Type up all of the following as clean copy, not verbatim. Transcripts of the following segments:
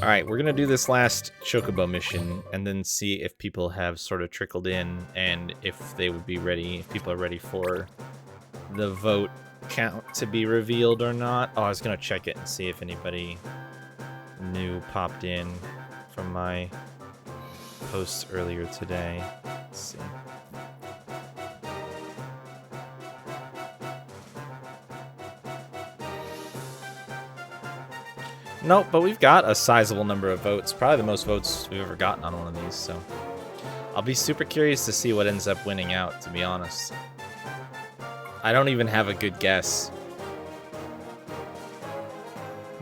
Alright, we're gonna do this last Chocobo mission and then see if people have sort of trickled in and if they would be ready, if people are ready for the vote count to be revealed or not. Oh, I was gonna check it and see if anybody new popped in from my posts earlier today. Let's see. Nope, but we've got a sizable number of votes. Probably the most votes we've ever gotten on one of these, so I'll be super curious to see what ends up winning out, to be honest. I don't even have a good guess.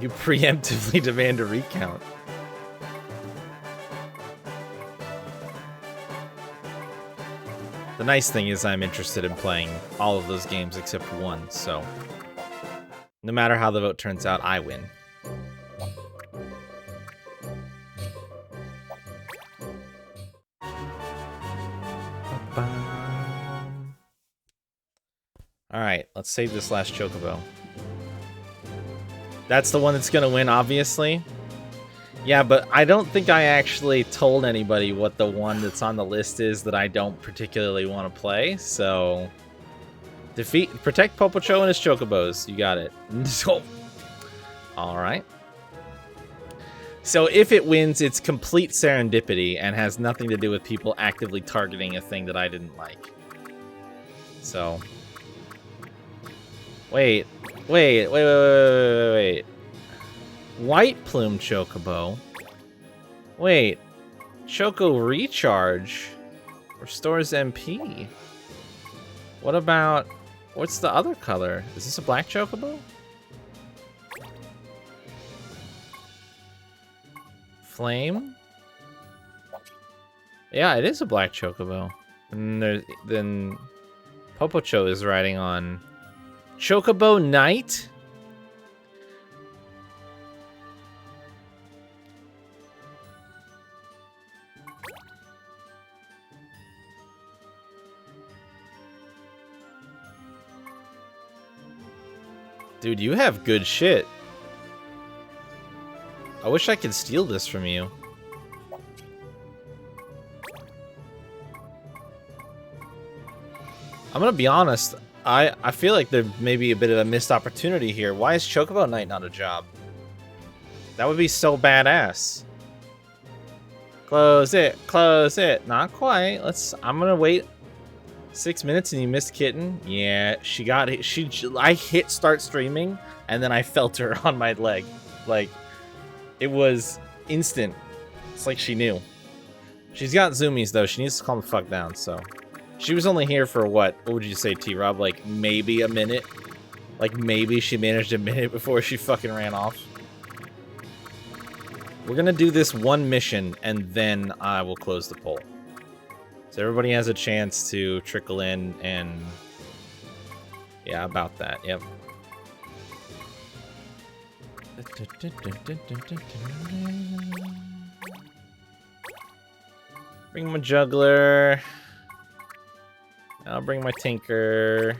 You preemptively demand a recount. The nice thing is I'm interested in playing all of those games except one, so no matter how the vote turns out, I win. Alright, let's save this last Chocobo. That's the one that's gonna win, obviously. Yeah, but I don't think I actually told anybody what the one that's on the list is that I don't particularly want to play, so... Protect Popocho and his Chocobos. You got it. Alright. So if it wins, it's complete serendipity and has nothing to do with people actively targeting a thing that I didn't like. So... Wait. White Plume Chocobo. Wait. Choco Recharge. Restores MP. What about... What's the other color? Is this a black Chocobo? Flame? Yeah, it is a black Chocobo. And then Popocho is riding on... Chocobo Knight? Dude, you have good shit. I wish I could steal this from you. I'm gonna be honest. I feel like there may be a bit of a missed opportunity here. Why is Chocobo Knight not a job? That would be so badass. Close it, close it. Not quite. I'm gonna wait 6 minutes and you missed Kitten. Yeah, she got it. I hit start streaming and then I felt her on my leg. Like, it was instant. It's like she knew. She's got zoomies though. She needs to calm the fuck down, so. She was only here for what would you say, T-Rob? Like, maybe a minute? Like, maybe she managed a minute before she fucking ran off? We're gonna do this one mission, and then I will close the poll. So everybody has a chance to trickle in, and... yeah, about that, yep. Bring my juggler... I'll bring my Tinker.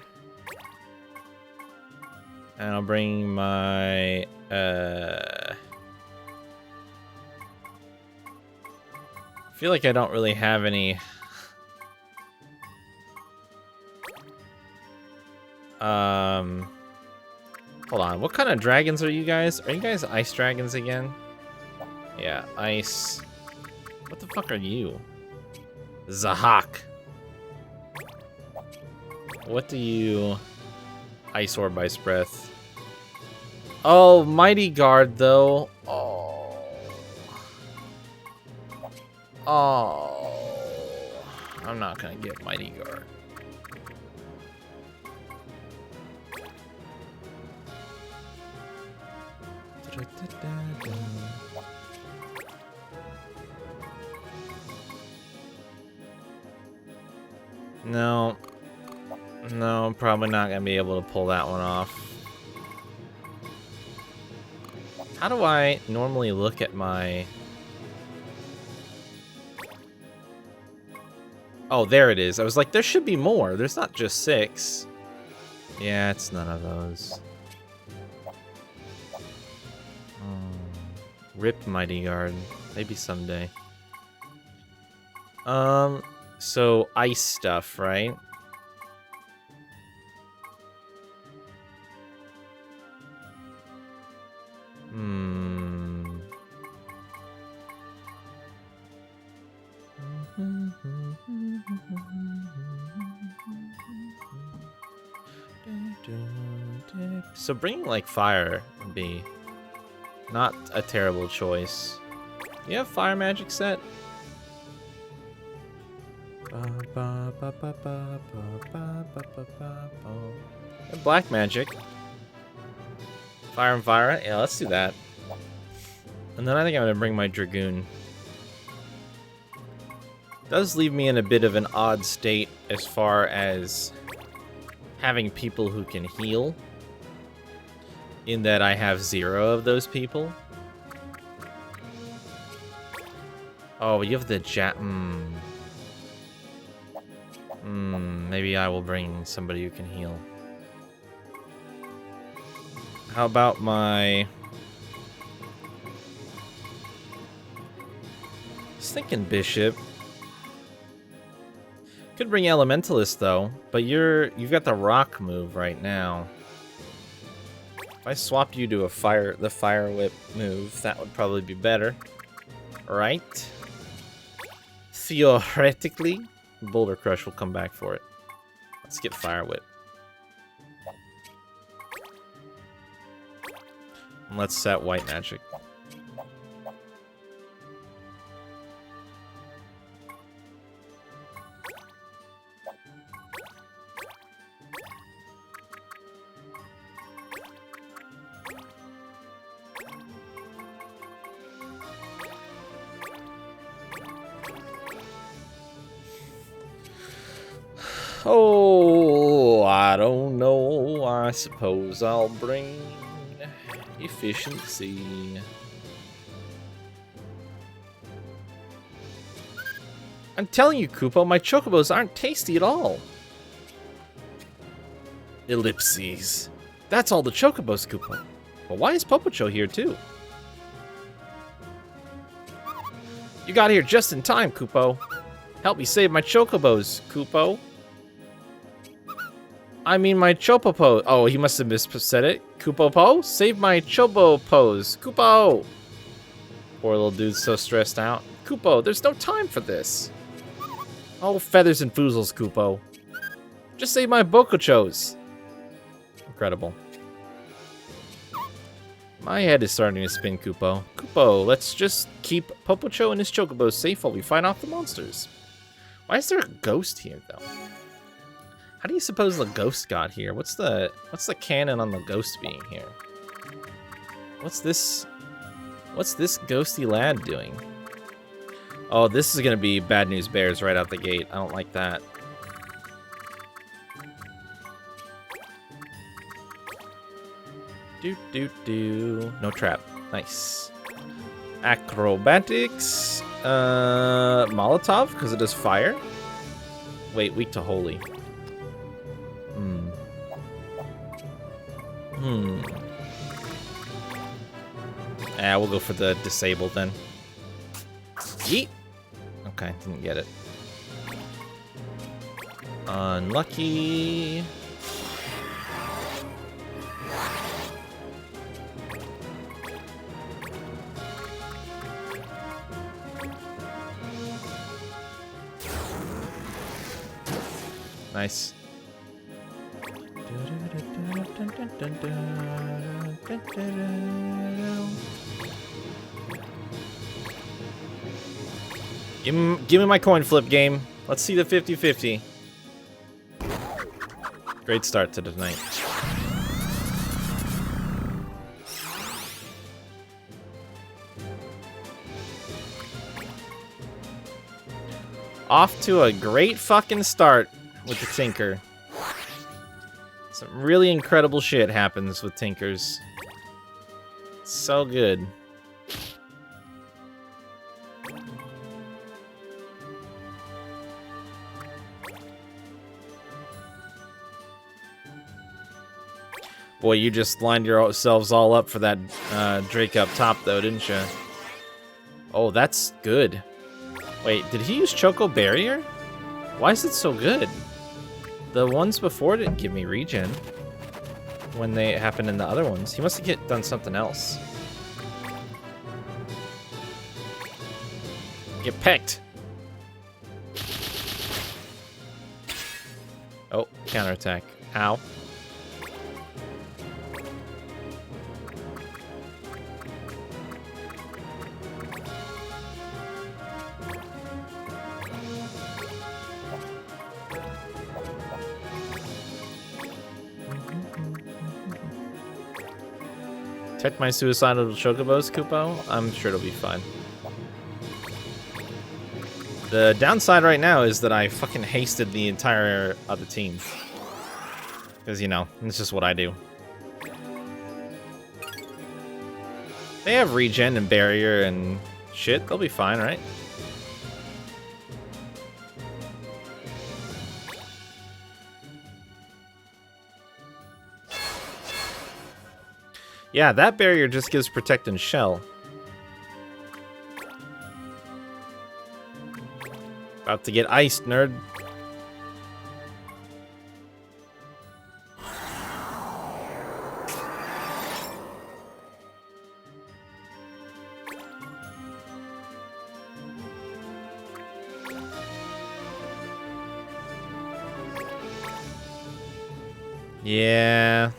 And I'll bring my, I feel like I don't really have any... Hold on, what kind of dragons are you guys? Are you guys ice dragons again? Yeah, ice. What the fuck are you? Zahak. What do you... Ice Orb, Ice Breath. Oh, Mighty Guard, though. Oh. Oh. I'm not gonna get Mighty Guard. No. No, I'm probably not gonna be able to pull that one off. How do I normally look at my... Oh, there it is. I was like, there should be more. There's not just 6. Yeah, it's none of those. Rip Mighty Guard. Maybe someday. So ice stuff, right? So bringing like fire would be not a terrible choice. You have fire magic set? And black magic. Fire and fire? Yeah, let's do that. And then I think I'm gonna bring my Dragoon. Does leave me in a bit of an odd state as far as having people who can heal. In that I have 0 of those people. Oh, you have the maybe I will bring somebody who can heal. How about my... I was thinking Bishop. Could bring Elementalist though, but you've got the rock move right now. If I swapped you to the Fire Whip move, that would probably be better. Right? Theoretically, Boulder Crush will come back for it. Let's get Fire Whip. And let's set White Magic. Oh, I don't know. I suppose I'll bring efficiency. I'm telling you, Koopo, my chocobos aren't tasty at all. Ellipses. That's all the chocobos, Koopo. But why is Popocho here, too? You got here just in time, Koopo. Help me save my chocobos, Koopo. I mean my Chopopo. Oh, he must have missaid it. Koopo? Save my Chobopos. Koopo! Poor little dude's so stressed out. Koopo, there's no time for this. Oh, feathers and foozles, Koopo. Just save my Bokochos. Incredible. My head is starting to spin, Koopo. Koopo, let's just keep Popocho and his chocobos safe while we fight off the monsters. Why is there a ghost here, though? How do you suppose the ghost got here? What's the canon on the ghost being here? What's this ghosty lad doing? Oh, this is gonna be Bad News Bears right out the gate. I don't like that. No trap. Nice. Acrobatics. Molotov, because it does fire. Wait, weak to holy. Yeah, we'll go for the disabled then. Yeet. Okay, didn't get it. Unlucky. Nice. Give me my coin flip game. Let's see the 50-50. Great start to the night. Off to a great fucking start with the Tinker. Some really incredible shit happens with Tinkers. So good. Boy, you just lined yourselves all up for that Drake up top, though, didn't you? Oh, that's good. Wait, did he use Choco Barrier? Why is it so good? The ones before didn't give me regen when they happened in the other ones. He must have done something else. Get pecked. Oh, counterattack. Ow. Protect my suicidal chocobos, Kupo? I'm sure it'll be fine. The downside right now is that I fucking hasted the entire other team. Because, you know, it's just what I do. They have regen and barrier and shit. They'll be fine, right? Yeah, that barrier just gives protect and shell. About to get iced, nerd. Yeah.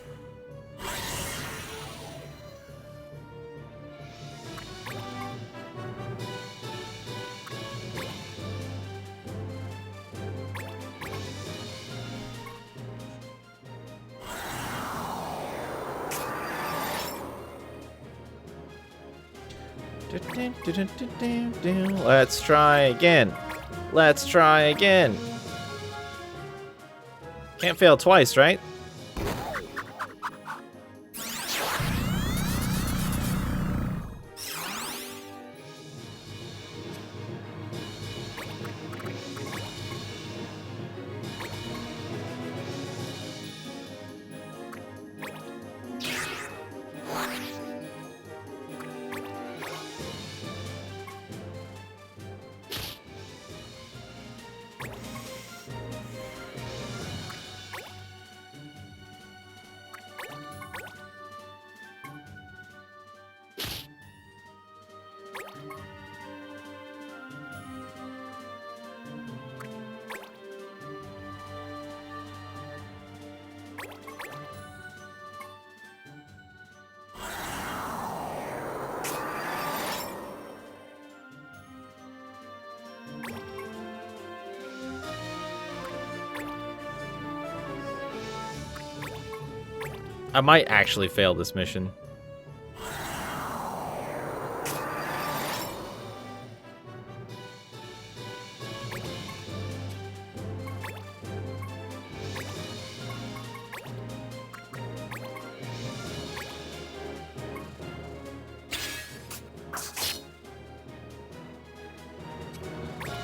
Let's try again. Let's try again. Can't fail twice, right? I might actually fail this mission.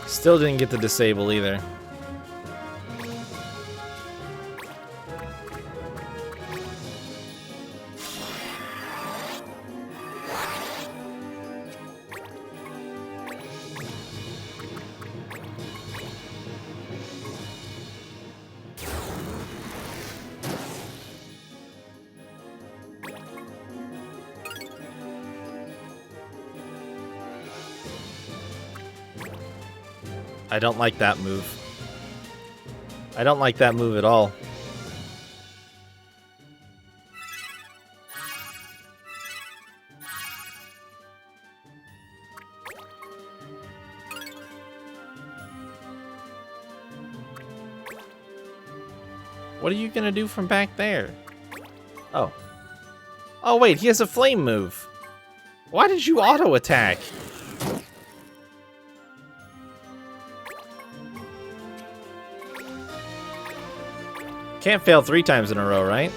Still didn't get the disable either. I don't like that move. I don't like that move at all. What are you gonna do from back there? Oh. Oh wait, he has a flame move. Why did you auto attack? Can't fail 3 times in a row, right?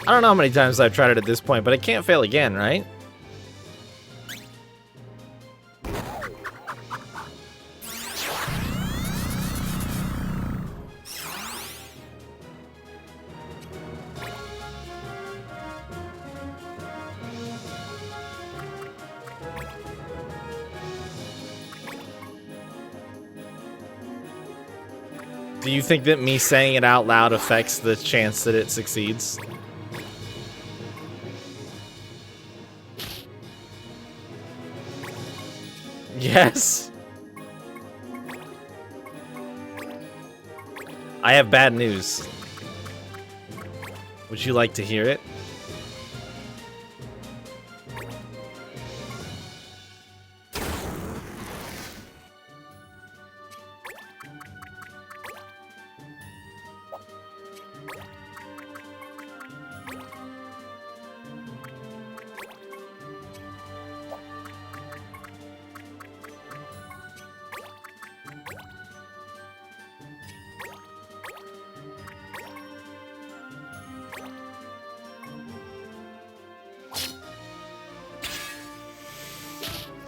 I don't know how many times I've tried it at this point, but it can't fail again, right? Do you think that me saying it out loud affects the chance that it succeeds? Yes. I have bad news. Would you like to hear it?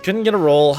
Couldn't get a roll.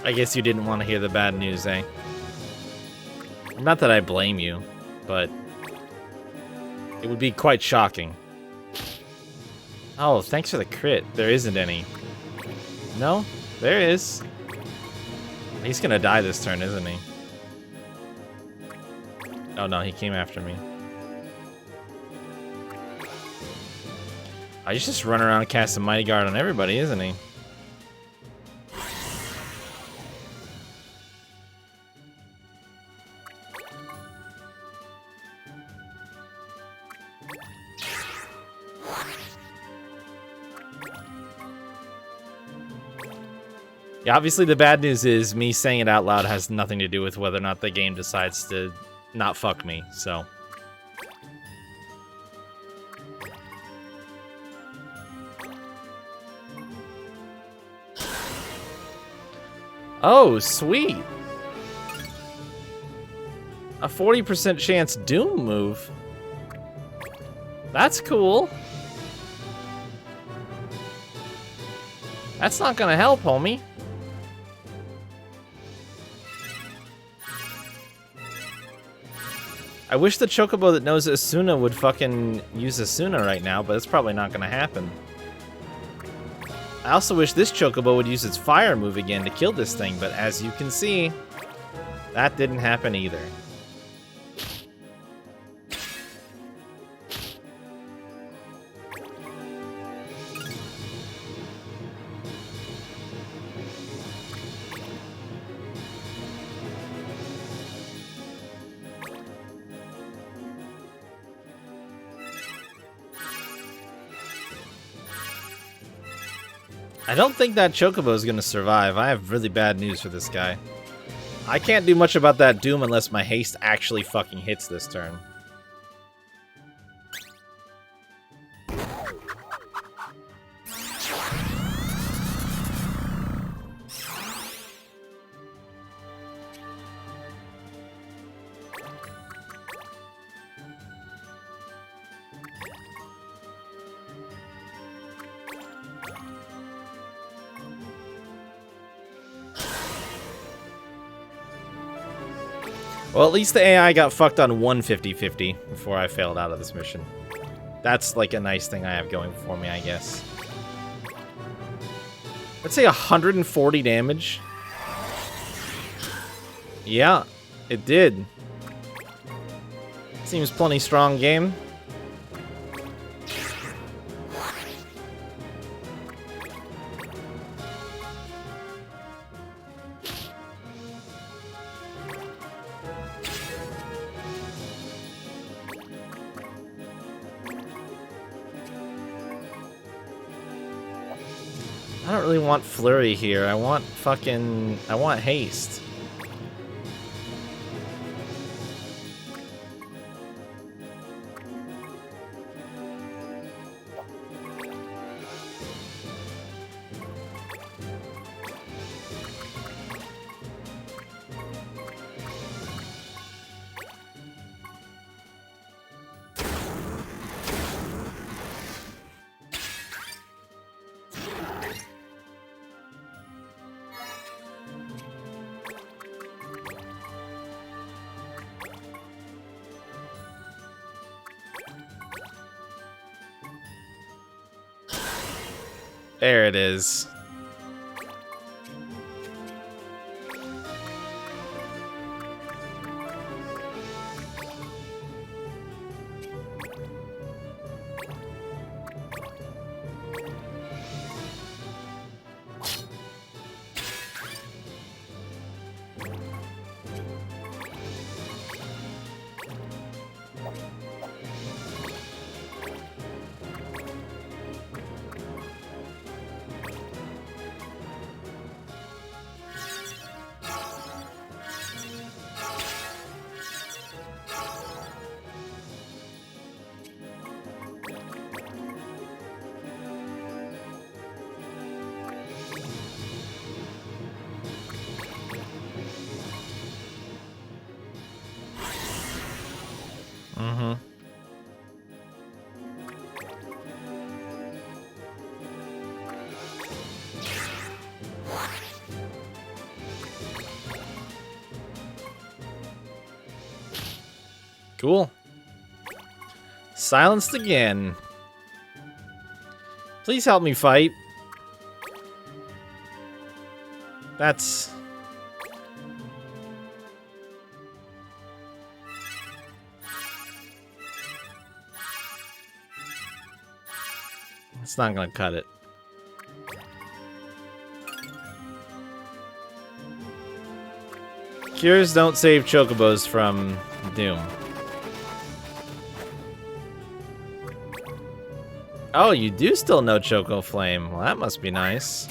I guess you didn't want to hear the bad news, eh? Not that I blame you, but it would be quite shocking. Oh, thanks for the crit. There isn't any. No? There is. He's gonna die this turn, isn't he? Oh no, he came after me. He's just running around and casting Mighty Guard on everybody, isn't he? Yeah, obviously the bad news is me saying it out loud has nothing to do with whether or not the game decides to not fuck me, so. Oh, sweet. A 40% chance Doom move. That's cool. That's not gonna help, homie. I wish the Chocobo that knows Asuna would fucking use Asuna right now, but it's probably not gonna happen. I also wish this Chocobo would use its fire move again to kill this thing, but as you can see, that didn't happen either. I don't think that Chocobo is going to survive. I have really bad news for this guy. I can't do much about that Doom unless my haste actually fucking hits this turn. Well, at least the AI got fucked on one 50-50 before I failed out of this mission. That's like a nice thing I have going for me, I guess. Let's say 140 damage. Yeah, it did. Seems plenty strong game. I don't really want flurry here. I want haste. There it is. Mm-hmm. Cool. Silenced again. Please help me fight. That's... It's not gonna cut it. Cures don't save chocobos from doom. Oh, you do still know Choco Flame. Well, that must be nice.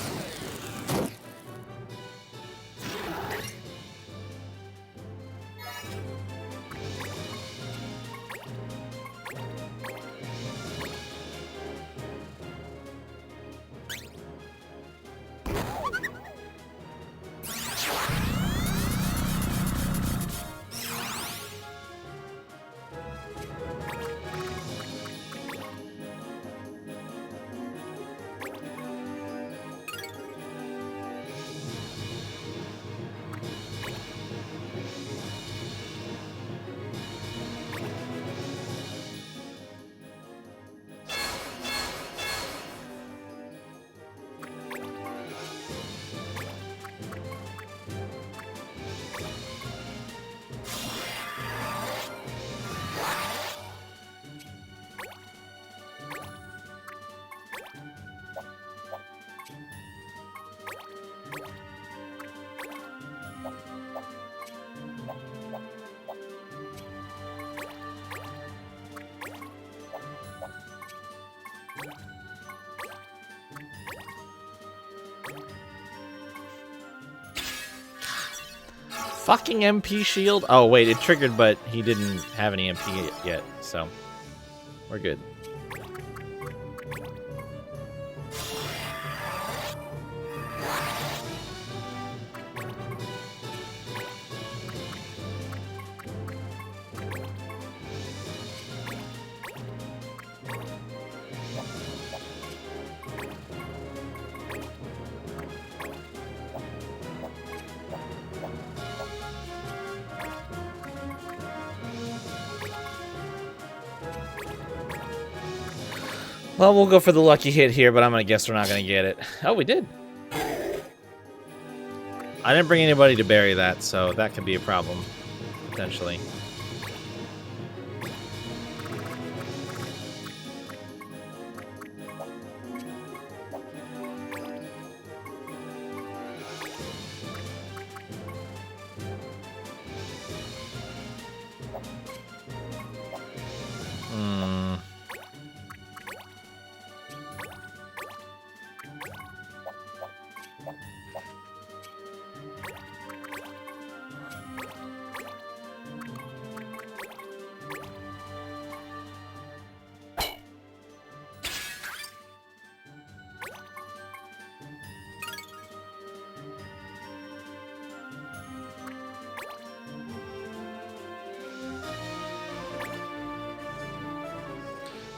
Fucking MP shield? Oh, wait, it triggered, but he didn't have any MP yet, so we're good. Well, we'll go for the lucky hit here, but I'm gonna guess we're not gonna get it. Oh, we did. I didn't bring anybody to bury that, so that could be a problem, potentially.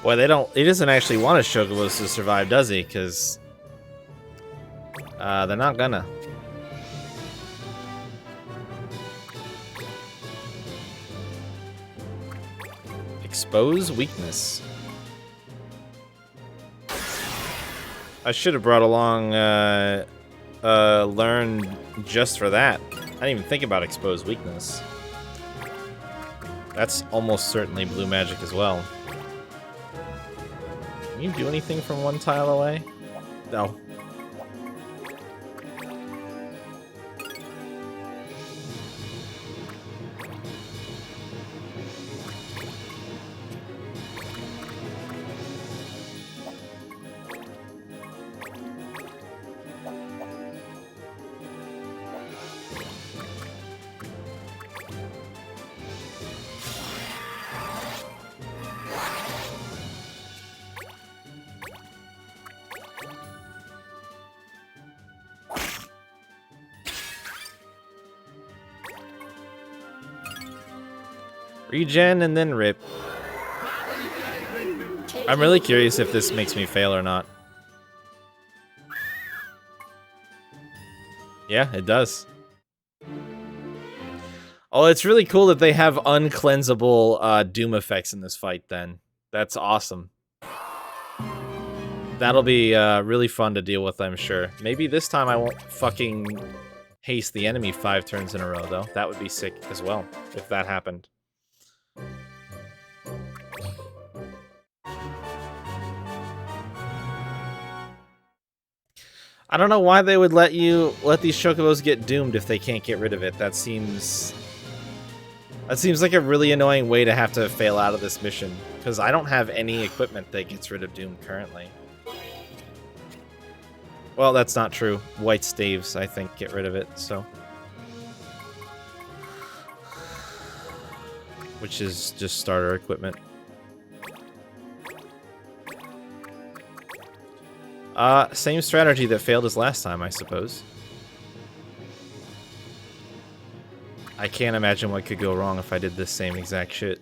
Well, they don't. He doesn't actually want his chocobos to survive, does he? Because they're not gonna. Expose weakness. I should have brought along learn just for that. I didn't even think about expose weakness. That's almost certainly blue magic as well. Can you do anything from one tile away? No. Regen and then rip. I'm really curious if this makes me fail or not. Yeah, it does. Oh, it's really cool that they have uncleansable doom effects in this fight then. That's awesome. That'll be really fun to deal with, I'm sure. Maybe this time I won't fucking haste the enemy 5 turns in a row, though. That would be sick as well, if that happened. I don't know why they would let these chocobos get doomed if they can't get rid of it. That seems like a really annoying way to have to fail out of this mission, because I don't have any equipment that gets rid of doom currently. Well, that's not true. White staves, I think, get rid of it, so. Which is just starter equipment. Same strategy that failed as last time, I suppose. I can't imagine what could go wrong if I did this same exact shit.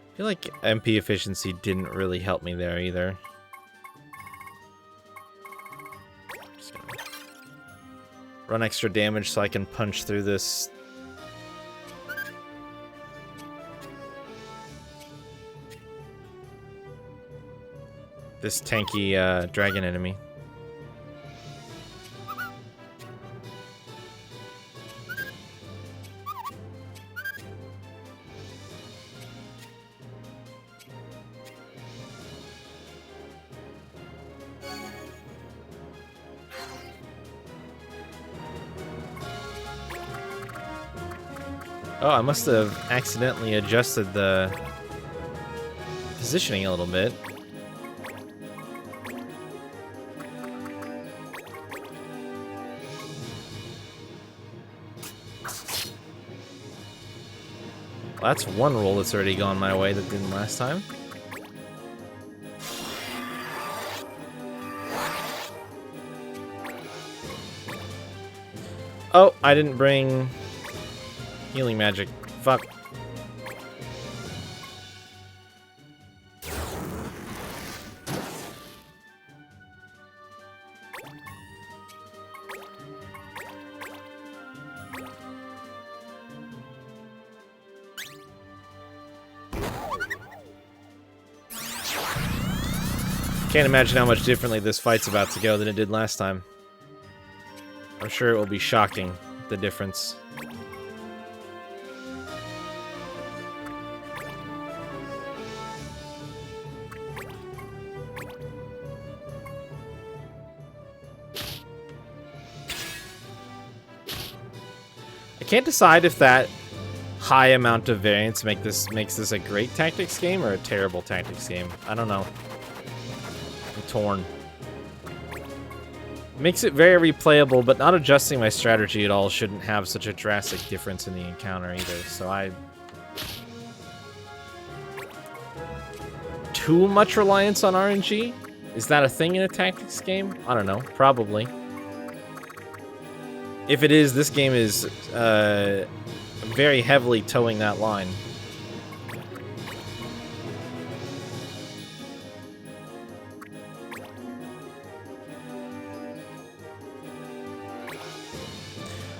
I feel like MP efficiency didn't really help me there either. Just gonna run extra damage so I can punch through this. This tanky dragon enemy. Oh, I must have accidentally adjusted the positioning a little bit. Well, that's one roll that's already gone my way that didn't last time. Oh, I didn't bring healing magic. Fuck. Can't imagine how much differently this fight's about to go than it did last time. I'm sure it will be shocking, the difference. I can't decide if that high amount of variance makes this a great tactics game or a terrible tactics game. I don't know. torn. Makes it very replayable, but not adjusting my strategy at all shouldn't have such a drastic difference in the encounter either. So too much reliance on RNG? Is that a thing in a tactics game? I don't know. Probably. If it is, this game is very heavily towing that line.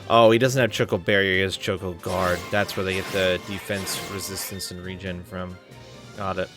Oh, he doesn't have Choco Barrier, he has Choco Guard. That's where they get the defense, resistance, and regen from. Got it.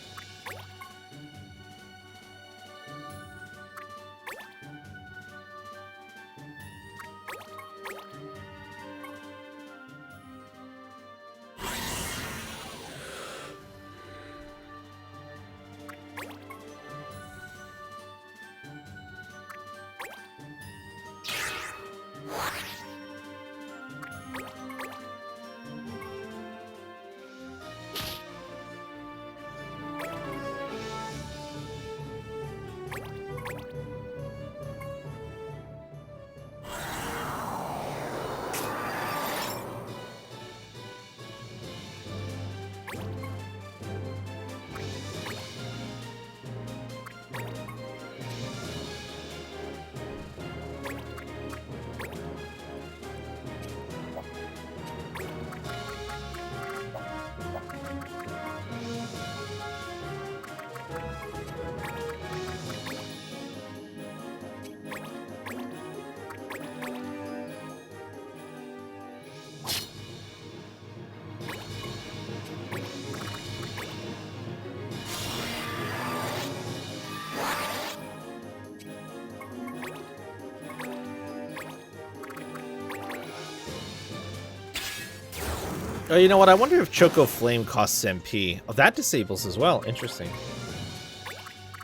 Oh, you know what? I wonder if Choco Flame costs MP. Oh, that disables as well. Interesting.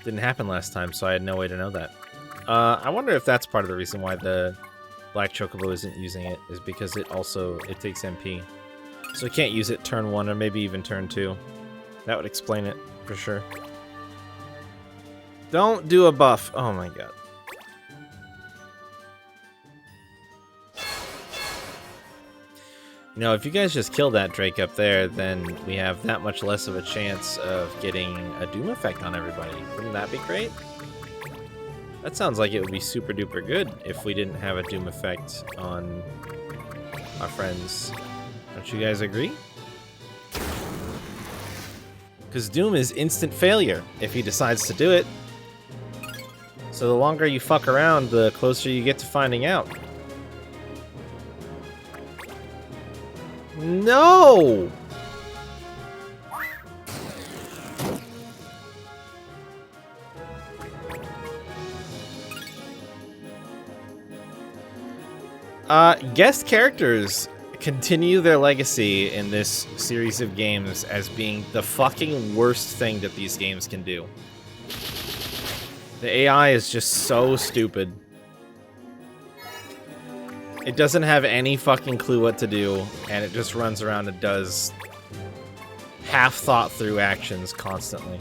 Didn't happen last time, so I had no way to know that. I wonder if that's part of the reason why the Black Chocobo isn't using it, is because it takes MP. So it can't use it turn 1 or maybe even turn 2. That would explain it, for sure. Don't do a buff. Oh my god. You know, if you guys just kill that Drake up there, then we have that much less of a chance of getting a Doom effect on everybody. Wouldn't that be great? That sounds like it would be super duper good if we didn't have a Doom effect on our friends. Don't you guys agree? Because Doom is instant failure if he decides to do it. So the longer you fuck around, the closer you get to finding out. No! Guest characters continue their legacy in this series of games as being the fucking worst thing that these games can do. The AI is just so stupid. It doesn't have any fucking clue what to do, and it just runs around and does half-thought-through actions constantly.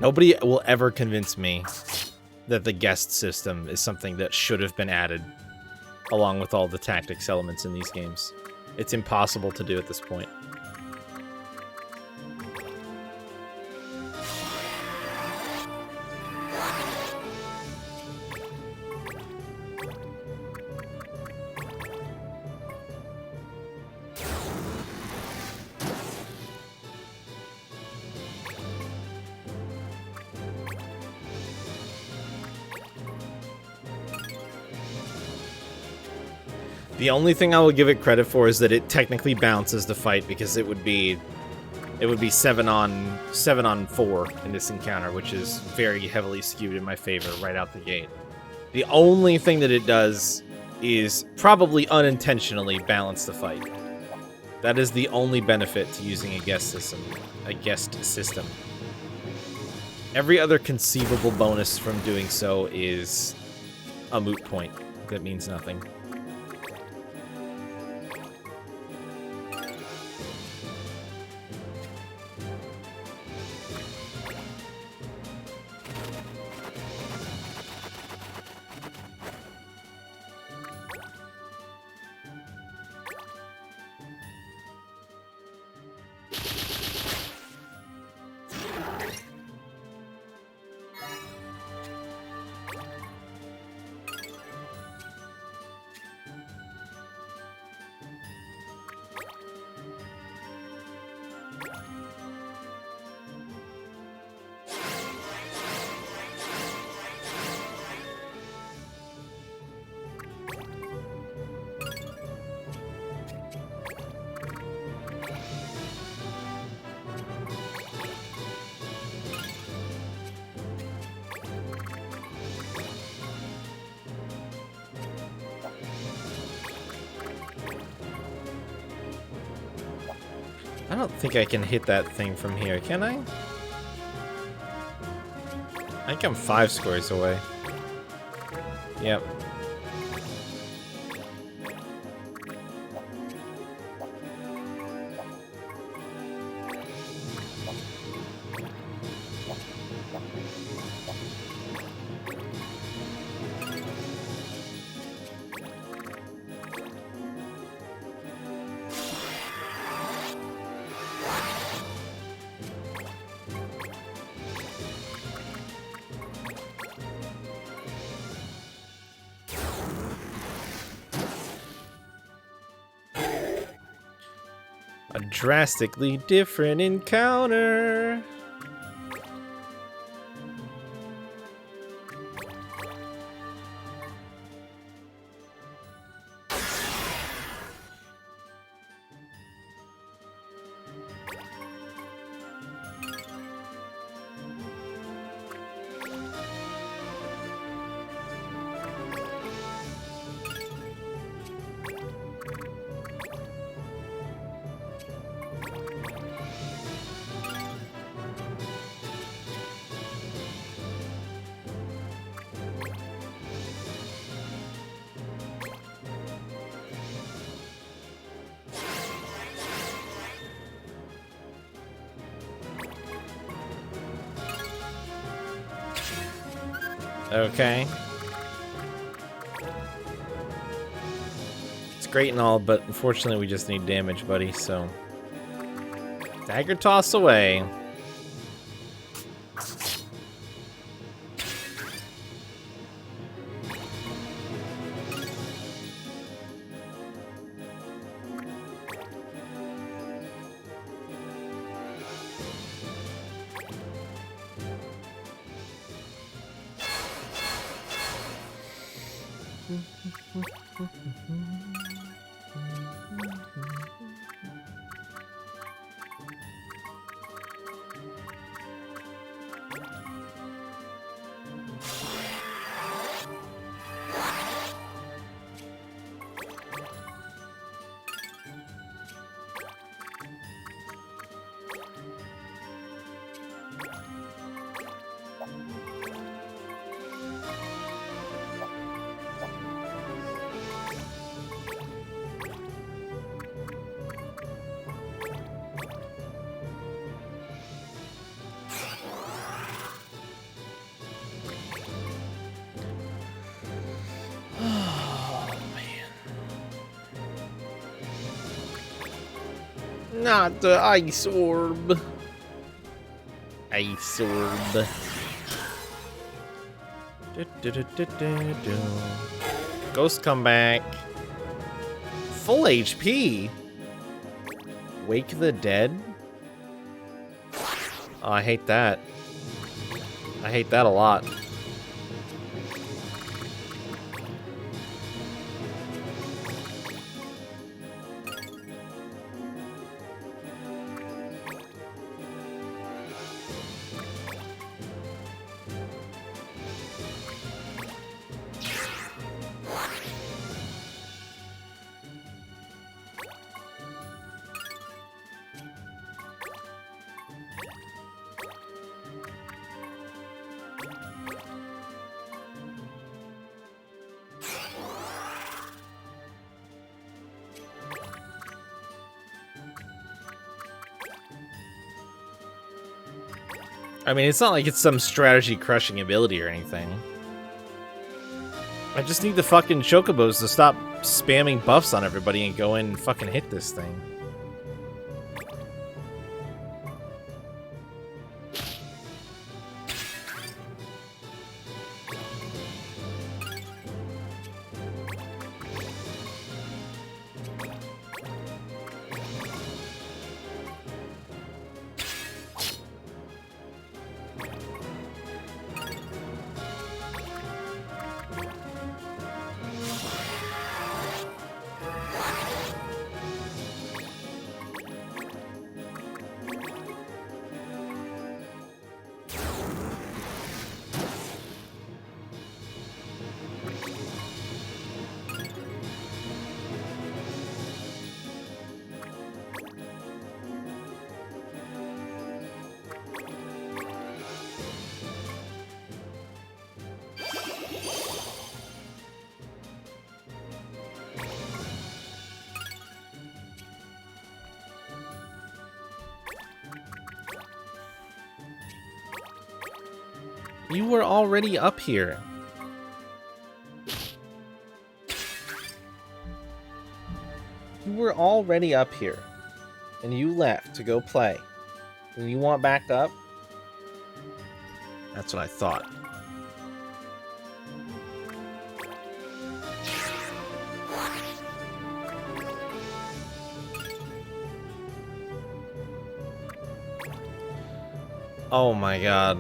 Nobody will ever convince me that the guest system is something that should have been added along with all the tactics elements in these games. It's impossible to do at this point. The only thing I will give it credit for is that it technically bounces the fight, because it would be 7 on 4 in this encounter, which is very heavily skewed in my favor right out the gate. The only thing that it does is probably unintentionally balance the fight. That is the only benefit to using a guest system. Every other conceivable bonus from doing so is a moot point that means nothing. I don't think I can hit that thing from here, can I? I think I'm 5 squares away. Yep. A drastically different encounter. Okay. It's great and all, but unfortunately we just need damage, buddy, so... Dagger toss away. Not the ice orb. Ice orb. Ghost comeback. Full HP. Wake the dead. Oh, I hate that. I hate that a lot. I mean, it's not like it's some strategy crushing ability or anything. I just need the fucking chocobos to stop spamming buffs on everybody and go in and fucking hit this thing. You were already up here. You were already up here. And you left to go play. And you want back up? That's what I thought. Oh my god.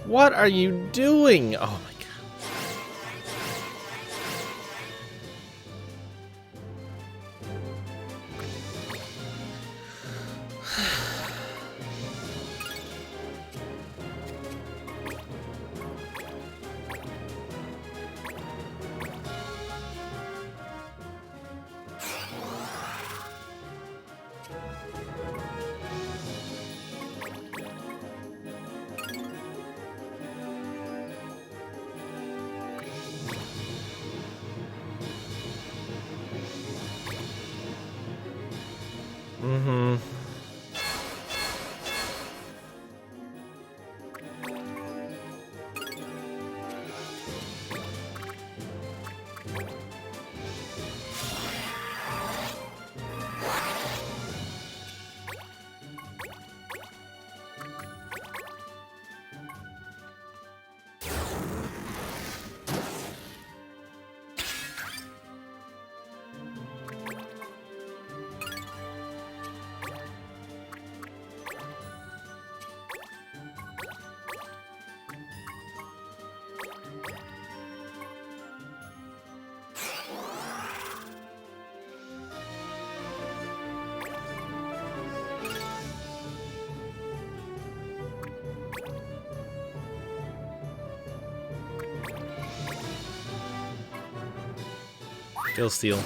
What are you doing? Oh my god. Mm-hmm. Kill steal.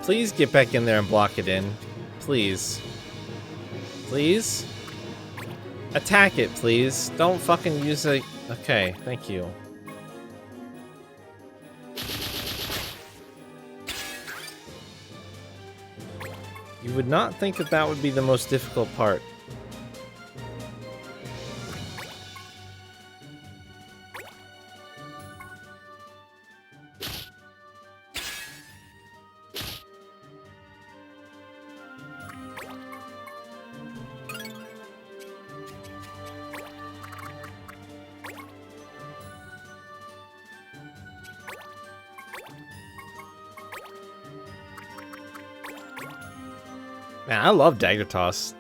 Please get back in there and block it in. Please. Please? Attack it, please. Don't fucking use a... Okay, thank you. You would not think that that would be the most difficult part. Man, I love Dagger Toss.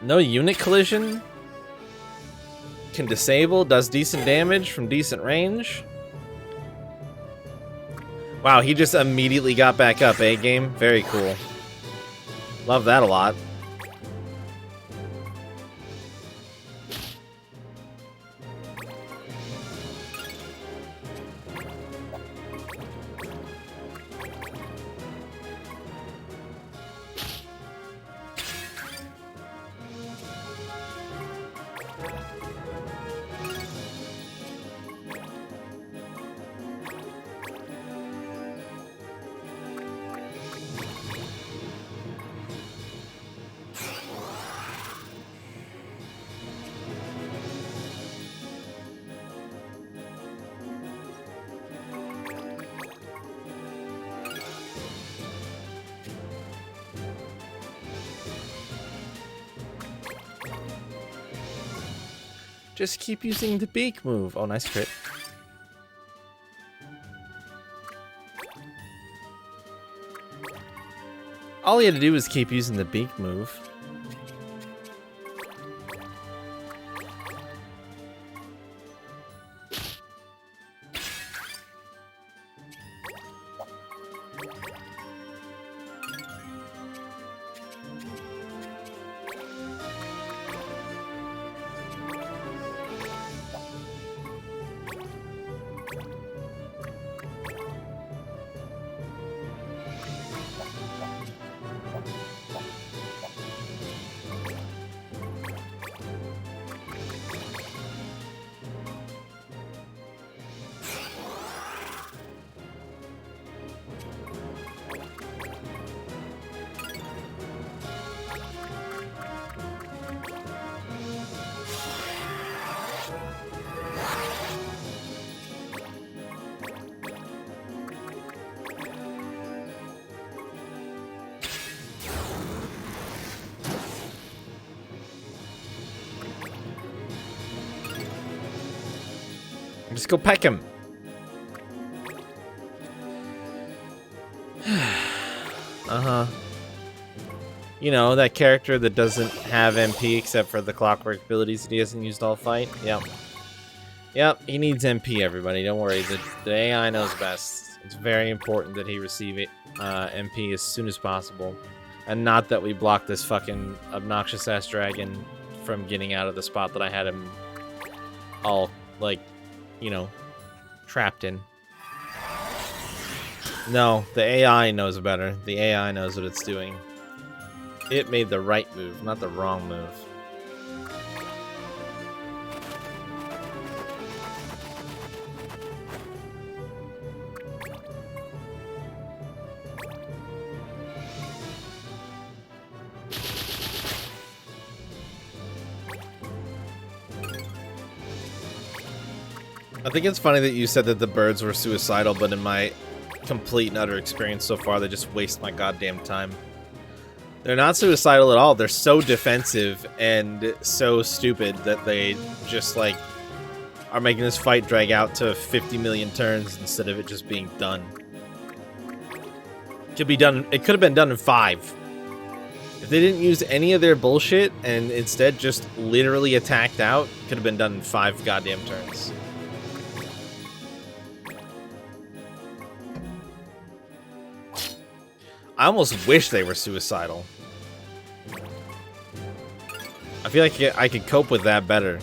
No unit collision. Can disable, does decent damage from decent range. Wow, he just immediately got back up, eh, game? Very cool. Love that a lot. Just keep using the beak move. Oh, nice crit. All he had to do was keep using the beak move. Just go peck him. Uh-huh. You know, that character that doesn't have MP except for the clockwork abilities that he hasn't used all fight. Yep. Yep, he needs MP, everybody. Don't worry. The AI knows best. It's very important that he receive it, MP as soon as possible. And not that we block this fucking obnoxious-ass dragon from getting out of the spot that I had him all, like, you know, trapped in. No, the AI knows better. The AI knows what it's doing. It made the right move, not the wrong move. I think it's funny that you said that the birds were suicidal, but in my complete and utter experience so far, they just waste my goddamn time. They're not suicidal at all. They're so defensive and so stupid that they just, like, are making this fight drag out to 50 million turns instead of it just being done. It could have been done in 5. If they didn't use any of their bullshit and instead just literally attacked out, it could have been done in 5 goddamn turns. I almost wish they were suicidal. I feel like I could cope with that better.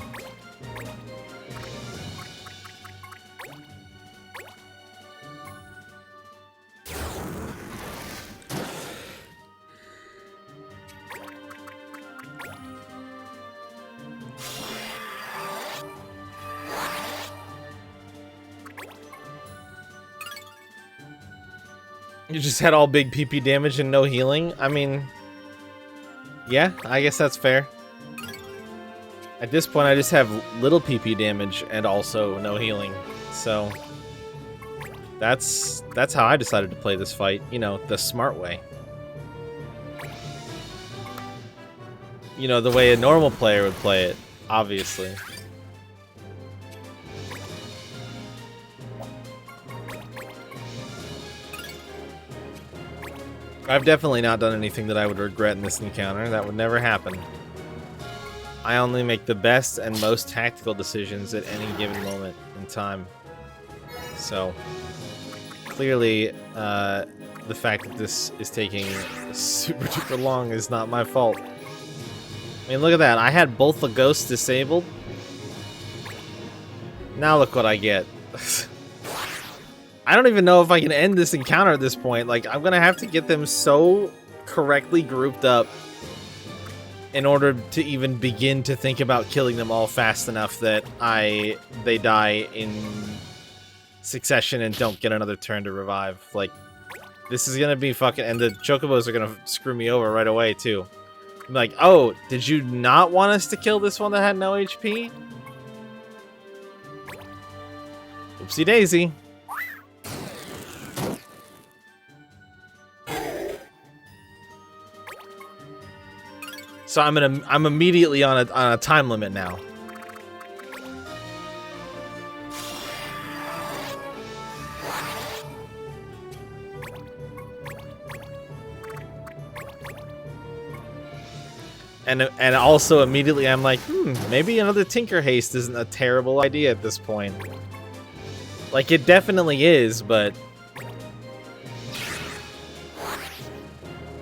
You just had all big PP damage and no healing? I mean, yeah, I guess that's fair. At this point, I just have little PP damage and also no healing. So, that's how I decided to play this fight. You know, the smart way. You know, the way a normal player would play it, obviously. I've definitely not done anything that I would regret in this encounter. That would never happen. I only make the best and most tactical decisions at any given moment in time. So, clearly, the fact that this is taking super duper long is not my fault. I mean, look at that. I had both the ghosts disabled. Now look what I get. I don't even know if I can end this encounter at this point. Like, I'm gonna have to get them so correctly grouped up in order to even begin to think about killing them all fast enough that they die in succession and don't get another turn to revive. Like, this is gonna be fucking... And the chocobos are gonna screw me over right away, too. I'm like, oh, did you not want us to kill this one that had no HP? Oopsie daisy. So I'm immediately on a time limit now. And also immediately I'm like, maybe another Tinker Haste isn't a terrible idea at this point. Like, it definitely is, but...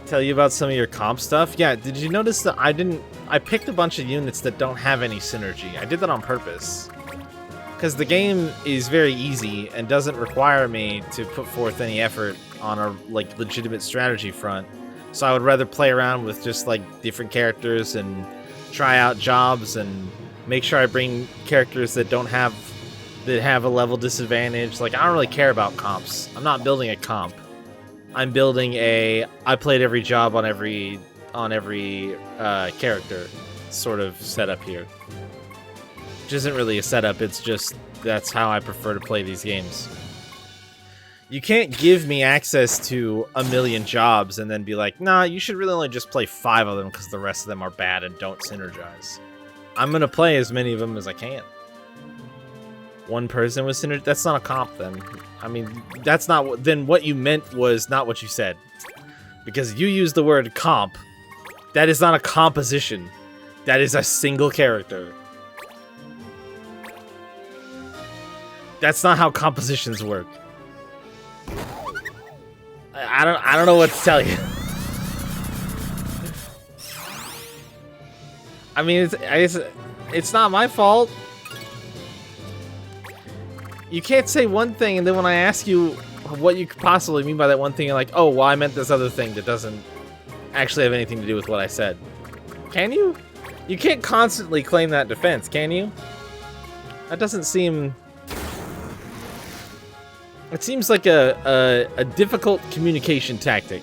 Tell you about some of your comp stuff? Yeah, did you notice that I picked a bunch of units that don't have any synergy. I did that on purpose. Because the game is very easy and doesn't require me to put forth any effort on a, like, legitimate strategy front. So I would rather play around with just, like, different characters and try out jobs and make sure I bring characters that have a level disadvantage. Like, I don't really care about comps. I'm not building a comp. I'm building I played every job on every character sort of setup here. Which isn't really a setup, it's just that's how I prefer to play these games. You can't give me access to a million jobs and then be like, nah, you should really only just play 5 of them because the rest of them are bad and don't synergize. I'm gonna play as many of them as I can. One person with synergy? That's not a comp then. I mean, that's not... Then what you meant was not what you said. Because you used the word comp. That is not a composition. That is a single character. That's not how compositions work. I don't know what to tell you. I mean, it's not my fault. You can't say one thing, and then when I ask you what you could possibly mean by that one thing, you're like, oh, well, I meant this other thing that doesn't actually have anything to do with what I said. Can you? You can't constantly claim that defense, can you? That doesn't seem... It seems like a difficult communication tactic.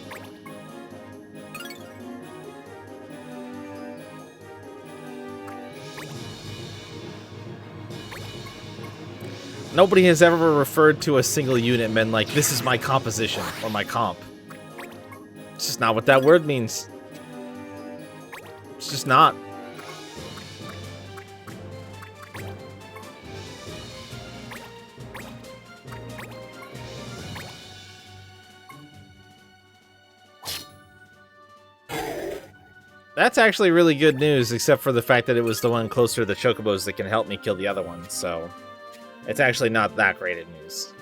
Nobody has ever referred to a single unit and been like, this is my composition, or my comp. It's just not what that word means. It's just not. That's actually really good news, except for the fact that it was the one closer to the chocobos that can help me kill the other one, so... It's actually not that great of news.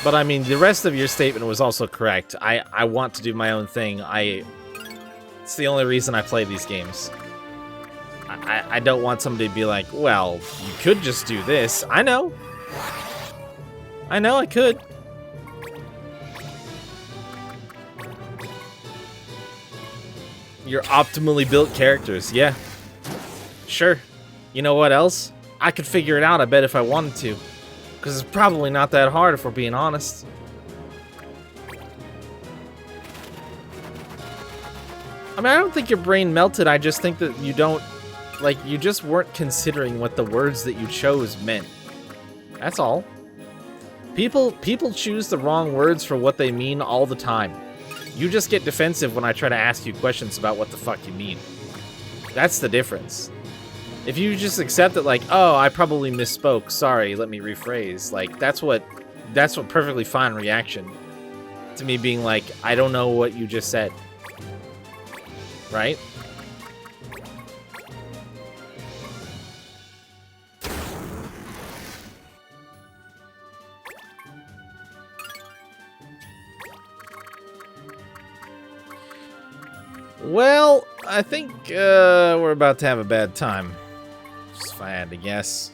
But I mean, the rest of your statement was also correct. I want to do my own thing. It's the only reason I play these games. I don't want somebody to be like, well, you could just do this. I know I could. Your optimally built characters, yeah. Sure. You know what else? I could figure it out, I bet, if I wanted to. Because it's probably not that hard, if we're being honest. I mean, I don't think your brain melted, I just think that you don't... Like, you just weren't considering what the words that you chose meant. That's all. People choose the wrong words for what they mean all the time. You just get defensive when I try to ask you questions about what the fuck you mean. That's the difference. If you just accept it like, oh, I probably misspoke, sorry, let me rephrase. Like, that's what perfectly fine reaction to me being like, I don't know what you just said. Right? Well, I think we're about to have a bad time. Just if I had to guess.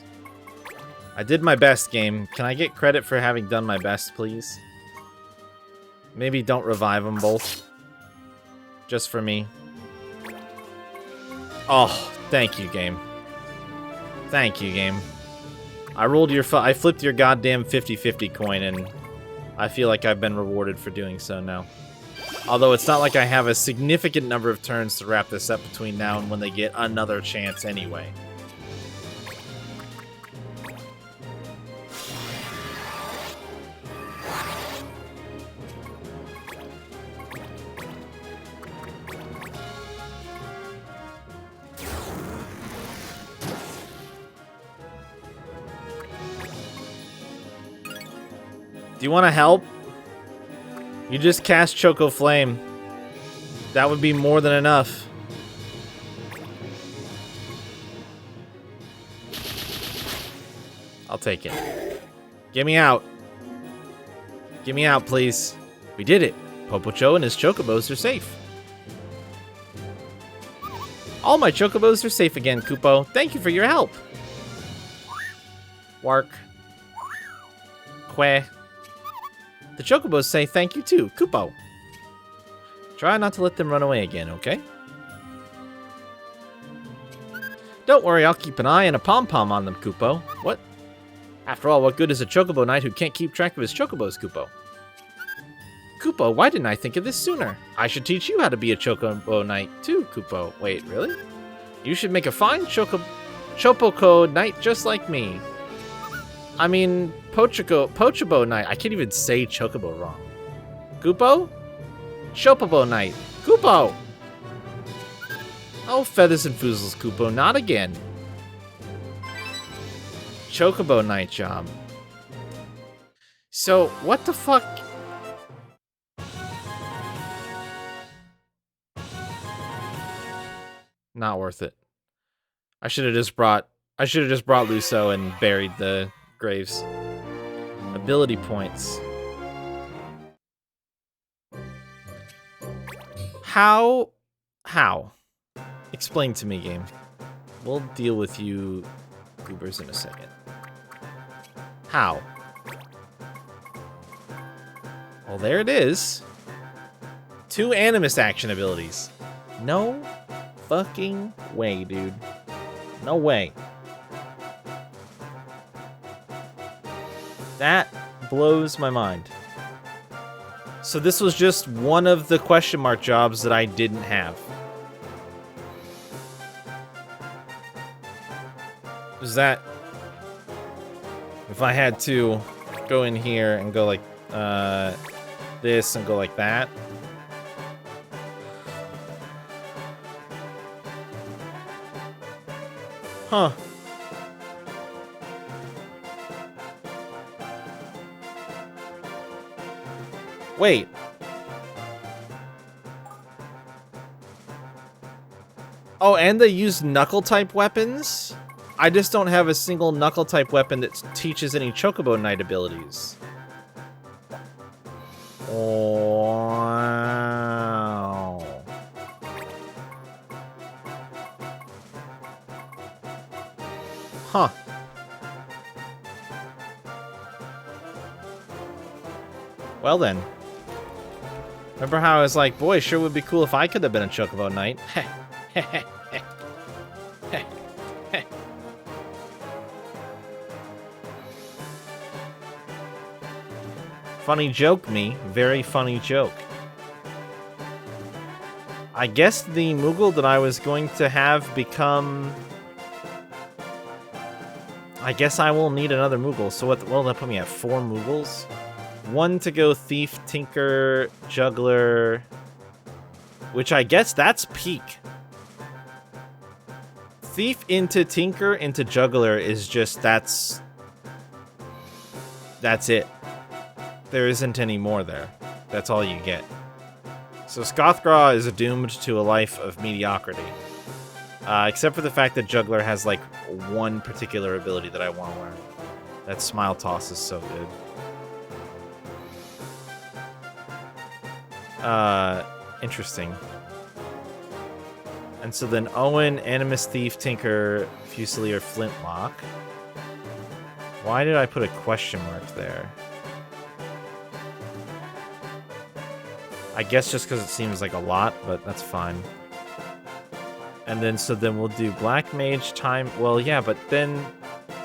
I did my best, game. Can I get credit for having done my best, please? Maybe don't revive them both. Just for me. Oh, thank you, game. Thank you, game. I flipped your goddamn 50-50 coin, and I feel like I've been rewarded for doing so now. Although it's not like I have a significant number of turns to wrap this up between now and when they get another chance anyway. Do you want to help? You just cast Choco Flame. That would be more than enough. I'll take it. Get me out. Get me out, please. We did it. Popocho and his Chocobos are safe. All my Chocobos are safe again, Kupo. Thank you for your help. Wark. Queh. The Chocobos say thank you too, Kupo. Try not to let them run away again, okay? Don't worry, I'll keep an eye and a pom-pom on them, Kupo. What? After all, what good is a Chocobo Knight who can't keep track of his Chocobos, Kupo? Kupo, why didn't I think of this sooner? I should teach you how to be a Chocobo Knight too, Kupo. Wait, really? You should make a fine Chopoco Knight just like me. I mean, Pochobo Knight. I can't even say Chocobo wrong. Kupo? Chopobo Knight. Kupo! Oh, feathers and foozles, Kupo. Not again. Chocobo Knight job. So, what the fuck? Not worth it. I should have just brought Luso and buried the graves. Ability points. How? Explain to me, game. We'll deal with you goobers in a second. How? Well, there it is. 2 Animus action abilities. No fucking way, dude. No way. That blows my mind. So this was just one of the question mark jobs that I didn't have. Was that... If I had to go in here and go like this and go like that. Huh. Wait. Oh, and they use knuckle-type weapons? I just don't have a single knuckle-type weapon that teaches any Chocobo Knight abilities. Wow. Huh. Well then. Remember how I was like, boy, sure would be cool if I could have been a Chocobo Knight. Funny joke, me. Very funny joke. I guess the Moogle that I was going to have become... I guess I will need another Moogle. So what will that put me at? 4 Moogles? 1 to go Thief, Tinker, Juggler... Which I guess that's peak. Thief into Tinker into Juggler is just... That's it. There isn't any more there. That's all you get. So Scothgraw is doomed to a life of mediocrity. Except for the fact that Juggler has, like, one particular ability that I want to learn. That Smile Toss is so good. Interesting. And so then Owen, Animus Thief, Tinker, Fusilier, Flintlock. Why did I put a question mark there? I guess just because it seems like a lot, but that's fine. And then, so then we'll do Black Mage, Time... Well, yeah, but then...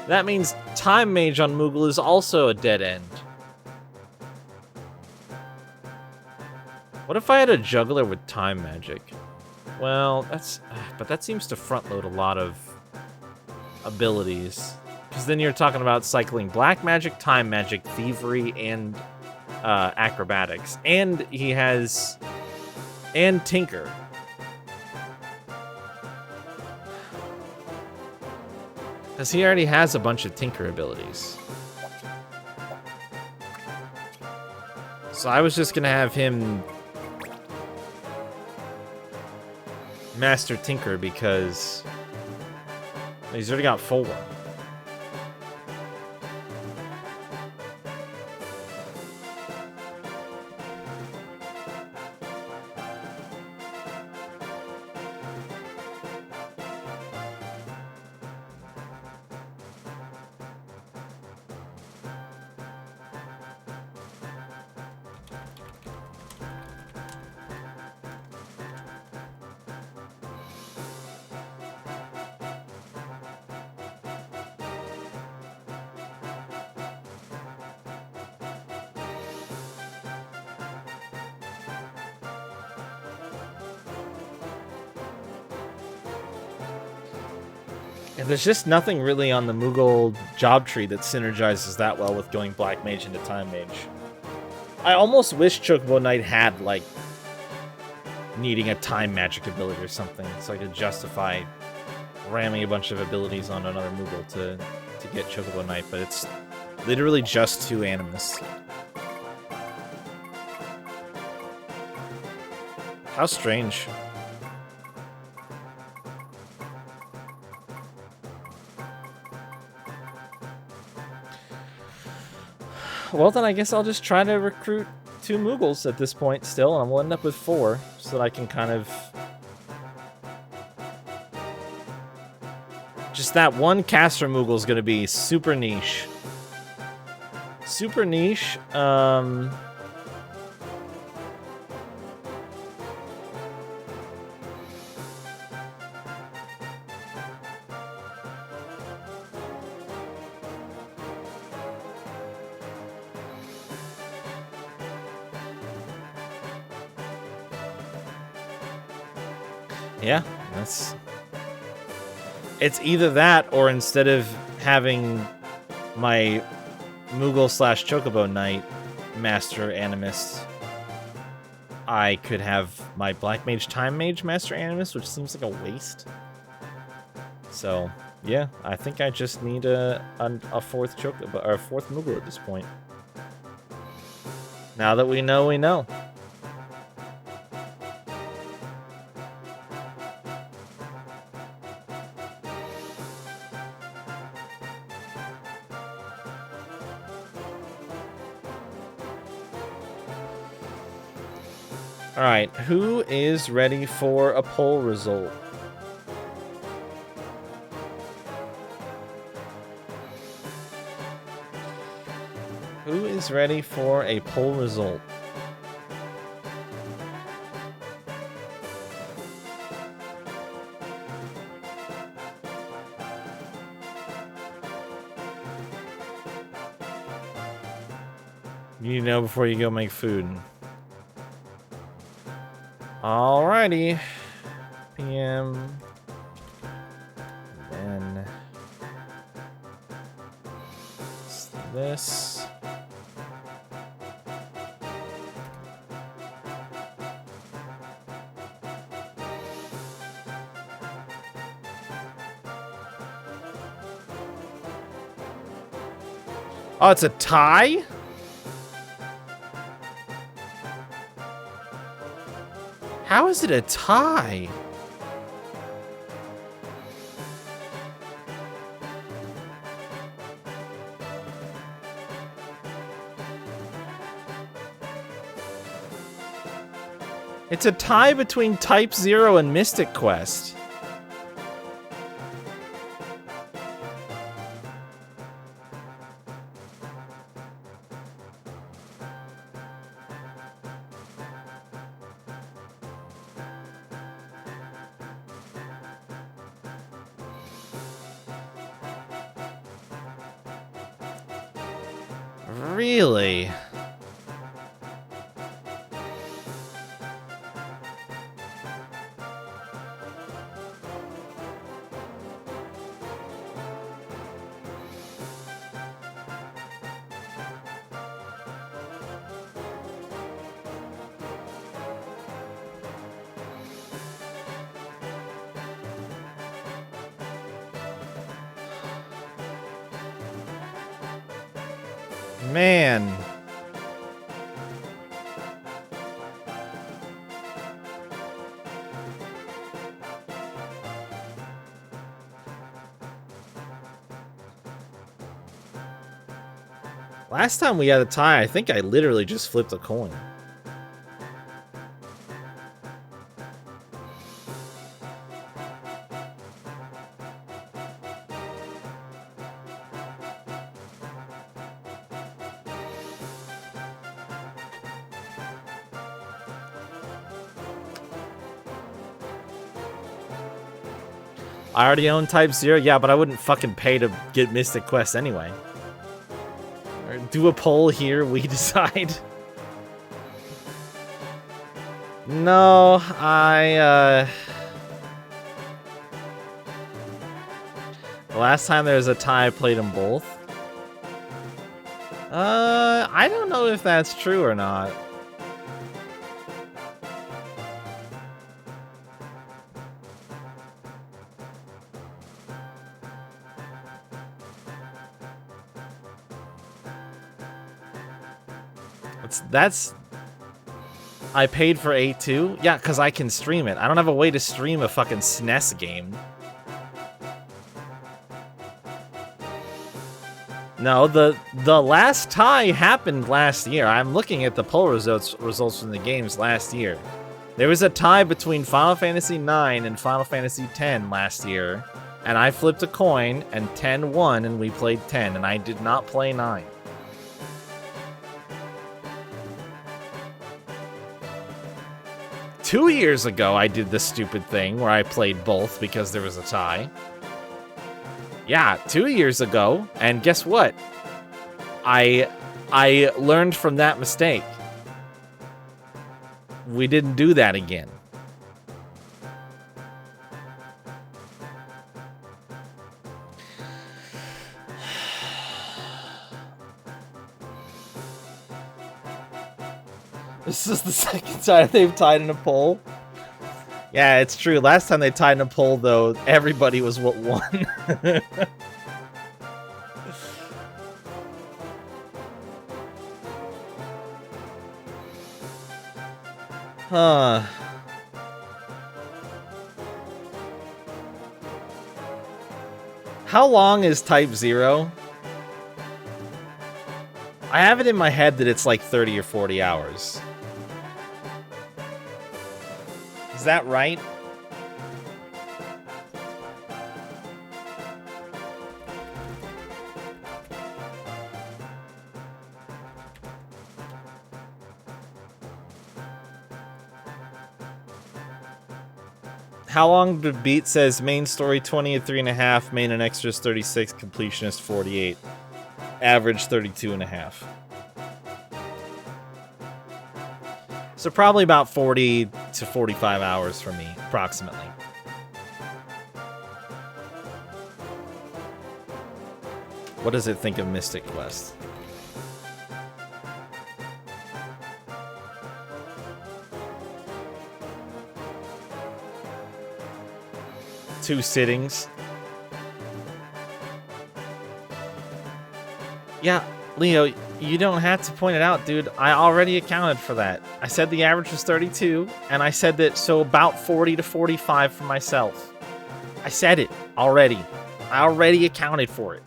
That means Time Mage on Moogle is also a dead end. What if I had a Juggler with Time Magic? Well, that's... But that seems to front-load a lot of abilities. Because then you're talking about cycling Black Magic, Time Magic, Thievery, and... acrobatics, and he has Tinker. Because he already has a bunch of Tinker abilities. So I was just gonna have him master Tinker because he's already got 4. And there's just nothing really on the Moogle job tree that synergizes that well with going Black Mage into Time Mage. I almost wish Chocobo Knight had, like, needing a Time Magic ability or something, so I could justify ramming a bunch of abilities on another Moogle to get Chocobo Knight, but it's literally just 2 Animus. How strange. Well, then I guess I'll just try to recruit 2 Moogles at this point still, and we'll end up with 4, so that I can kind of... Just that one caster Moogle is going to be super niche. Super niche, yeah, that's... It's either that, or instead of having my Moogle/Chocobo Knight Master Animus, I could have my Black Mage Time Mage Master Animus, which seems like a waste. So, yeah, I think I just need a 4th Chocobo, or a 4th Moogle at this point. Now that we know, we know. Alright, who is ready for a poll result? Who is ready for a poll result? You need to know before you go make food. Alrighty. PM. Then this. Oh, it's a tie? How is it a tie? It's a tie between Type 0 and Mystic Quest. Really? Man. Last time we had a tie, I think I literally just flipped a coin. I already own Type 0? Yeah, but I wouldn't fucking pay to get Mystic Quest anyway. Or do a poll here, we decide. No, the last time there was a tie, I played them both. I don't know if that's true or not. That's... I paid for A2? Yeah, because I can stream it. I don't have a way to stream a fucking SNES game. No, the last tie happened last year. I'm looking at the poll results from the games last year. There was a tie between Final Fantasy IX and Final Fantasy X last year, and I flipped a coin, and 10 won, and we played 10, and I did not play 9. Two years ago, I did this stupid thing where I played both because there was a tie. Yeah, 2 years ago, and guess what? I learned from that mistake. We didn't do that again. This is the second time they've tied in a poll. Yeah, it's true. Last time they tied in a poll, though, everybody was what won. Huh. How long is Type 0? I have it in my head that it's like 30 or 40 hours. Is that right? How long did beat says main story 20 at 3.5, main and extras 36, completionist 48. Average 32.5. So probably about 40 to 45 hours for me, approximately. What does it think of Mystic Quest? Two sittings. Yeah, Leo, you don't have to point it out, dude. I already accounted for that. I said the average was 32, and I said that, so about 40 to 45 for myself. I said it already. I already accounted for it.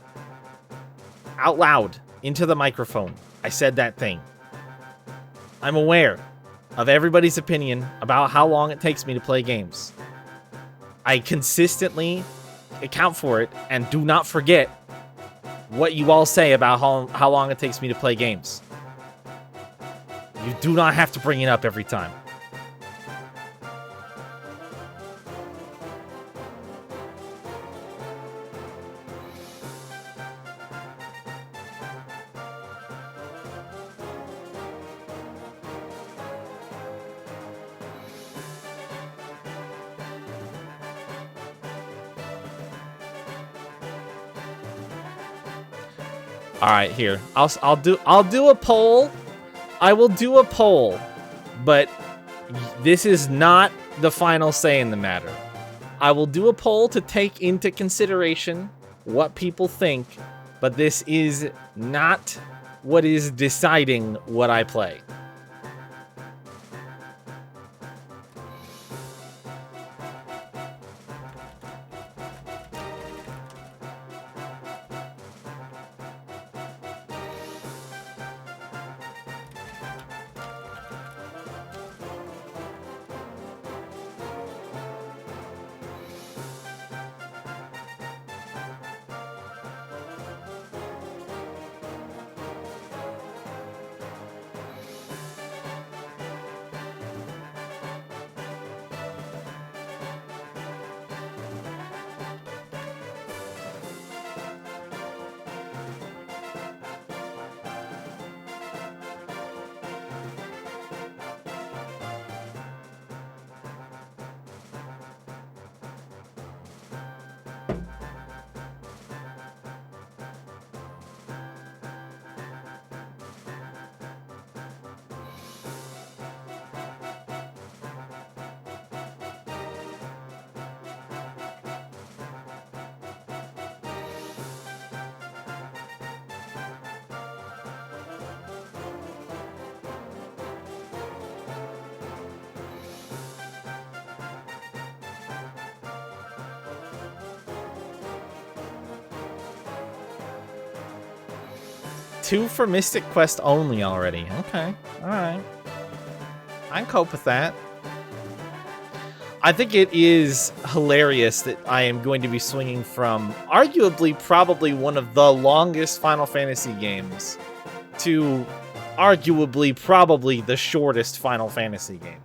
Out loud, into the microphone. I said that thing. I'm aware of everybody's opinion about how long it takes me to play games. I consistently account for it and do not forget what you all say about how long it takes me to play games. You do not have to bring it up every time. All right, here. I'll do a poll. I will do a poll, but this is not the final say in the matter. I will do a poll to take into consideration what people think, but this is not what is deciding what I play. Two for Mystic Quest only already. Okay, alright. I can cope with that. I think it is hilarious that I am going to be swinging from arguably probably one of the longest Final Fantasy games to arguably probably the shortest Final Fantasy game.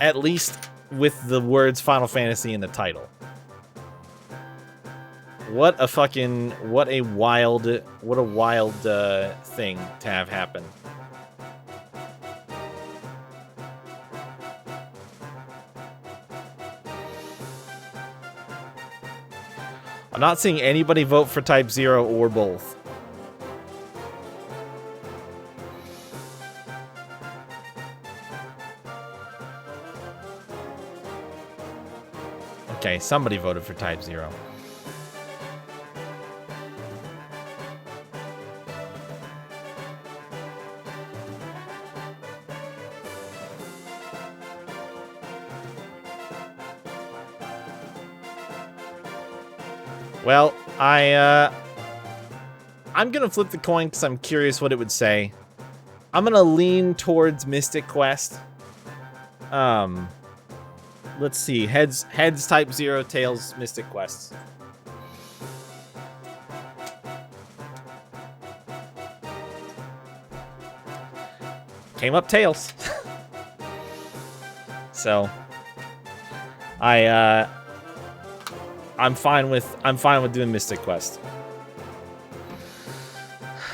At least with the words Final Fantasy in the title. What a wild thing to have happen. I'm not seeing anybody vote for Type 0 or both. Okay, somebody voted for Type 0. Well, I'm gonna flip the coin because I'm curious what it would say. I'm gonna lean towards Mystic Quest. Let's see. Heads Type 0, tails Mystic Quest. Came up tails. So I'm fine with doing Mystic Quest.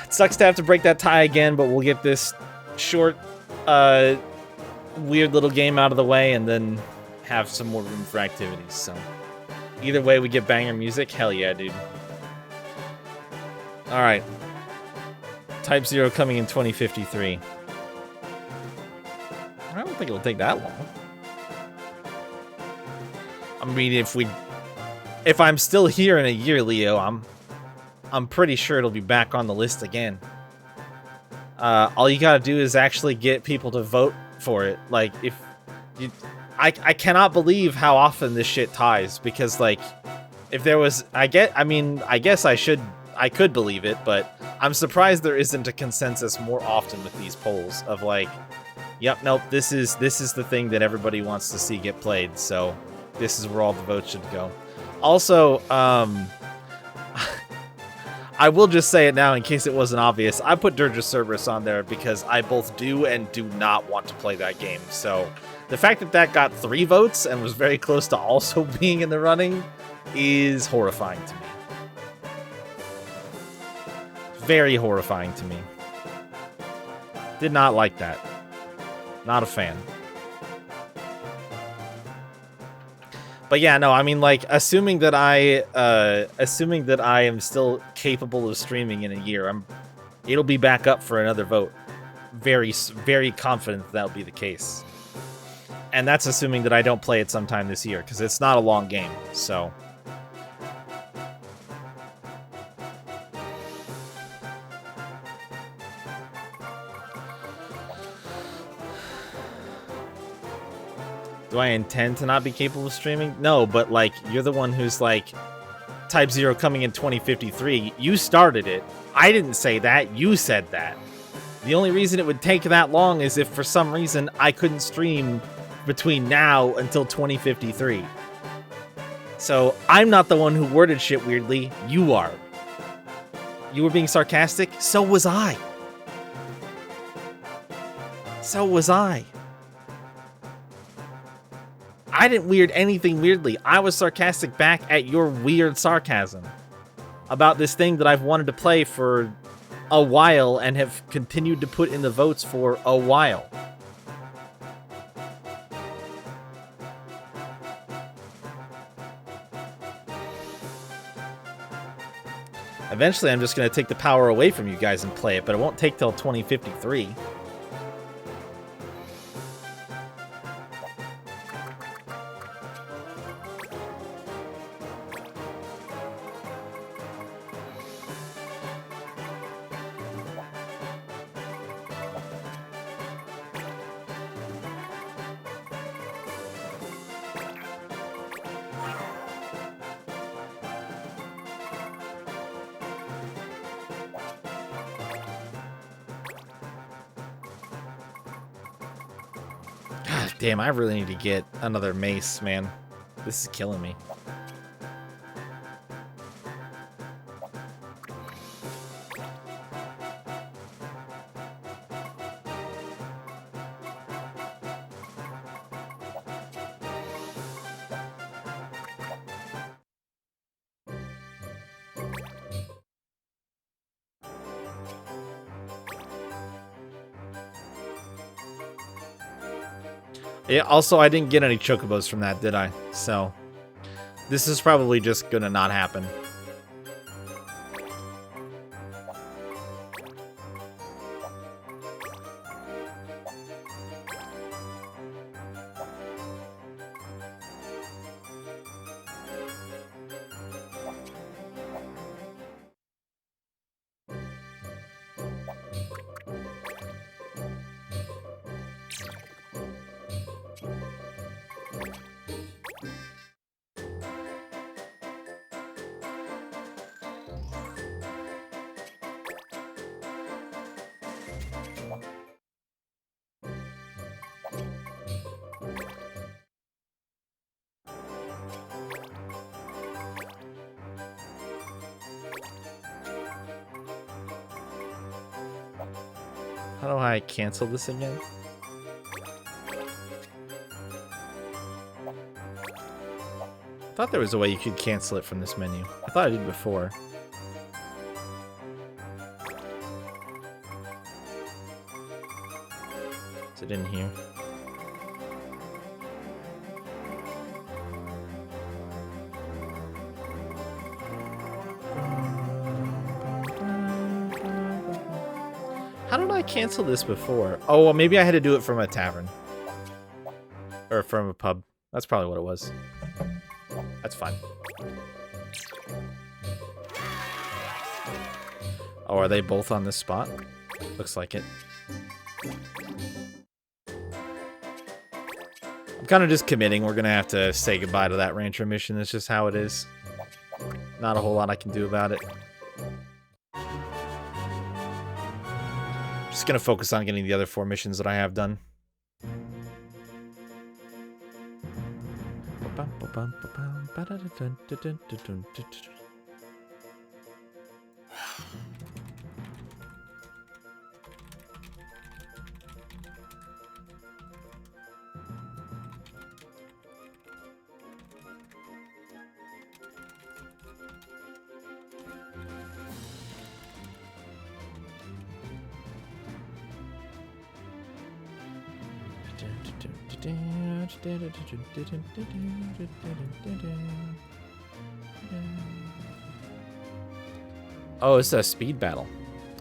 It sucks to have to break that tie again, but we'll get this short weird little game out of the way and then have some more room for activities. So either way, we get banger music. Hell yeah, dude. All right. Type 0 coming in 2053. I don't think it'll take that long. I mean, if I'm still here in a year, Leo, I'm pretty sure it'll be back on the list again. All you gotta do is actually get people to vote for it. Like, I cannot believe how often this shit ties, because like, if there was, I guess I could believe it, but I'm surprised there isn't a consensus more often with these polls of like, yep, nope, this is the thing that everybody wants to see get played, so this is where all the votes should go. Also, I will just say it now in case it wasn't obvious. I put Dirge Cerberus on there because I both do and do not want to play that game. So the fact that that got 3 votes and was very close to also being in the running is horrifying to me. Very horrifying to me. Did not like that. Not a fan. But yeah, no, I mean, like, assuming that I am still capable of streaming in a year, it'll be back up for another vote. Very, very confident that'll be the case. And that's assuming that I don't play it sometime this year, because it's not a long game, so. Do I intend to not be capable of streaming? No, but like, you're the one who's like, Type 0 coming in 2053. You started it. I didn't say that. You said that. The only reason it would take that long is if for some reason I couldn't stream between now until 2053. So I'm not the one who worded shit weirdly. You are. You were being sarcastic. So was I. So was I. I didn't weird anything weirdly. I was sarcastic back at your weird sarcasm about this thing that I've wanted to play for a while and have continued to put in the votes for a while. Eventually, I'm just going to take the power away from you guys and play it, but it won't take till 2053. Damn, I really need to get another mace, man. This is killing me. Yeah, also, I didn't get any chocobos from that, did I? So, this is probably just gonna not happen. How do I cancel this again? I thought there was a way you could cancel it from this menu. I thought I did before. Is it in here? How did I cancel this before? Oh, well, maybe I had to do it from a tavern. Or from a pub. That's probably what it was. That's fine. Oh, are they both on this spot? Looks like it. I'm kind of just committing. We're going to have to say goodbye to that rancher mission. It's just how it is. Not a whole lot I can do about it. Just going to focus on getting the other 4 missions that I have done. Oh, it's a speed battle.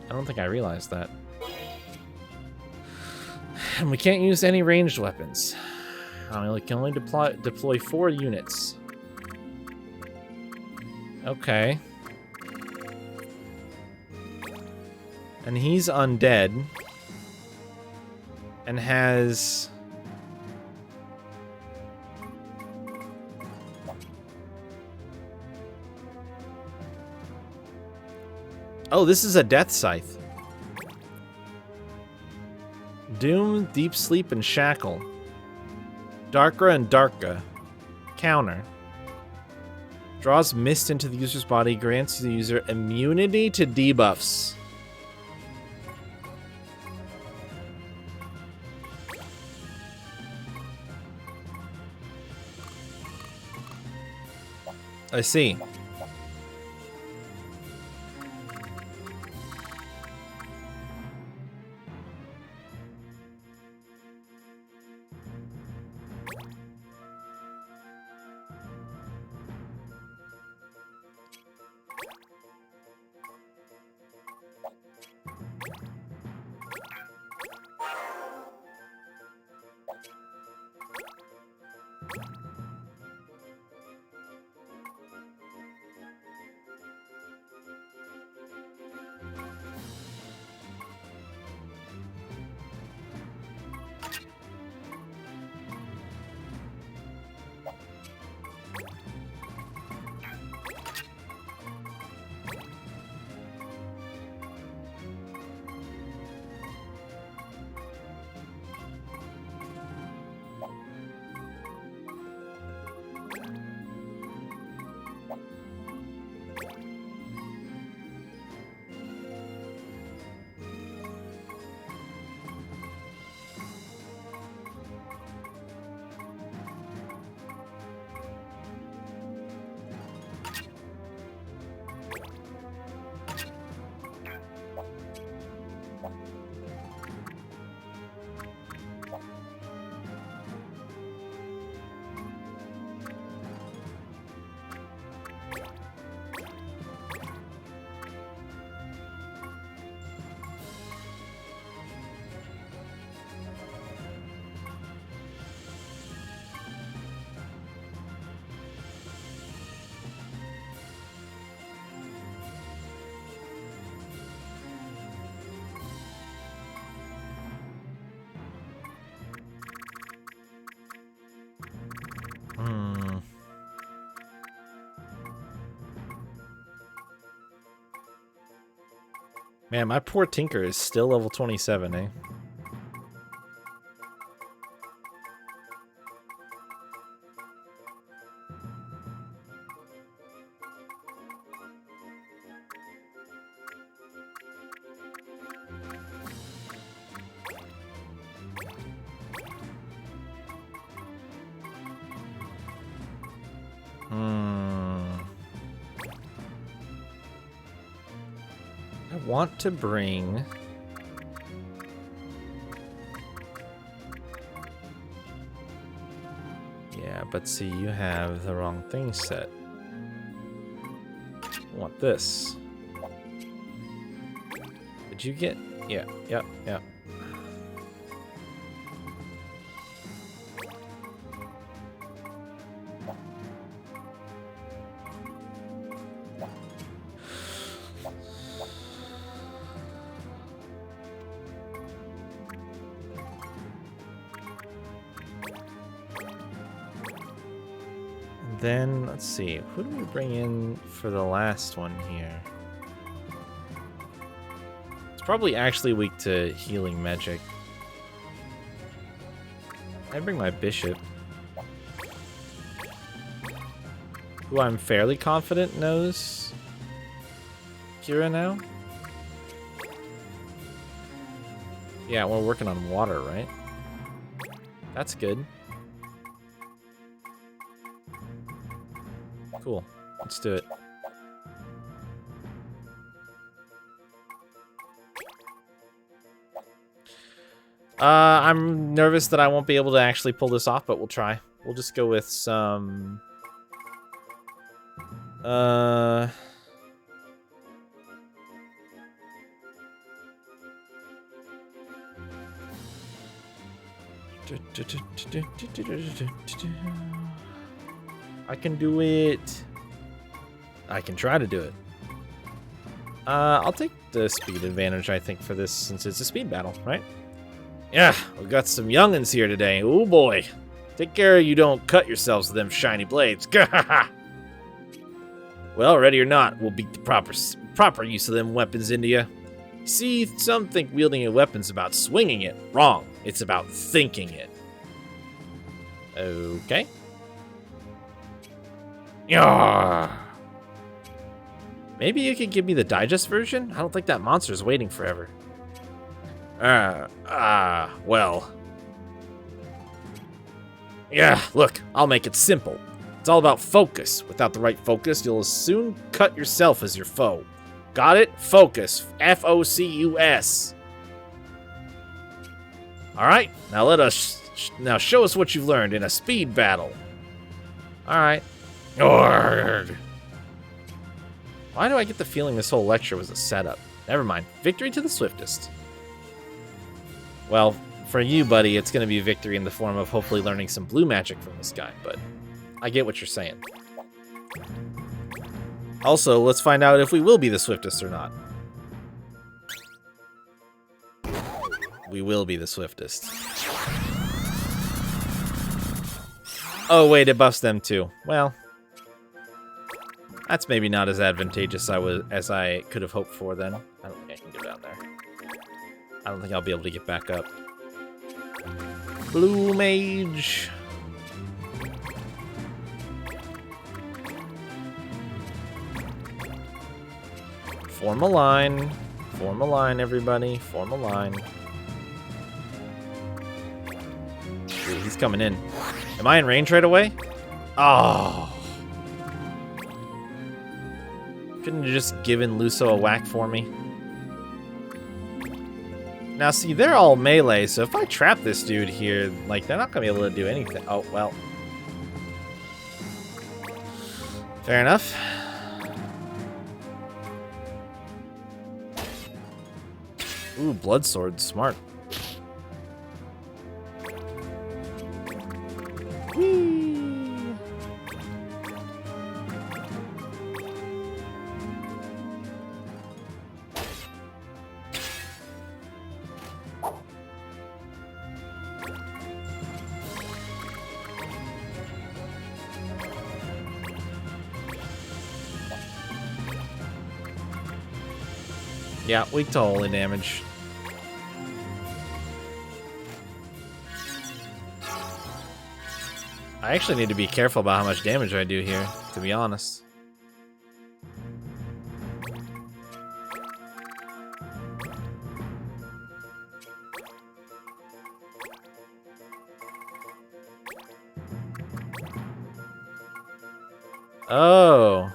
I don't think I realized that. And we can't use any ranged weapons. I can only deploy 4 units. Okay. And he's undead. And has... Oh, this is a death scythe. Doom, Deep Sleep, and Shackle. Darkra and Darka. Counter. Draws mist into the user's body, grants the user immunity to debuffs. I see. Man, my poor Tinker is still level 27, eh? I want to bring Yeah, but see, you have the wrong thing set. I want this. Did you get... Yeah. Then, let's see, who do we bring in for the last one here? It's probably actually weak to healing magic. I bring my bishop, who I'm fairly confident knows Kira now. Yeah, we're working on water, right? That's good. Cool. Let's do it. I'm nervous that I won't be able to actually pull this off, but we'll try. We'll just go with some... I can do it. I can try to do it. I'll take the speed advantage, I think, for this, since it's a speed battle, right? Yeah, we've got some youngins here today. Oh boy. Take care you don't cut yourselves with them shiny blades. Well, ready or not, we'll beat the proper use of them weapons into you. See, some think wielding a weapon's about swinging it. Wrong. It's about thinking it. Okay. Yeah. Maybe you could give me the digest version? I don't think that monster's waiting forever. Well. Yeah, look, I'll make it simple. It's all about focus. Without the right focus, you'll soon cut yourself as your foe. Got it? Focus. F-O-C-U-S. Alright, now now show us what you've learned in a speed battle. Alright. Why do I get the feeling this whole lecture was a setup? Never mind. Victory to the swiftest. Well, for you, buddy, it's going to be victory in the form of hopefully learning some blue magic from this guy, but I get what you're saying. Also, let's find out if we will be the swiftest or not. We will be the swiftest. Oh, wait, it buffs them too. Well, that's maybe not as advantageous as I could have hoped for then. I don't think I can go down there. I don't think I'll be able to get back up. Blue mage. Form a line. Form a line, everybody. Form a line. Ooh, he's coming in. Am I in range right away? Oh. Couldn't you just given Luso a whack for me? Now, see, they're all melee, so if I trap this dude here, like, they're not going to be able to do anything. Oh, well. Fair enough. Ooh, blood sword, smart. Whee! Yeah, weak to holy damage. I actually need to be careful about how much damage I do here, to be honest. Oh.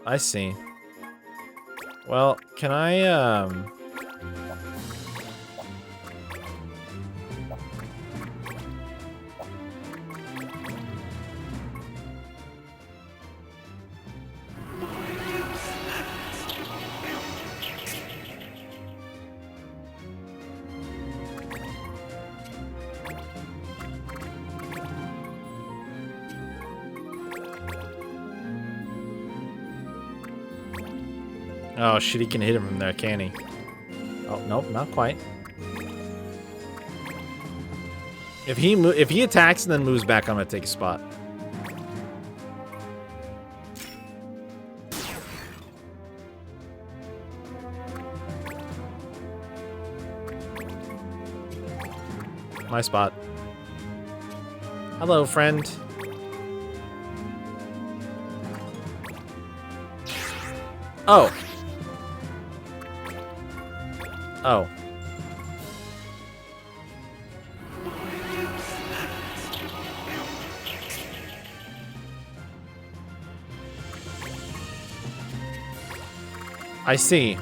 I see. Well, can I, Oh shit, he can hit him from there, can he? Oh, nope, not quite. If he attacks and then moves back, I'm gonna take a spot. My spot. Hello, friend. Oh. Oh. I see.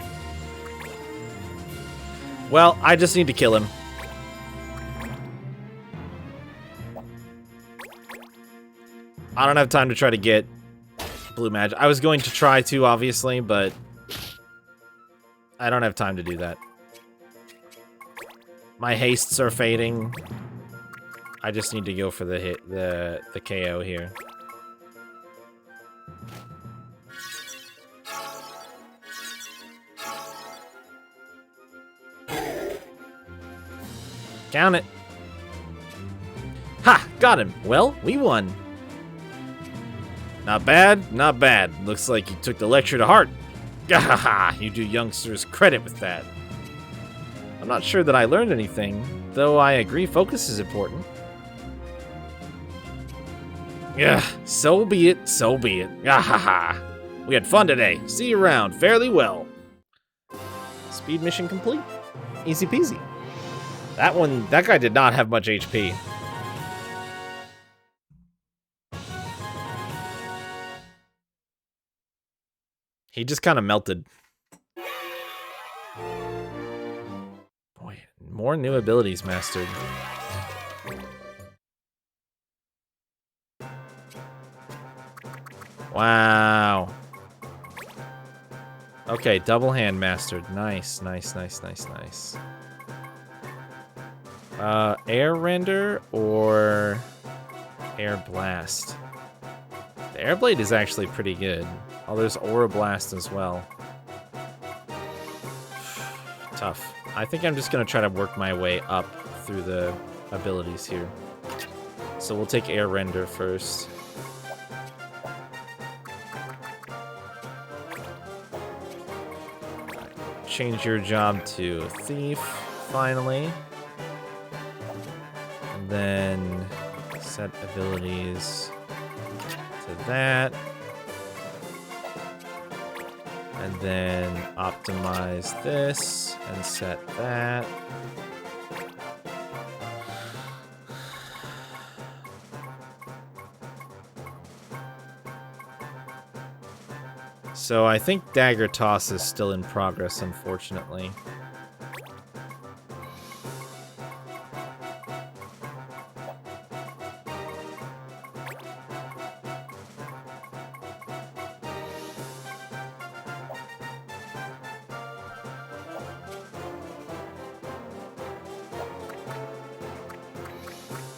Well, I just need to kill him. I don't have time to try to get blue magic. I was going to try to, obviously, but I don't have time to do that. My hastes are fading. I just need to go for the hit, the KO here. Count it. Ha! Got him. Well, we won. Not bad, not bad. Looks like you took the lecture to heart. Gahaha! You do youngsters credit with that. I'm not sure that I learned anything, though I agree focus is important. Yeah, so be it, so be it. Gahaha! We had fun today. See you around. Fairly well. Speed mission complete. Easy peasy. That guy did not have much HP. He just kind of melted. Boy, more new abilities mastered. Wow. Okay, double hand mastered. Nice, nice, nice, nice, nice. Air render or air blast? The air blade is actually pretty good. Oh, there's aura blast as well. Tough. I think I'm just gonna try to work my way up through the abilities here. So we'll take air render first. Change your job to thief, finally. And then set abilities to that. And then optimize this and set that. So I think dagger toss is still in progress, unfortunately.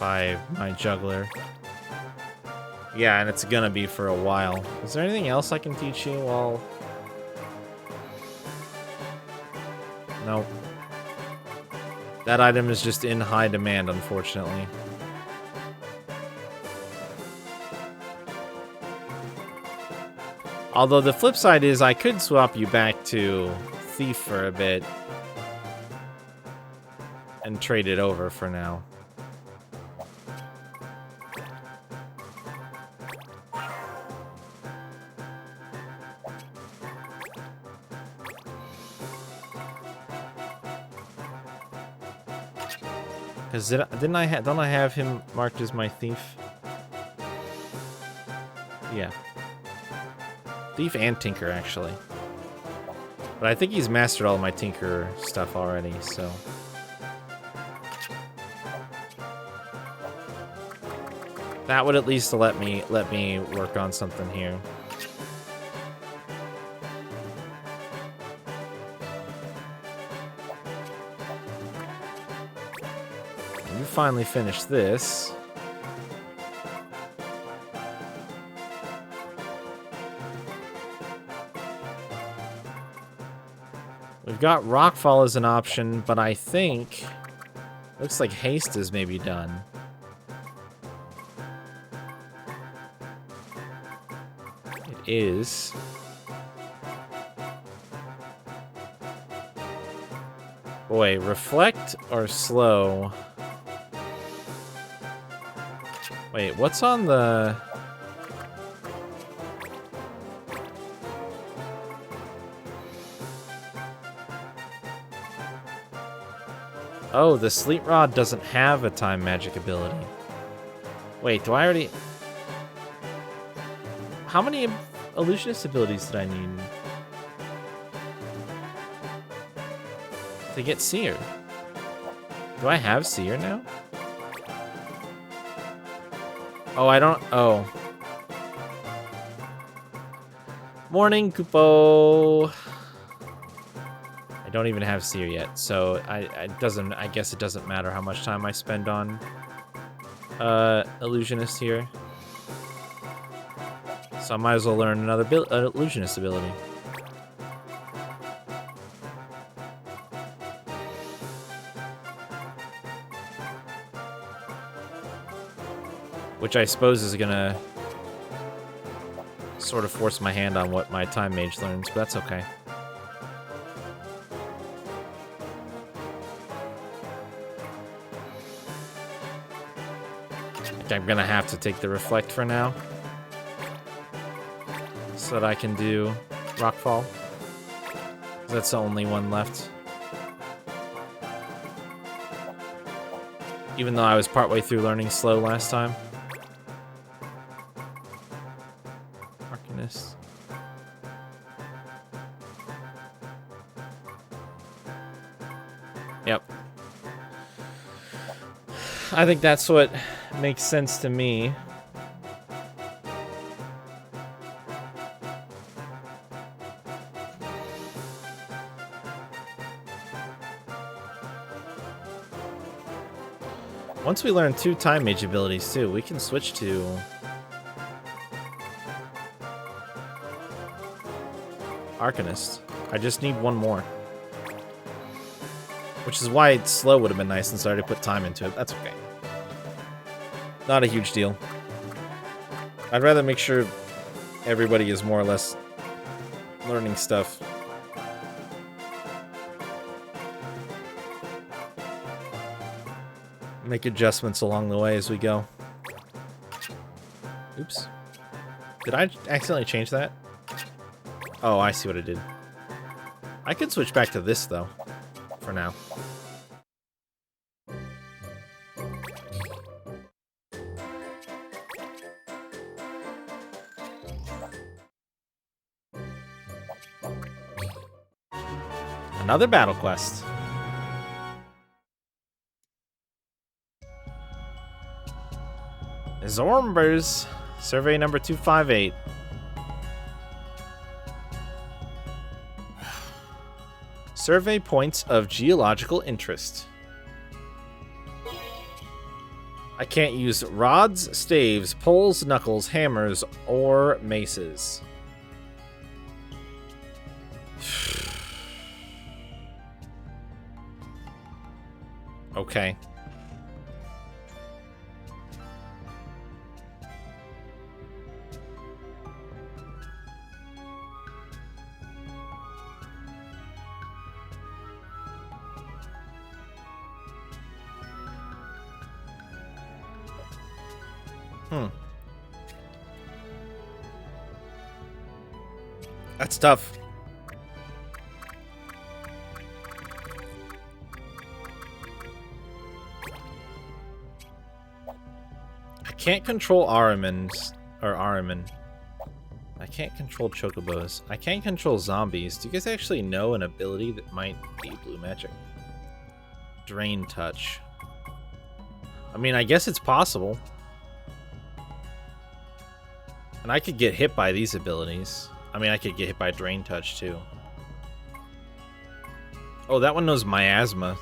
By my juggler. Yeah, and it's gonna be for a while. Is there anything else I can teach you while... Nope. That item is just in high demand, unfortunately. Although the flip side is I could swap you back to Thief for a bit and trade it over for now. Cause don't I have him marked as my thief? Yeah. Thief and Tinker, actually. But I think he's mastered all my Tinker stuff already, so... That would at least let me work on something here. You finally finished this. We've got Rockfall as an option, but I think... Looks like Haste is maybe done. It is. Boy, Reflect or Slow? Wait, what's on the... Oh, the Sleet Rod doesn't have a time magic ability. Wait, do I already... How many illusionist abilities did I need to get Seer? Do I have Seer now? Oh, I don't... Oh. Morning, Kupo. I don't even have Seer yet, so I guess it doesn't matter how much time I spend on Illusionist here. So I might as well learn another Illusionist ability. Which I suppose is gonna sort of force my hand on what my Time Mage learns, but that's okay. I'm gonna have to take the Reflect for now, so that I can do Rockfall. That's the only one left. Even though I was partway through learning Slow last time. Arcanist. Yep. I think that's what makes sense to me. Once we learn 2 Time Mage abilities too, we can switch to Arcanist. I just need 1 more. Which is why Slow would have been nice since I already put time into it. That's okay. Not a huge deal. I'd rather make sure everybody is more or less learning stuff. Make adjustments along the way as we go. Oops. Did I accidentally change that? Oh, I see what I did. I could switch back to this, though, for now. Another battle quest. Zorbers, survey number 258. Survey points of geological interest. I can't use rods, staves, poles, knuckles, hammers, or maces. Okay. That's tough. I can't control Ahriman's, or Ahriman. I can't control Chocobos. I can't control zombies. Do you guys actually know an ability that might be blue magic? Drain Touch. I mean, I guess it's possible. And I could get hit by these abilities. I mean, I could get hit by Drain Touch, too. Oh, that one knows Miasma.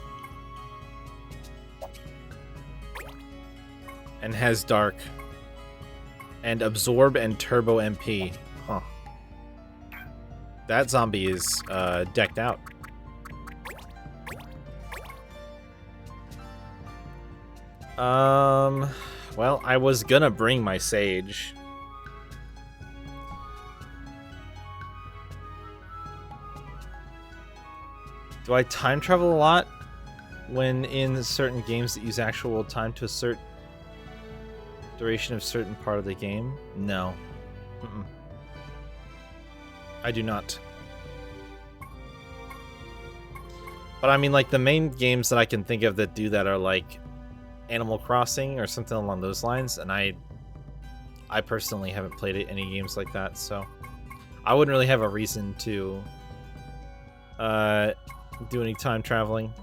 And has Dark. And Absorb and Turbo MP. Huh. That zombie is decked out. Well, I was gonna bring my sage. Do I time travel a lot when in certain games that use actual time to assert duration of certain part of the game? No. Mm-mm. I do not. But I mean, like, the main games that I can think of that do that are like Animal Crossing or something along those lines, and I personally haven't played any games like that, so I wouldn't really have a reason to do any time traveling.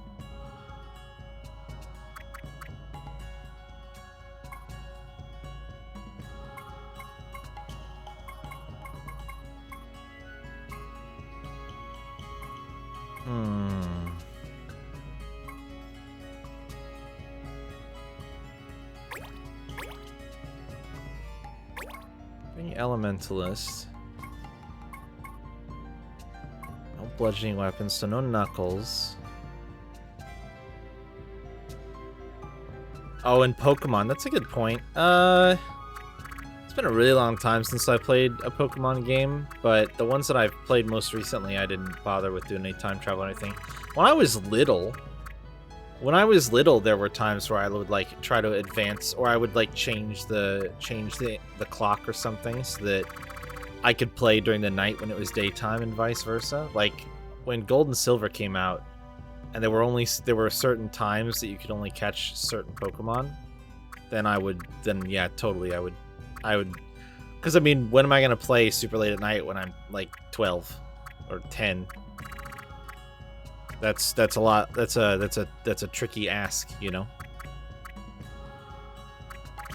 Elementalist. No bludgeoning weapons, so no knuckles. Oh, and Pokemon. That's a good point. It's been a really long time since I played a Pokemon game, but the ones that I've played most recently, I didn't bother with doing any time travel or anything. When I was little, there were times where I would like try to advance, or I would like change the clock or something so that I could play during the night when it was daytime and vice versa. Like when Gold and Silver came out, and there were certain times that you could only catch certain Pokemon, then yeah, totally I would, because I mean, when am I gonna play super late at night when I'm like 12 or 10? That's a lot. That's a tricky ask, you know.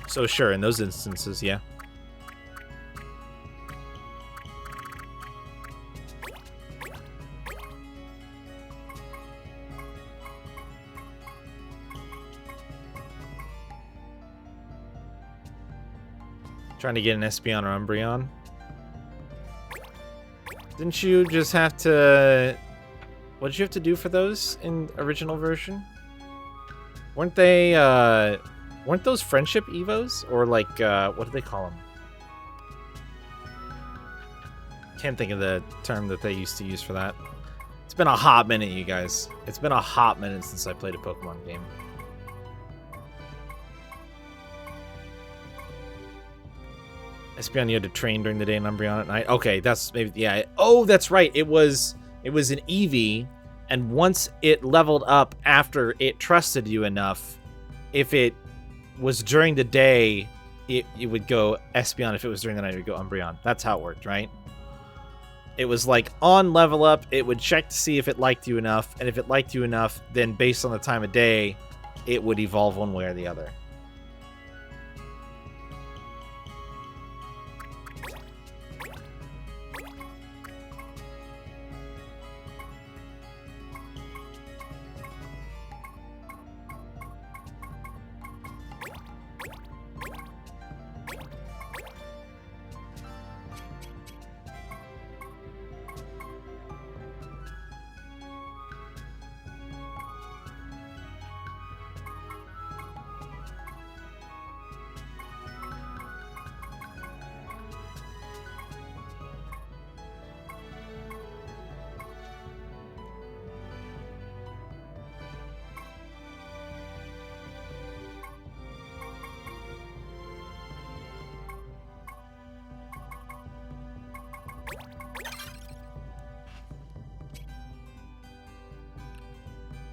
So sure, in those instances, yeah. Trying to get an Espeon or Umbreon. Didn't you just have to... What did you have to do for those in original version? Weren't they, weren't those friendship evos? Or like, what do they call them? Can't think of the term that they used to use for that. It's been a hot minute, you guys. It's been a hot minute since I played a Pokemon game. Espeon, you had to train during the day and Umbreon at night. Okay, that's maybe, yeah. Oh, that's right. It was an Eevee, and once it leveled up after it trusted you enough, if it was during the day, it would go Espeon. If it was during the night, it would go Umbreon. That's how it worked, right? It was like on level up, it would check to see if it liked you enough, and if it liked you enough, then based on the time of day, it would evolve one way or the other.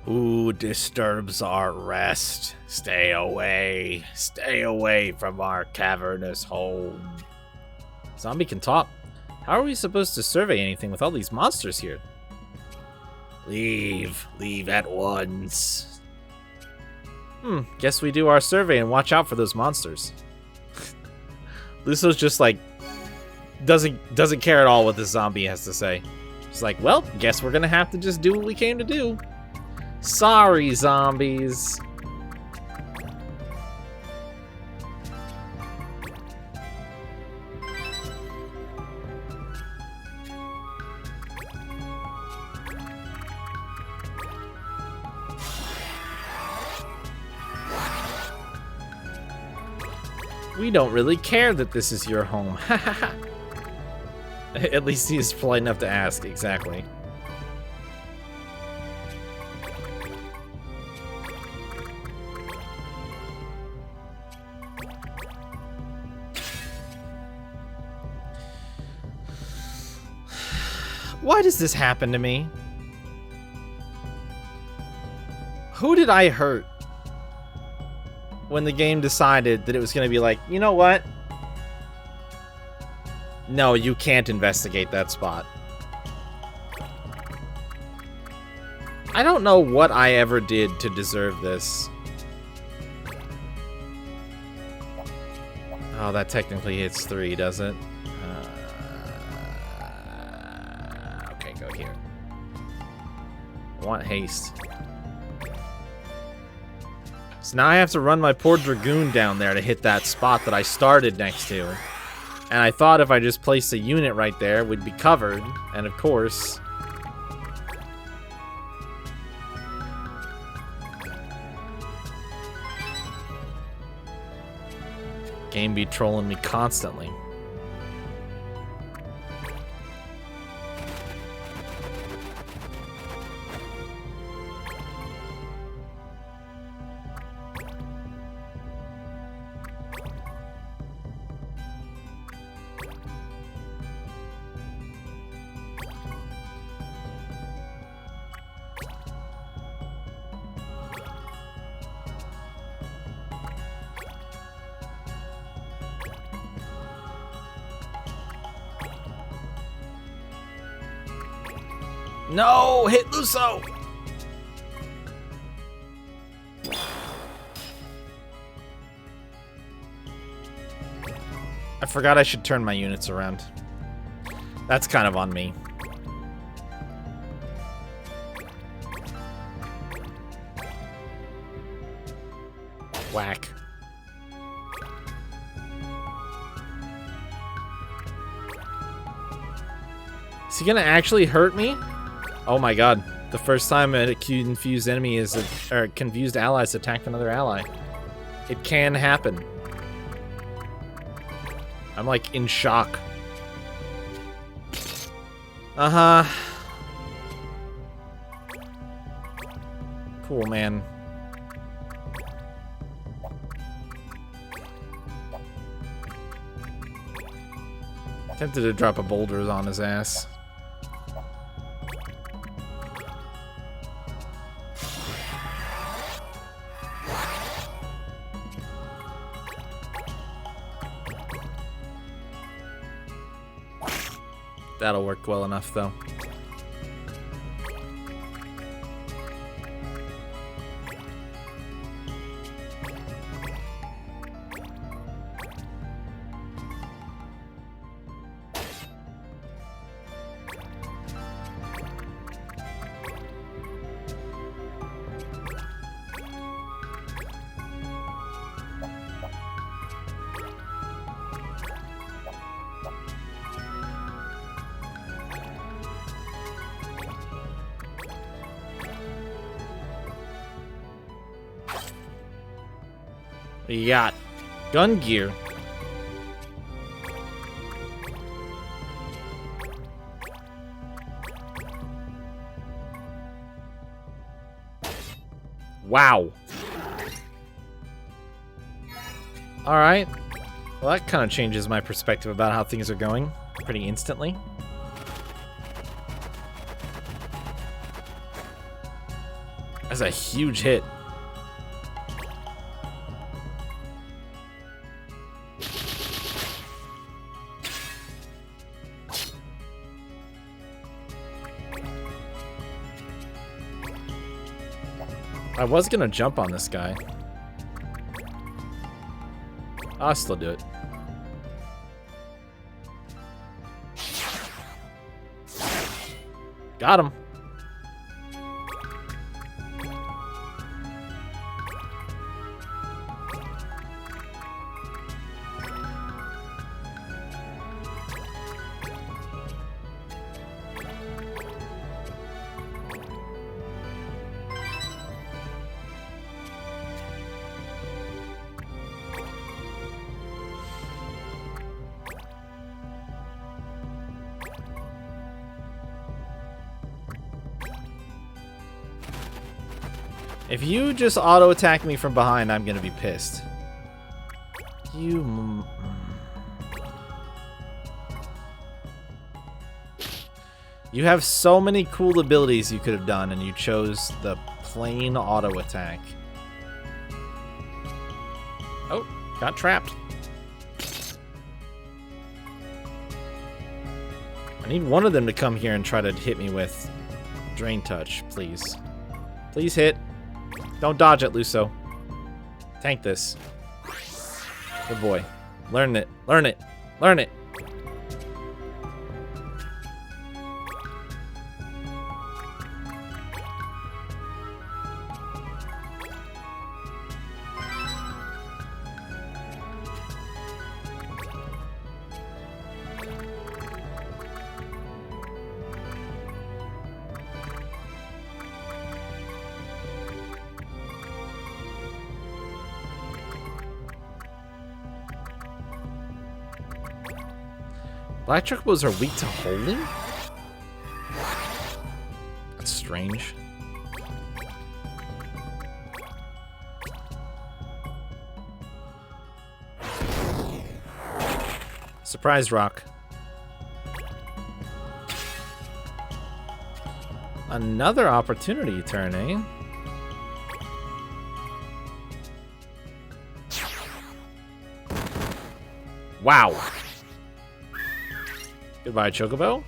Who disturbs our rest? Stay away from our cavernous home. Zombie can talk. How are we supposed to survey anything with all these monsters here? Leave at once. Guess we do our survey and watch out for those monsters. Luso's just like, doesn't care at all what the zombie has to say. She's like, well, guess we're gonna have to just do what we came to do. Sorry, zombies. We don't really care that this is your home. At least he is polite enough to ask, exactly. Why does this happen to me? Who did I hurt when the game decided that it was going to be like, you know what? No, you can't investigate that spot. I don't know what I ever did to deserve this. Oh, that technically hits 3, does it? Okay, go here. I want haste. So now I have to run my poor Dragoon down there to hit that spot that I started next to. And I thought if I just placed a unit right there, we'd be covered. And of course... game be trolling me constantly. No! Hit Luso! I forgot I should turn my units around. That's kind of on me. Whack. Is he gonna actually hurt me? Oh my god. The first time a confused enemy is or confused allies attack another ally. It can happen. I'm like in shock. Uh-huh. Cool, man. Tempted to drop a boulder on his ass. That'll work well enough, though. What you got? Gun gear. Wow. Alright. Well, that kind of changes my perspective about how things are going pretty instantly. That's a huge hit. I was gonna jump on this guy. I'll still do it. Got him. If you just auto-attack me from behind, I'm gonna be pissed. You... You have so many cool abilities you could have done, and you chose the plain auto-attack. Oh, got trapped. I need one of them to come here and try to hit me with Drain Touch, please. Please hit. Don't dodge it, Luso. Tank this. Good boy. Learn it. Learn it. Learn it. Black chocobos are weak to holding? That's strange. Surprise rock. Another opportunity turn, eh? Wow. Goodbye, Chocobo.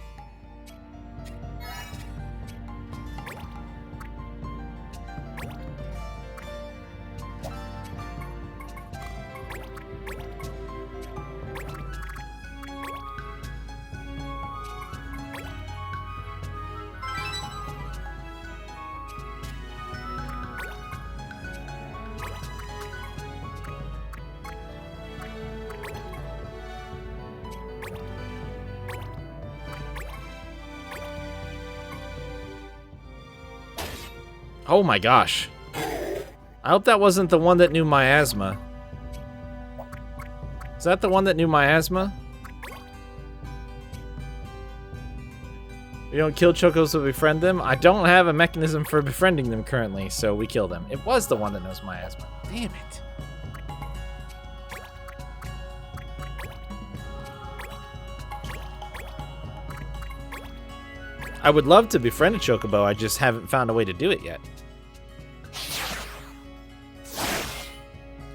Oh my gosh. I hope that wasn't the one that knew miasma. Is that the one that knew miasma? We don't kill chocos to befriend them. I don't have a mechanism for befriending them currently, so we kill them. It was the one that knows miasma. Damn it. I would love to befriend a chocobo, I just haven't found a way to do it yet.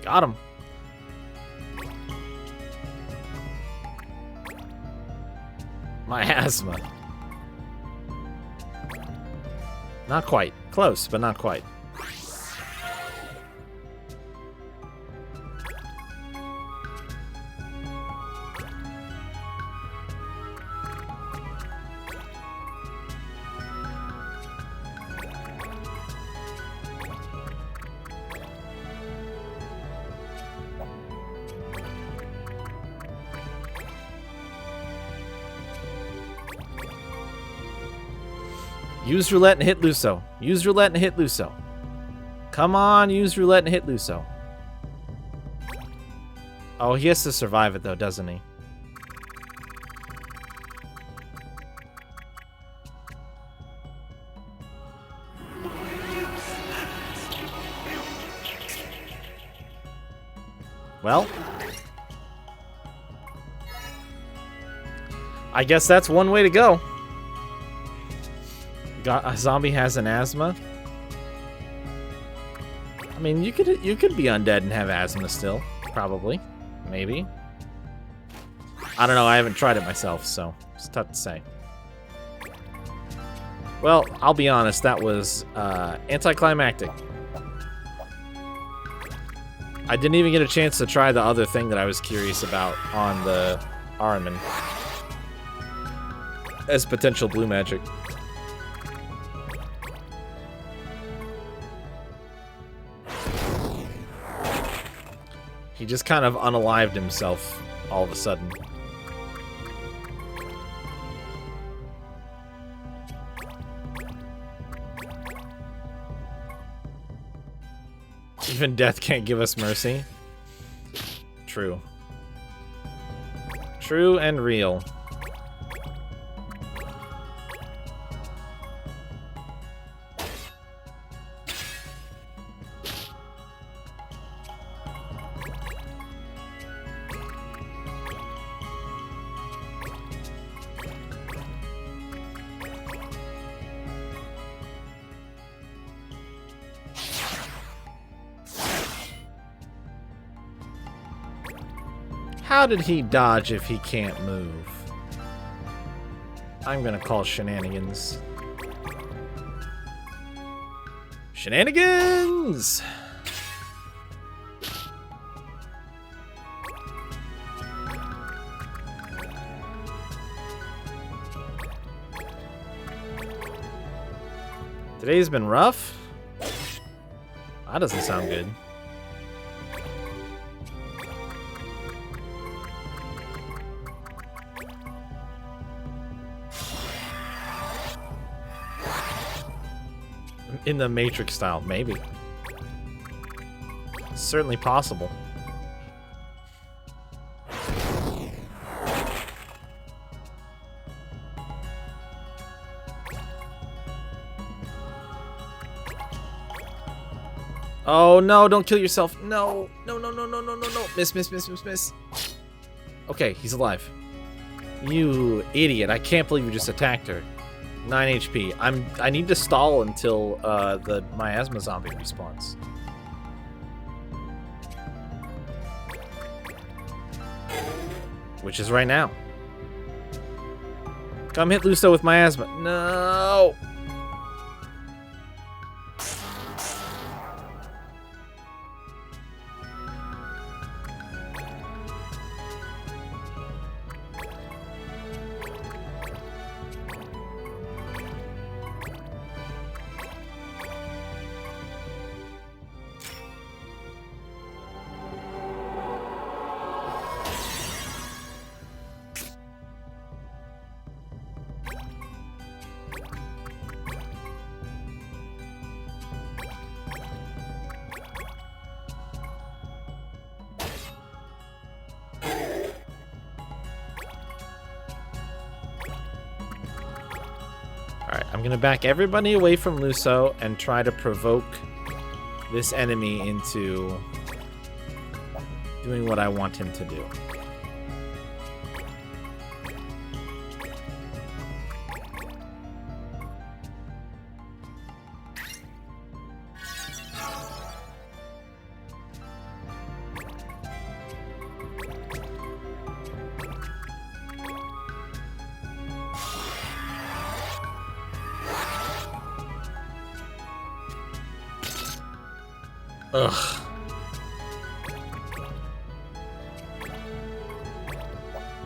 Got him. Miasma. Not quite. Close, but not quite. Use roulette and hit Luso. Use roulette and hit Luso. Come on, use roulette and hit Luso. Oh, he has to survive it though, doesn't he? Well, I guess that's one way to go. A zombie has an asthma. I mean, you could be undead and have asthma still, probably, maybe. I don't know. I haven't tried it myself, so it's tough to say. Well, I'll be honest. That was anticlimactic. I didn't even get a chance to try the other thing that I was curious about on the Ahriman as potential blue magic. He just kind of unalived himself all of a sudden. Even death can't give us mercy. True. True and real. How did he dodge if he can't move? I'm gonna call shenanigans. Shenanigans! Today's been rough? That doesn't sound good. In the Matrix style, maybe. Certainly possible. Oh no, don't kill yourself. No. No. Miss. Okay, he's alive. You idiot. I can't believe you just attacked her. 9 HP. I need to stall until the miasma zombie respawns. Which is right now. Come hit Luso with miasma. No. Alright, I'm gonna back everybody away from Luso and try to provoke this enemy into doing what I want him to do. Ugh.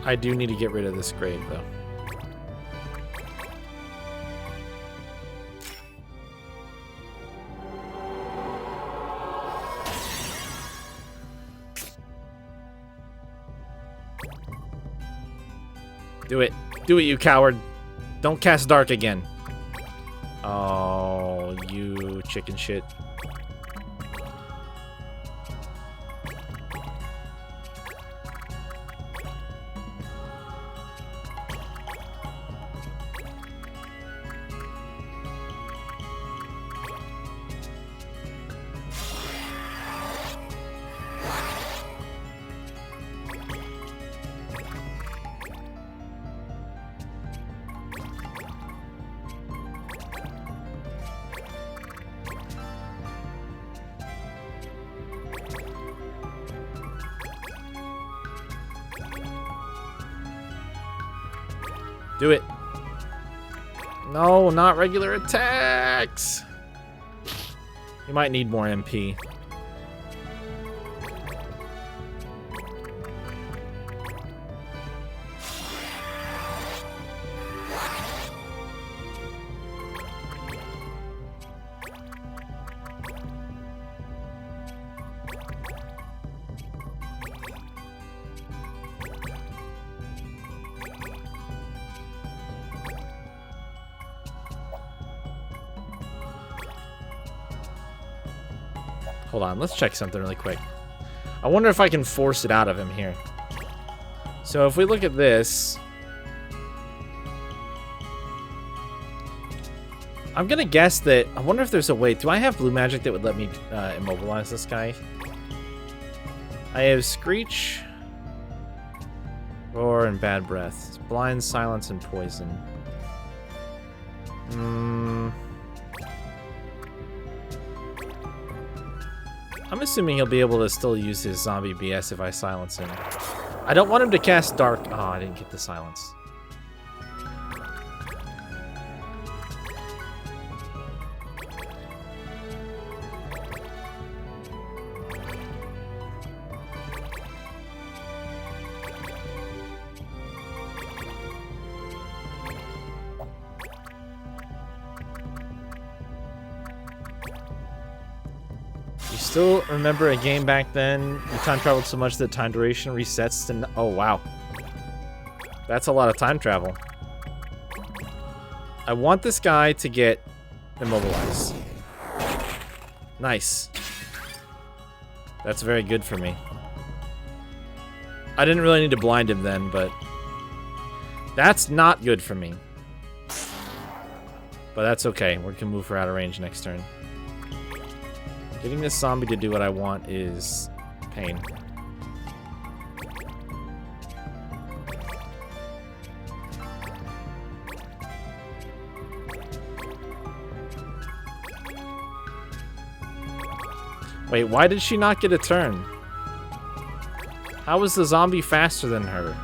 I do need to get rid of this grade, though. Do it. Do it, you coward. Don't cast dark again. Oh, you chicken shit. Do it. No, not regular attacks. You might need more MP. Hold on, let's check something really quick. I wonder if I can force it out of him here. So if we look at this, I'm gonna guess that, I wonder if there's a way, do I have blue magic that would let me immobilize this guy? I have Screech, Roar, and Bad Breath. Blind, Silence, and Poison. I'm assuming he'll be able to still use his zombie BS if I silence him. I don't want him to cast Dark. Oh, I didn't get the silence. Still remember a game back then, you time traveled so much that time duration resets to... Oh, wow. That's a lot of time travel. I want this guy to get immobilized. Nice. That's very good for me. I didn't really need to blind him then, but... That's not good for me. But that's okay. We can move her out of range next turn. Getting this zombie to do what I want is pain. Wait, why did she not get a turn? How was the zombie faster than her?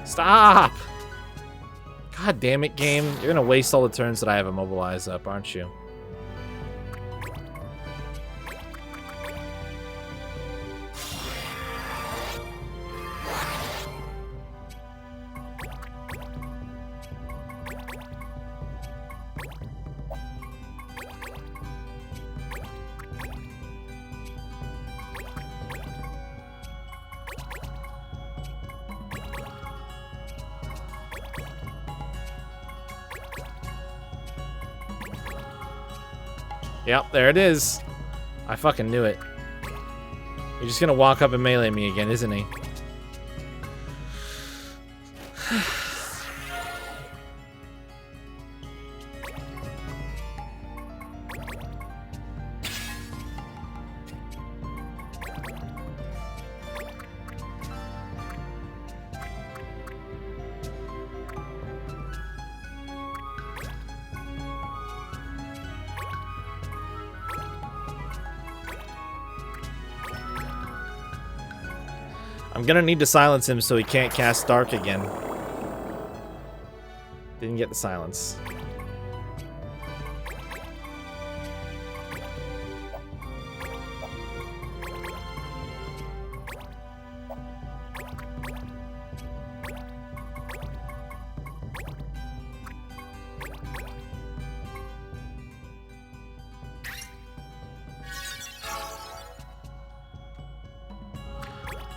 Stop! God damn it, game. You're gonna waste all the turns that I have immobilized up, aren't you? Yep, there it is. I fucking knew it. He's just gonna walk up and melee me again, isn't he? I'm gonna need to silence him so he can't cast Dark again. Didn't get the silence.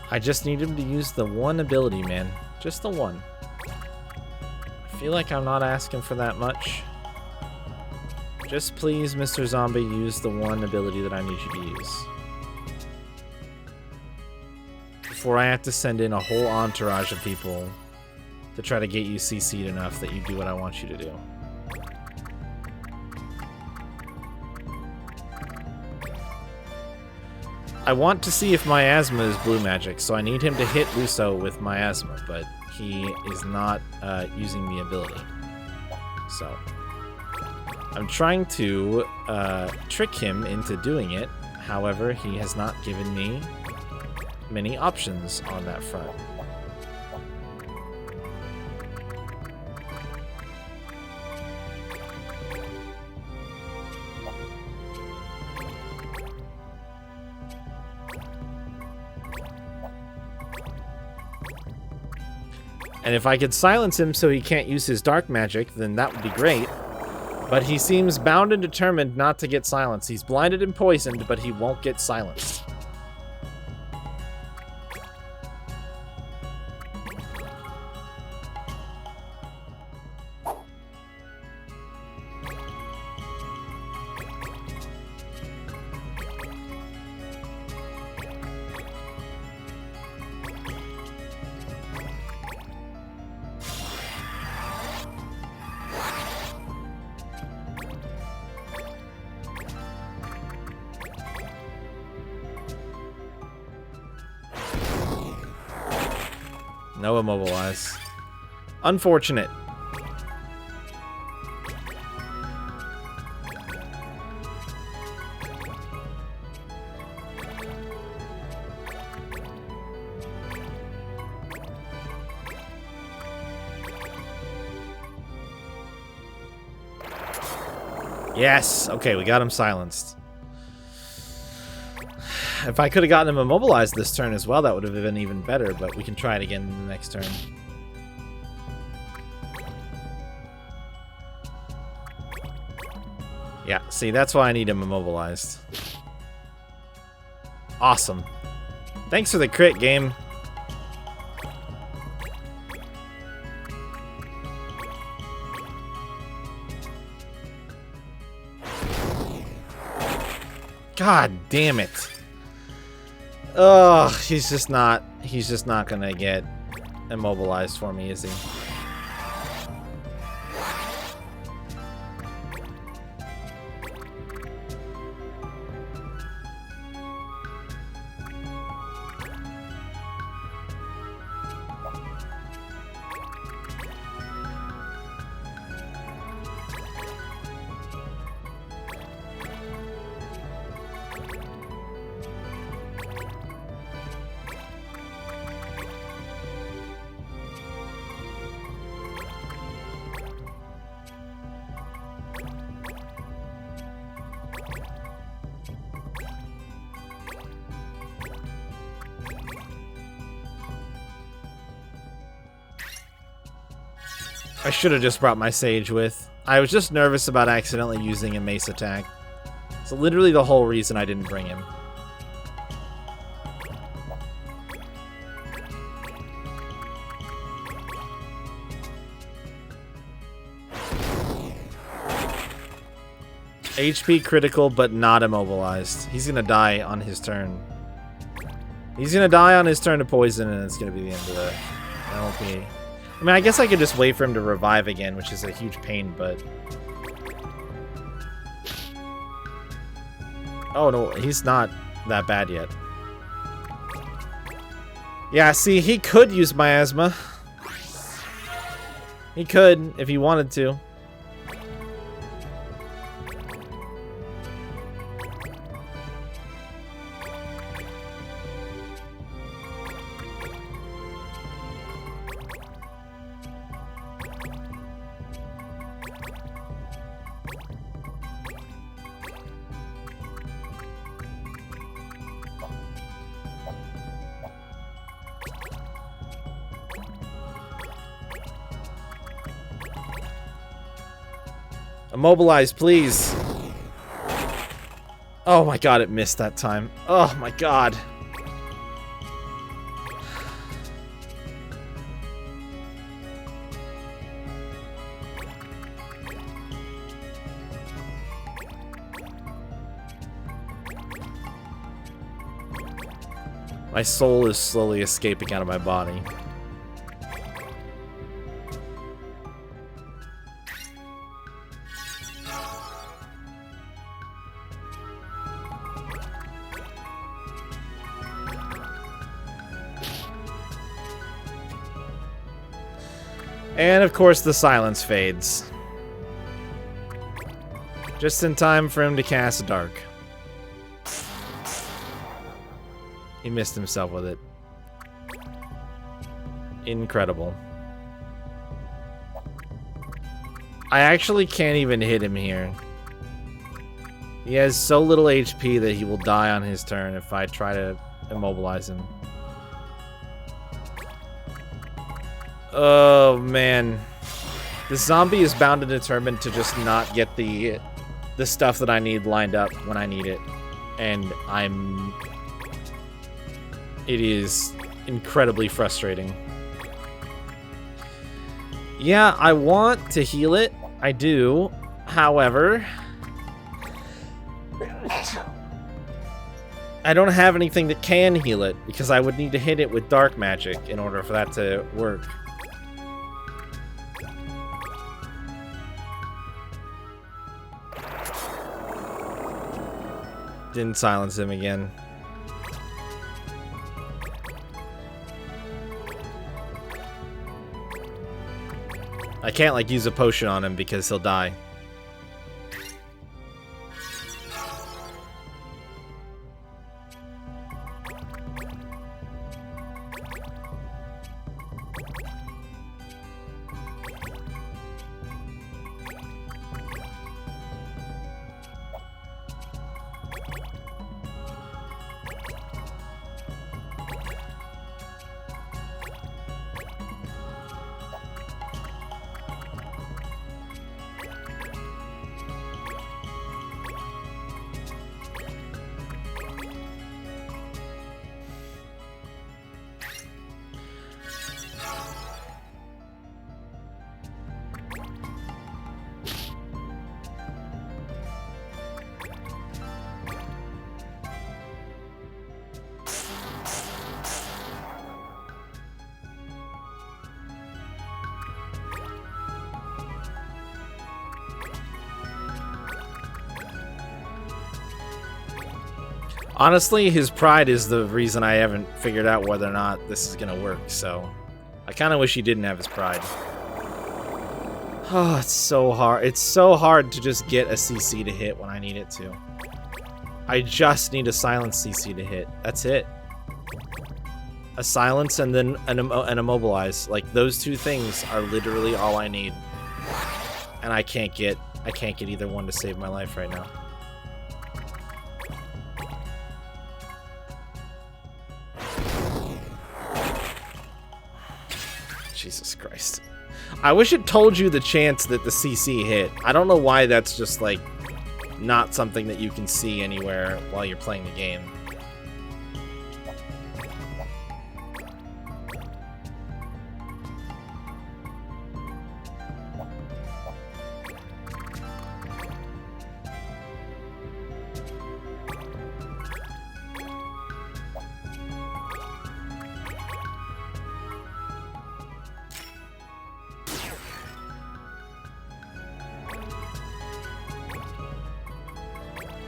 I just need him to use the one ability, man. Just the one. I feel like I'm not asking for that much. Just please, Mr. Zombie, use the one ability that I need you to use. Before I have to send in a whole entourage of people to try to get you CC'd enough that you do what I want you to do. I want to see if Miasma is blue magic, so I need him to hit Luso with Miasma, but he is not using the ability. So I'm trying to trick him into doing it. However, he has not given me many options on that front. And if I could silence him so he can't use his dark magic, then that would be great. But he seems bound and determined not to get silenced. He's blinded and poisoned, but he won't get silenced. No immobilize. Unfortunate. Yes! Okay, we got him silenced. If I could have gotten him immobilized this turn as well, that would have been even better, but we can try it again in the next turn. Yeah, see, that's why I need him immobilized. Awesome. Thanks for the crit, game. God damn it. Ugh, he's just not gonna get immobilized for me, is he? I should have just brought my Sage with. I was just nervous about accidentally using a mace attack. It's literally the whole reason I didn't bring him. HP critical, but not immobilized. He's gonna die on his turn. He's gonna die on his turn to poison, and it's gonna be the end of the LP. I mean, I guess I could just wait for him to revive again, which is a huge pain, but... Oh, no, he's not that bad yet. Yeah, see, he could use miasma. He could, if he wanted to. Immobilize, please. Oh my god, it missed that time. Oh my god. My soul is slowly escaping out of my body. And of course the silence fades. Just in time for him to cast Dark. He missed himself with it. Incredible. I actually can't even hit him here. He has so little HP that he will die on his turn if I try to immobilize him. Oh man, the zombie is bound and determined to just not get the stuff that I need lined up when I need it, and it is incredibly frustrating. Yeah, I want to heal it, I do. However, I don't have anything that can heal it because I would need to hit it with dark magic in order for that to work. Didn't silence him again. I can't like use a potion on him because he'll die. Honestly, his pride is the reason I haven't figured out whether or not this is gonna work, so... I kind of wish he didn't have his pride. Oh, it's so hard. It's so hard to just get a CC to hit when I need it to. I just need a silence CC to hit. That's it. A silence and then an immobilize. Like, those two things are literally all I need. And I can't get either one to save my life right now. Jesus Christ. I wish it told you the chance that the CC hit. I don't know why that's just, like, not something that you can see anywhere while you're playing the game.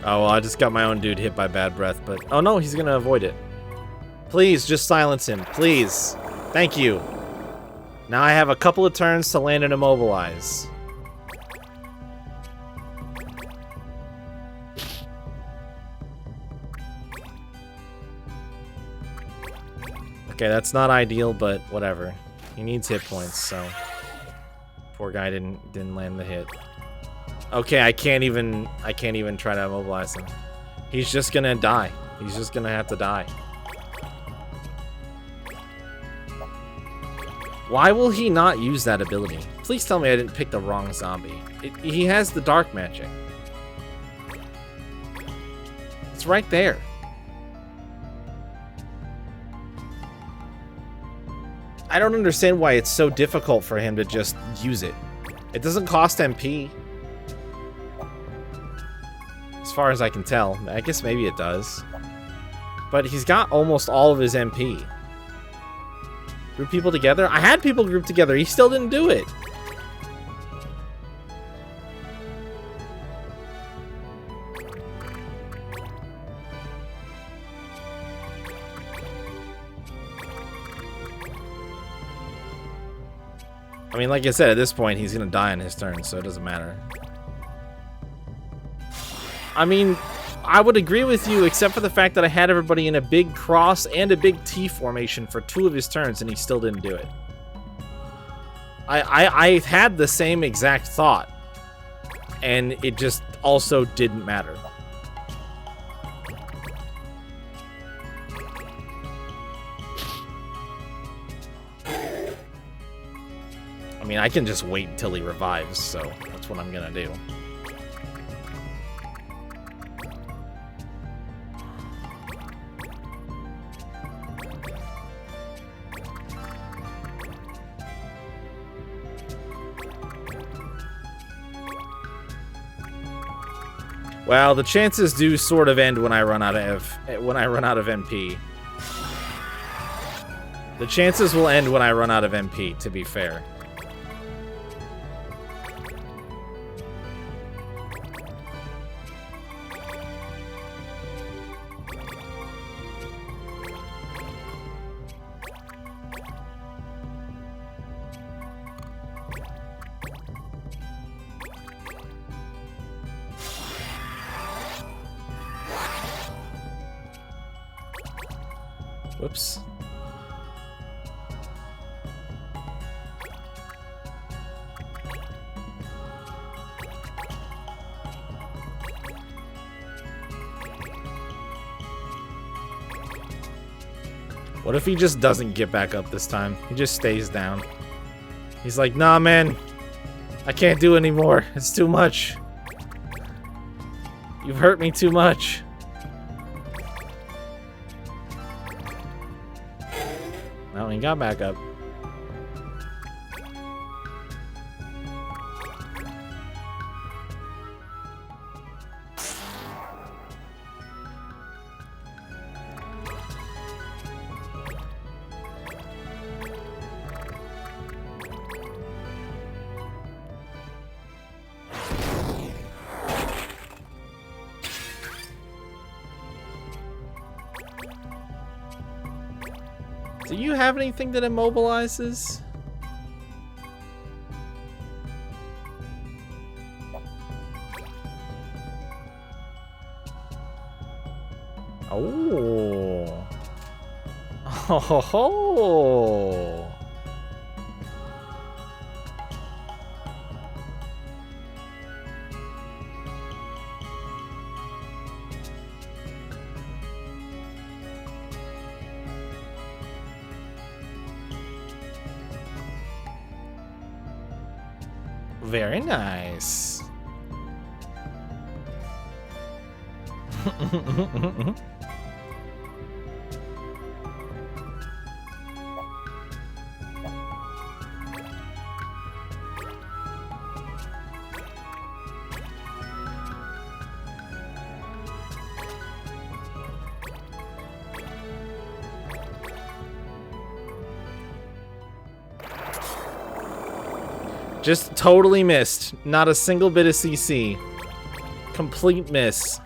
Oh, well, I just got my own dude hit by bad breath, but... Oh, no, he's gonna avoid it. Please, just silence him. Please. Thank you. Now I have a couple of turns to land and immobilize. Okay, that's not ideal, but whatever. He needs hit points, so... Poor guy didn't land the hit. Okay, I can't even try to immobilize him. He's just gonna die. He's just gonna have to die. Why will he not use that ability? Please tell me I didn't pick the wrong zombie. He has the dark magic. It's right there. I don't understand why it's so difficult for him to just use it. It doesn't cost MP. As far as I can tell. I guess maybe it does. But he's got almost all of his MP. Group people together? I had people grouped together. He still didn't do it. I mean, like I said, at this point, he's going to die on his turn, so it doesn't matter. I mean, I would agree with you, except for the fact that I had everybody in a big cross and a big T formation for 2 of his turns, and he still didn't do it. I had the same exact thought, and it just also didn't matter. I mean, I can just wait until he revives, so that's what I'm gonna do. Well, the chances do sort of end when I run out of MP. The chances will end when I run out of MP, to be fair. Whoops. What if he just doesn't get back up this time? He just stays down. He's like, nah, man. I can't do anymore. It's too much. You've hurt me too much. Well, he got back up. Do you have anything that immobilizes? Oh. Oh ho ho. Very nice. Just totally missed. Not a single bit of CC. Complete miss.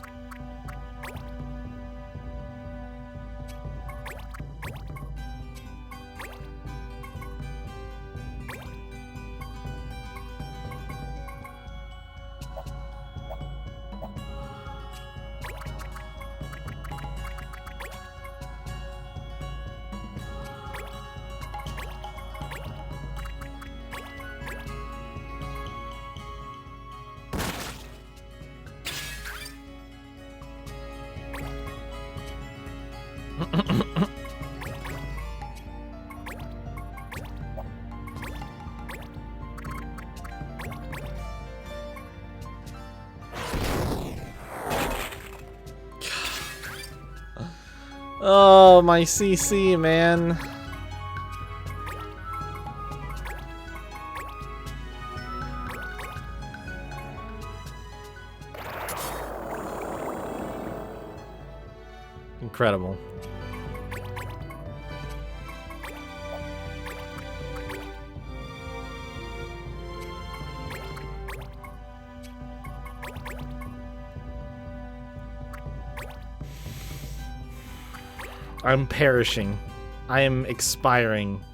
Oh, my CC, man. Incredible. I'm perishing. I am expiring.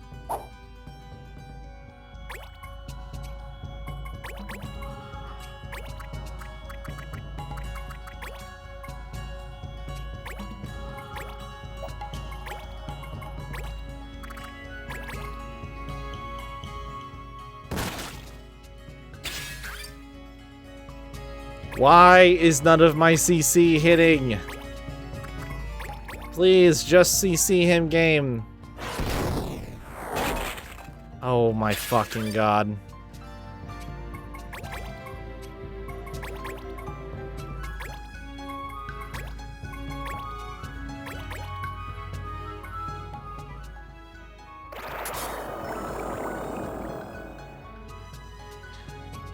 Why is none of my CC hitting? Please, just CC him, game. Oh my fucking god.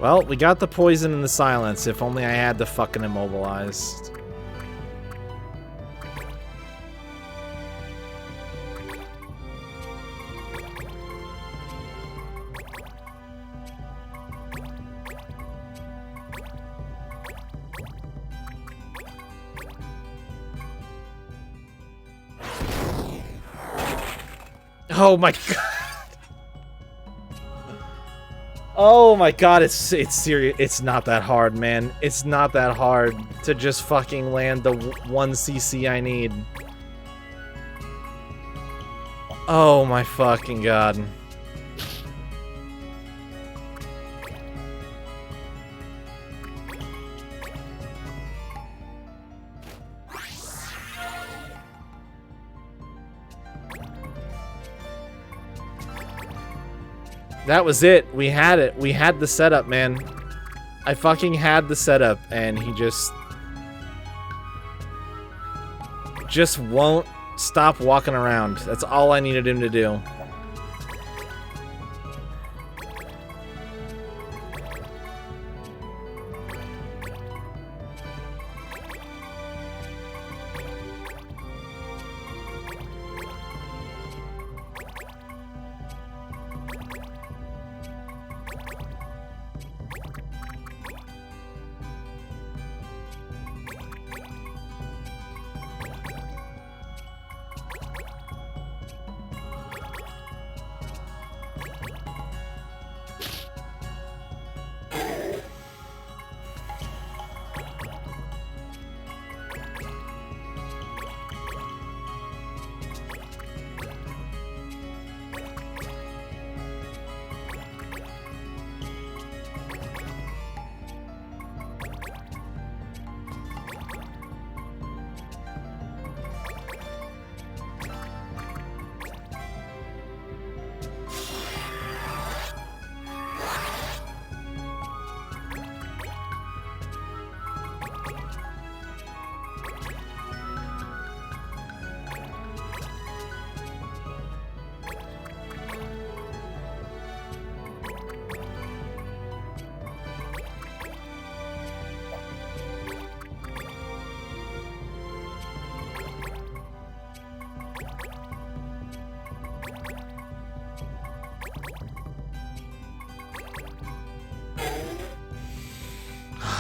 Well, we got the poison and the silence. If only I had the fucking immobilized. Oh my god. Oh my god, it's serious. It's not that hard, man. It's not that hard to just fucking land the 1 CC I need. Oh my fucking god. That was it. We had it. We had the setup, man. I fucking had the setup, and he just won't stop walking around. That's all I needed him to do.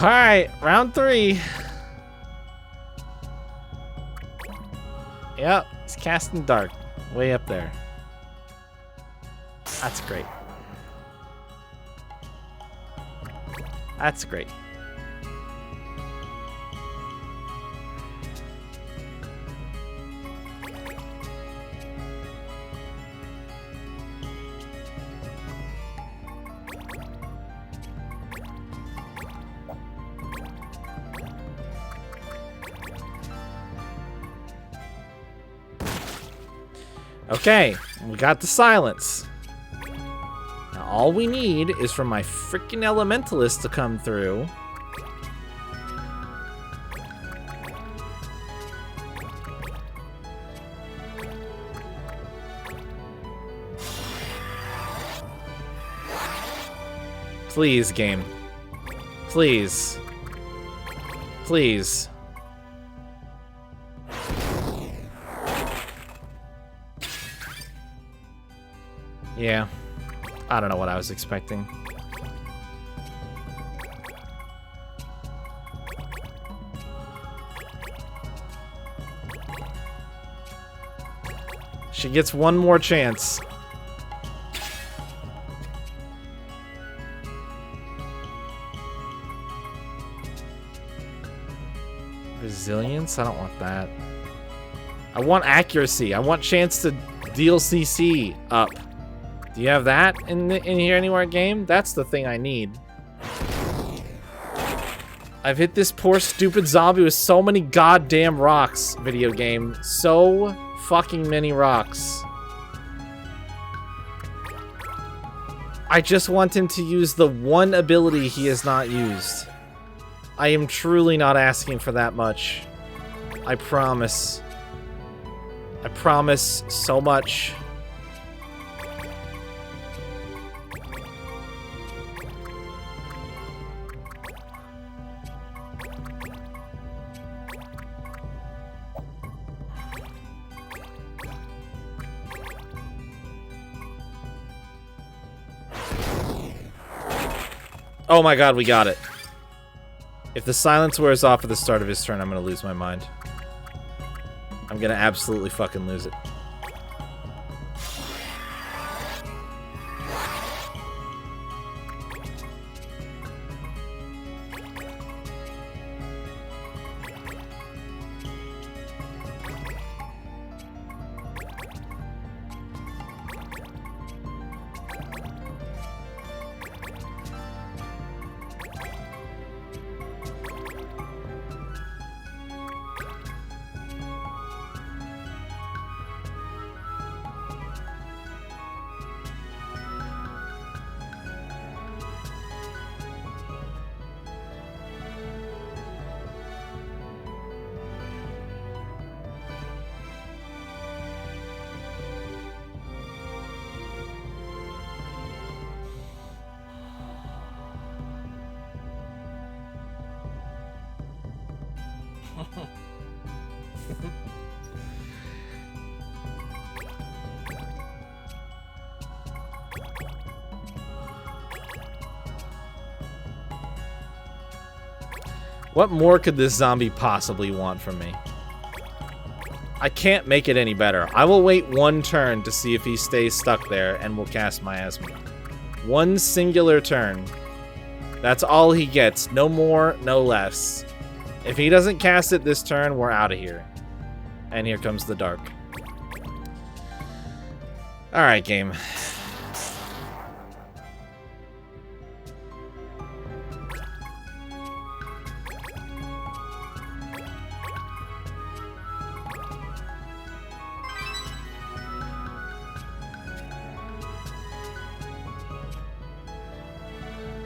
Alright, round 3. Yep, he's casting dark. Way up there. That's great. That's great. Okay, we got the silence. Now all we need is for my freaking elementalist to come through. Please, game. Please. Please. Yeah. I don't know what I was expecting. She gets one more chance. Resilience? I don't want that. I want accuracy. I want chance to deal CC up. Do you have that in here anywhere, game? That's the thing I need. I've hit this poor stupid zombie with so many goddamn rocks, video game. So fucking many rocks. I just want him to use the one ability he has not used. I am truly not asking for that much. I promise. I promise so much. Oh my god, we got it. If the silence wears off at the start of his turn, I'm gonna lose my mind. I'm gonna absolutely fucking lose it. What more could this zombie possibly want from me? I can't make it any better. I will wait one turn to see if he stays stuck there, and will cast Miasma. One singular turn. That's all he gets. No more, no less. If he doesn't cast it this turn, we're out of here. And here comes the dark. Alright, game.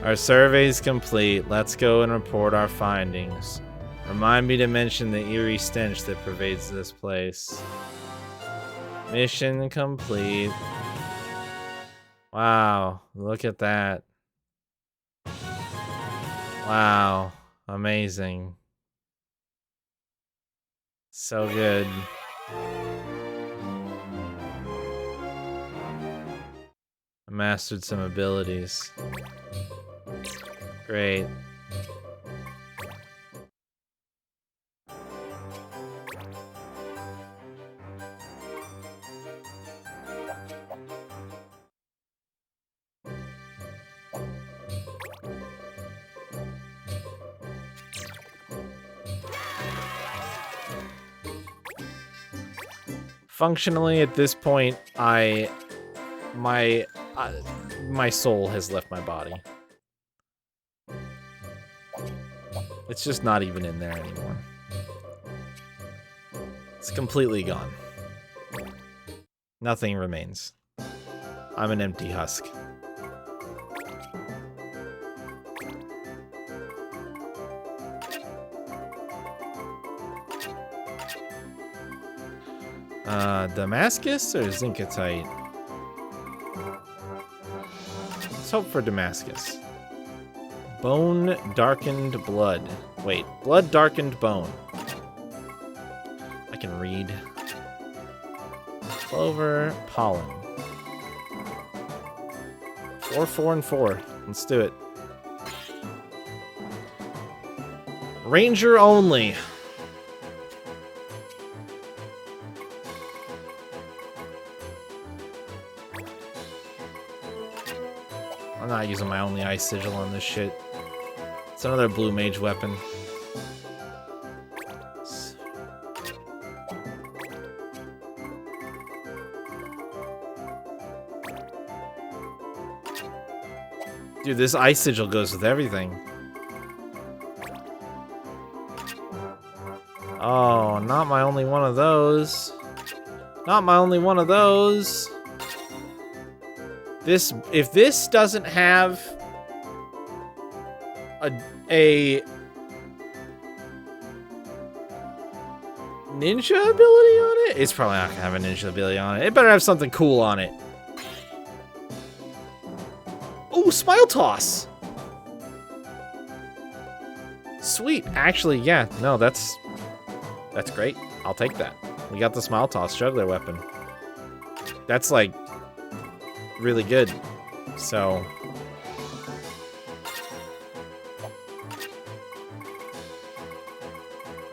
Our survey's complete. Let's go and report our findings. Remind me to mention the eerie stench that pervades this place. Mission complete. Wow, look at that. Wow, amazing. So good. I mastered some abilities. Great. Functionally, at this point, my soul has left my body. It's just not even in there anymore. It's completely gone. Nothing remains. I'm an empty husk. Damascus or Zincatite? Let's hope for Damascus. Bone darkened blood. Wait, blood darkened bone. I can read. Clover, pollen. 4, 4, and 4. Let's do it. Ranger only. I'm not using my only ice sigil on this shit. It's another blue mage weapon. Dude, this ice sigil goes with everything. Oh, not my only one of those. Not my only one of those. If this doesn't have a ninja ability on it, it's probably not gonna have a ninja ability on it. It better have something cool on it. Ooh, Smile Toss. Sweet. Actually, yeah. No, that's great. I'll take that. We got the Smile Toss juggler weapon. That's like really good. So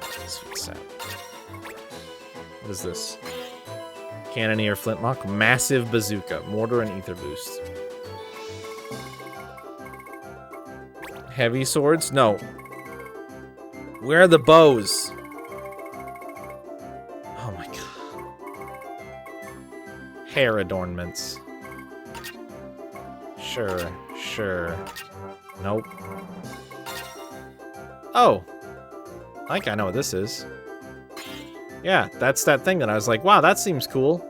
let's fix that. What is this? Cannoneer Flintlock, Massive Bazooka, Mortar and Ether Boost. Heavy swords? No. Where are the bows? Oh my god. Hair adornments. Sure. Nope. Oh. I think I know what this is. Yeah, that's that thing that I was like, wow, that seems cool.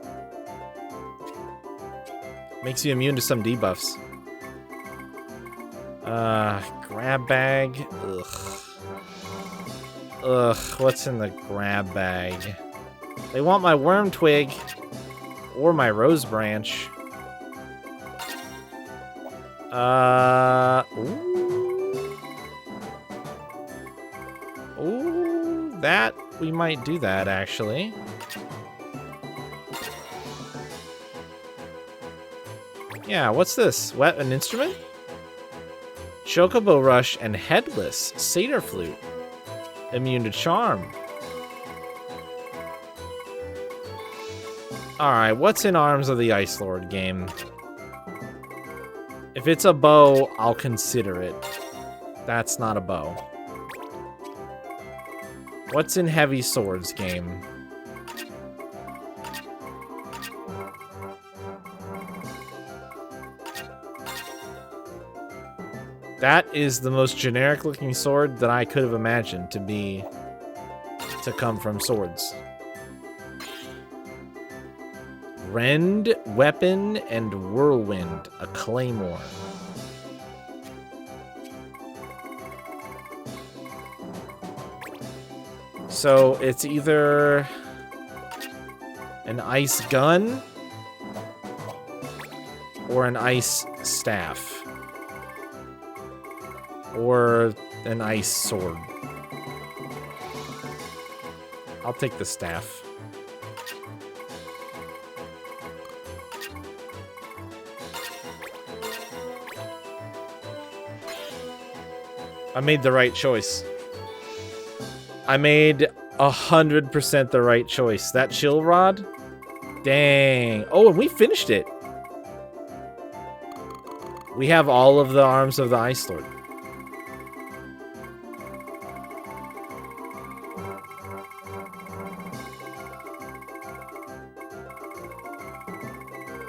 Makes you immune to some debuffs. Grab bag. Ugh, what's in the grab bag? They want my worm twig or my rose branch. Ooh, that we might do that actually. Yeah, what's this? What, an instrument? Chocobo Rush and Headless Satyr Flute. Immune to Charm. Alright, what's in Arms of the Ice Lord game? If it's a bow, I'll consider it. That's not a bow. What's in Heavy Swords game? That is the most generic looking sword that I could have imagined to come from swords. Rend, Weapon, and Whirlwind, a claymore. So it's either an ice gun or an ice staff. Or an ice sword. I'll take the staff. I made the right choice. I made 100% the right choice. That chill rod? Dang. Oh, and we finished it. We have all of the Arms of the Ice Lord.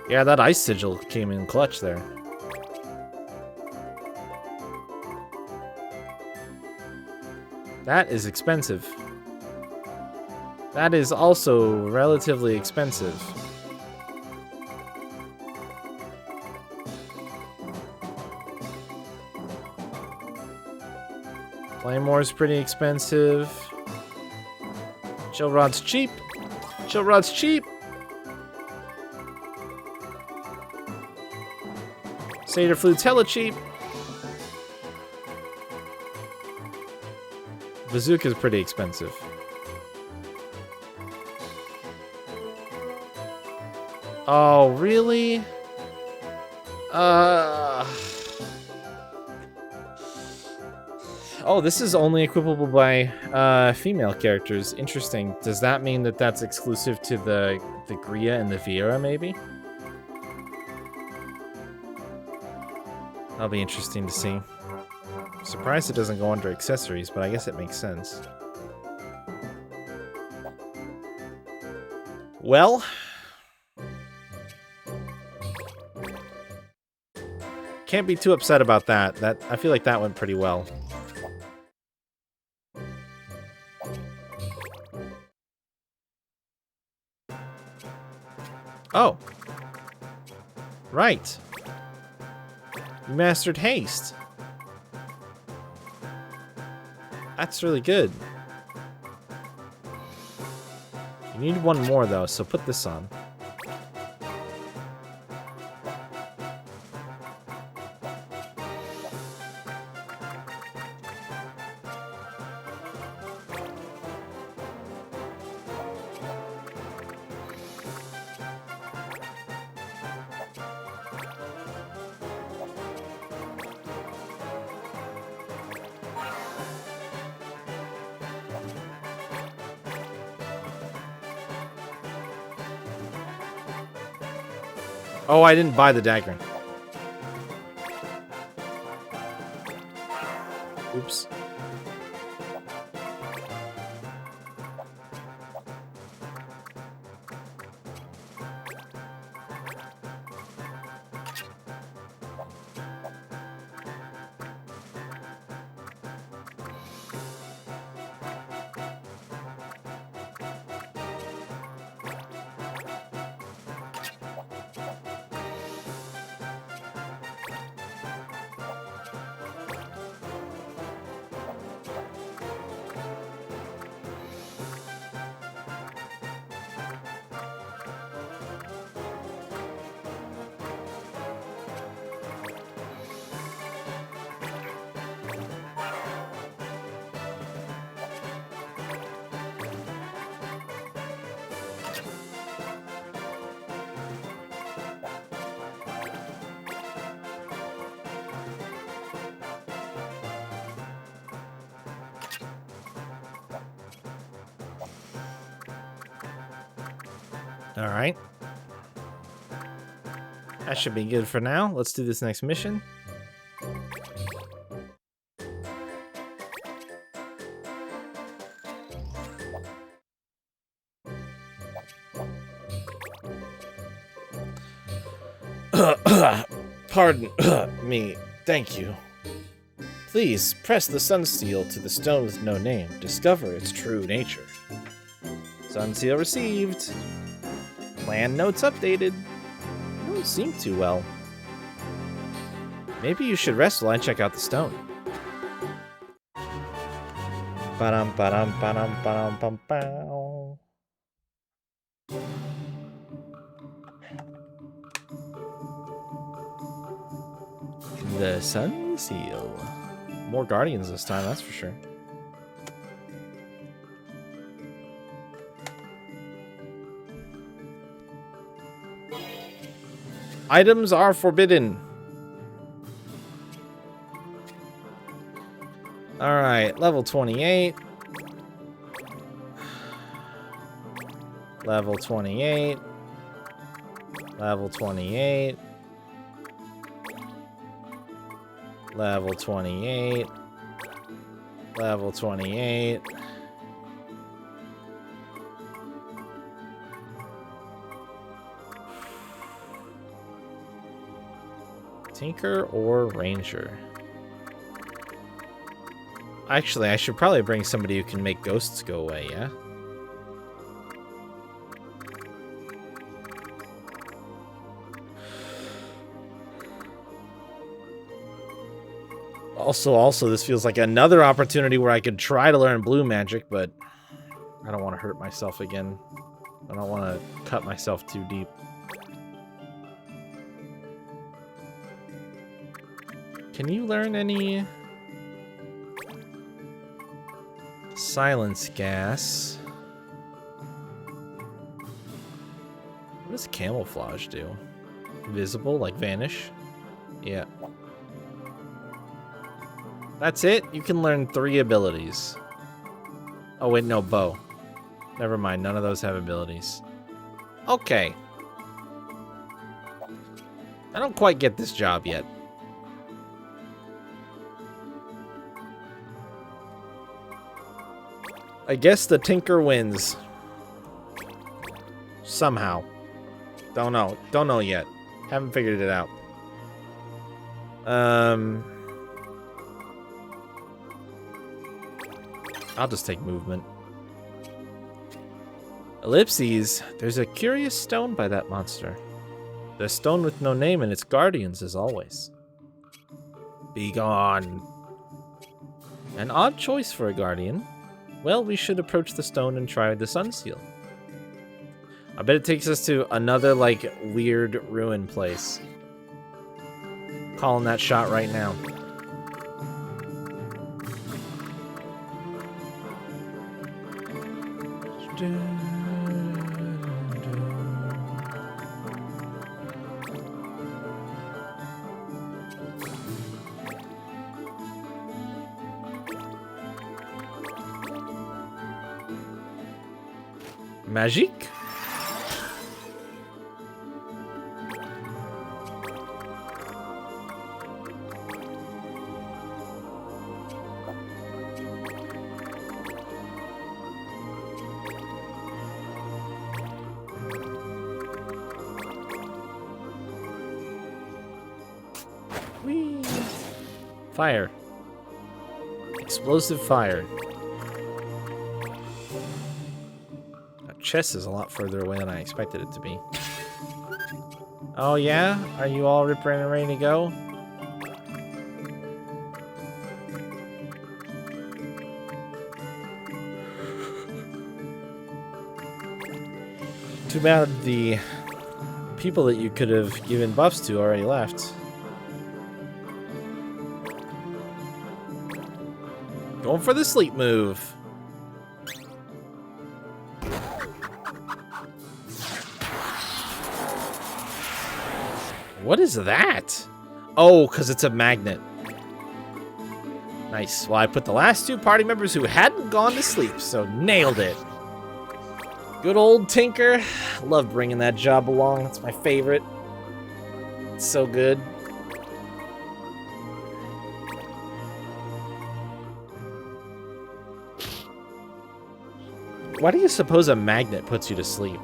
Yeah, that ice sigil came in clutch there. That is expensive. That is also relatively expensive. Claymore's pretty expensive. Chill Rod's cheap. Chill Rod's cheap. Satyr Flute's hella cheap. Bazooka's pretty expensive. Oh, really? Oh, this is only equipable by female characters. Interesting. Does that mean that that's exclusive to the Gria and the Viera, maybe? That'll be interesting to see. Surprised it doesn't go under accessories, but I guess it makes sense. Well, can't be too upset about that. I feel like that went pretty well. Oh. Right. You mastered haste. That's really good. You need one more though, so put this on. Oh, I didn't buy the dagger. Oops. All right. That should be good for now. Let's do this next mission. Pardon me. Thank you. Please press the sun seal to the stone with no name. Discover its true nature. Sun seal received. Plan notes updated. You don't seem too well. Maybe you should rest while I check out the stone. Ba-dum, ba-dum, ba-dum, ba-dum, bum, bow. The sun seal. More guardians this time, that's for sure. Items are forbidden. Alright, level 28. Level 28. Level 28. Level 28. Level 28. Tinker or Ranger? Actually, I should probably bring somebody who can make ghosts go away, yeah? Also, this feels like another opportunity where I could try to learn blue magic, but I don't want to hurt myself again. I don't want to cut myself too deep. Can you learn any silence gas? What does camouflage do? Visible, like vanish? Yeah. That's it? You can learn 3 abilities. Oh wait, no, bow. Never mind, none of those have abilities. Okay. I don't quite get this job yet. I guess the Tinker wins. Somehow. Don't know. Don't know yet. Haven't figured it out. I'll just take movement. Ellipses. There's a curious stone by that monster. The stone with no name and its guardians as always. Be gone. An odd choice for a guardian. Well, we should approach the stone and try the sun seal. I bet it takes us to another, like, weird ruin place. Calling that shot right now. Magic? Whee! Fire. Explosive fire. Chest is a lot further away than I expected it to be. Oh yeah? Are you all ripping and ready to go? Too bad the people that you could have given buffs to already left. Going for the sleep move. What is that? Oh, because it's a magnet. Nice. Well, I put the last 2 party members who hadn't gone to sleep, so nailed it. Good old Tinker. Love bringing that job along. It's my favorite. It's so good. Why do you suppose a magnet puts you to sleep?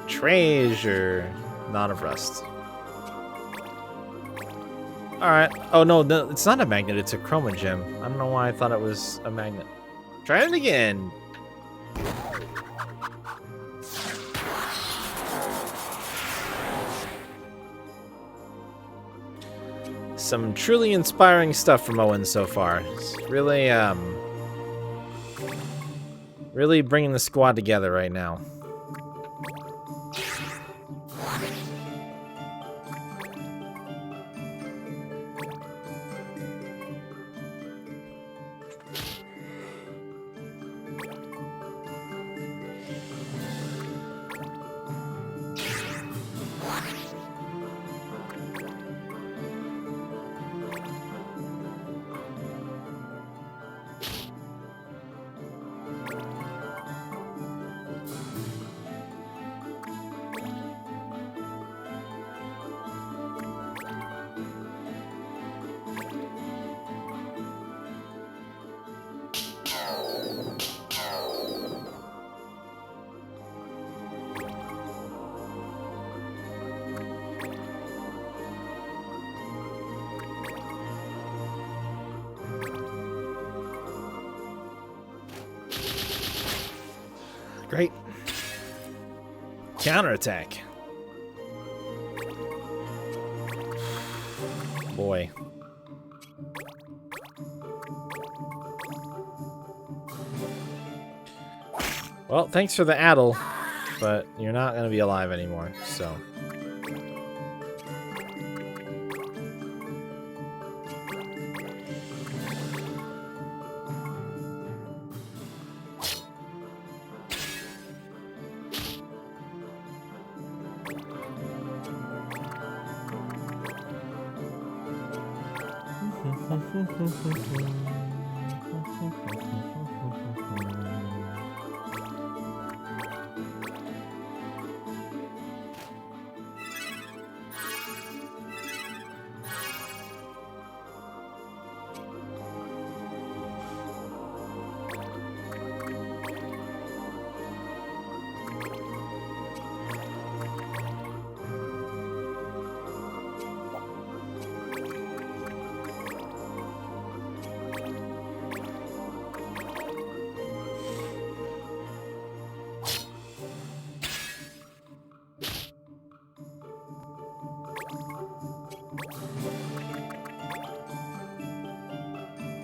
Treasure. Not of rust. Alright. Oh, no, it's not a magnet. It's a chroma gem. I don't know why I thought it was a magnet. Try it again. Some truly inspiring stuff from Owen so far. It's really, really bringing the squad together right now. Great. Counterattack. Boy. Well, thanks for the addle, but you're not going to be alive anymore, so...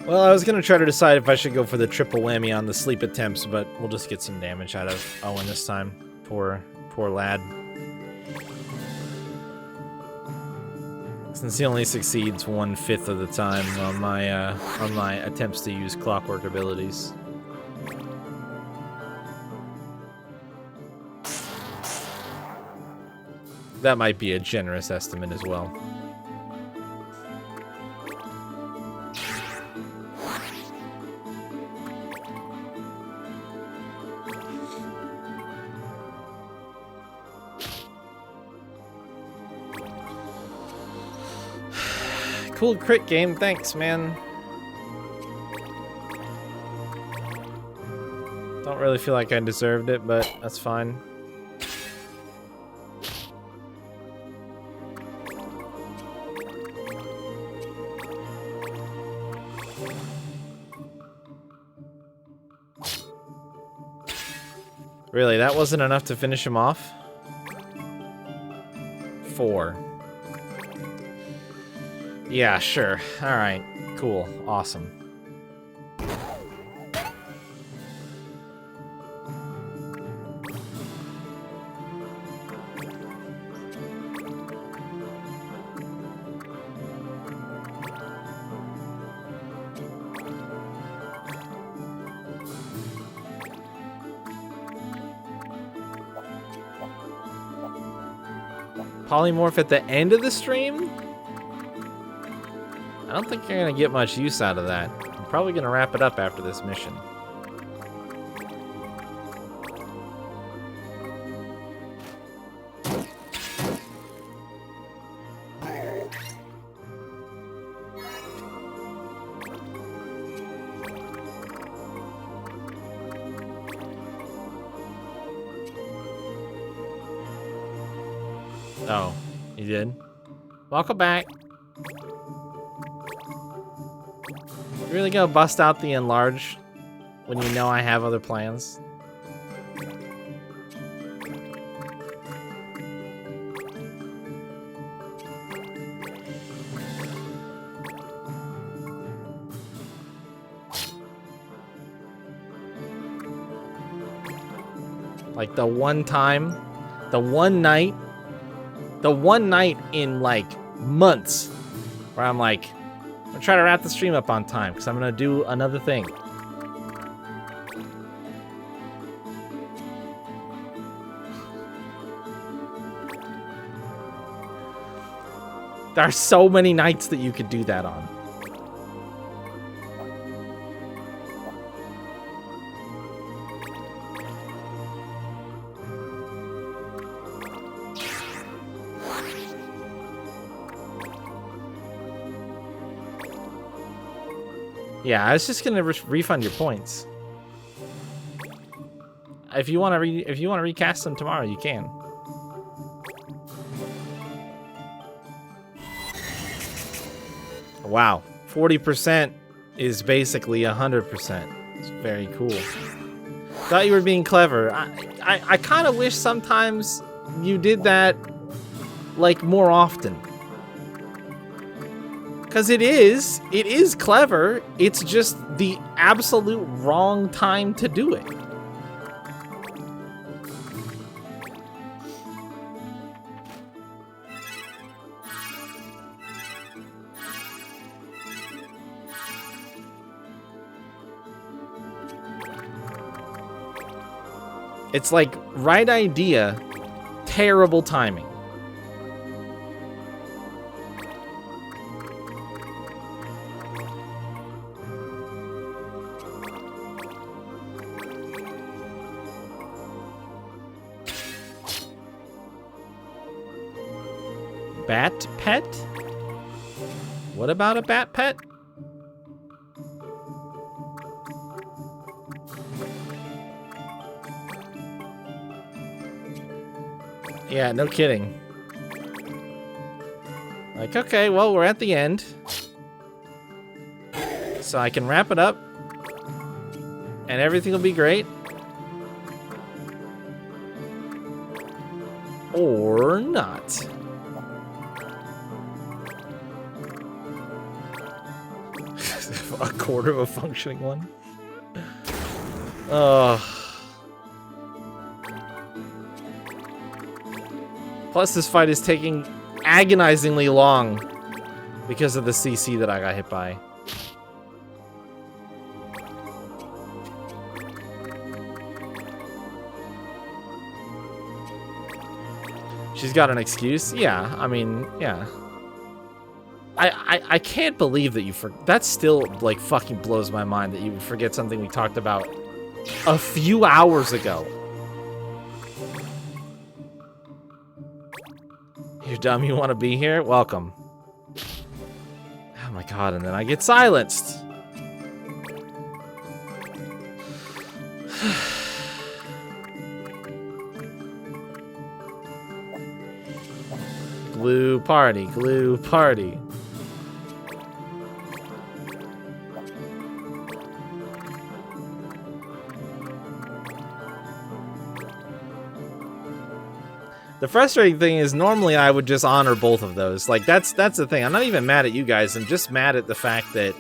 Well, I was going to try to decide if I should go for the triple whammy on the sleep attempts, but we'll just get some damage out of Owen this time. Poor lad. Since he only succeeds 1/5 of the time on my attempts to use clockwork abilities. That might be a generous estimate as well. Cool crit game, thanks, man. Don't really feel like I deserved it, but that's fine. Really, that wasn't enough to finish him off? 4. Yeah, sure. Alright. Cool. Awesome. Polymorph at the end of the stream? I don't think you're going to get much use out of that. I'm probably going to wrap it up after this mission. Oh, you did? Welcome back. You really gonna bust out the enlarge when you know I have other plans? Like the one time, the one night in like months where I'm like, I'm gonna try to wrap the stream up on time because I'm gonna do another thing. There are so many nights that you could do that on. Yeah, I was just gonna refund your points. If you want to recast them tomorrow, you can. Wow, 40% is basically 100%. It's very cool. Thought you were being clever. I kind of wish sometimes you did that, like, more often. Because it is clever. It's just the absolute wrong time to do it. It's like, right idea, terrible timing. Bat pet? What about a bat pet? Yeah, no kidding. Like, okay, well, we're at the end. So I can wrap it up. And everything will be great. Or not. A quarter of a functioning one? Plus, this fight is taking agonizingly long because of the CC that I got hit by. She's got an excuse? Yeah, I mean, yeah. I can't believe that you that still, like, fucking blows my mind that you would forget something we talked about a few hours ago. You're dumb, you want to be here? Welcome. Oh my god, and then I get silenced. Glue party, glue party. The frustrating thing is normally I would just honor both of those. Like, that's the thing. I'm not even mad at you guys. I'm just mad at the fact that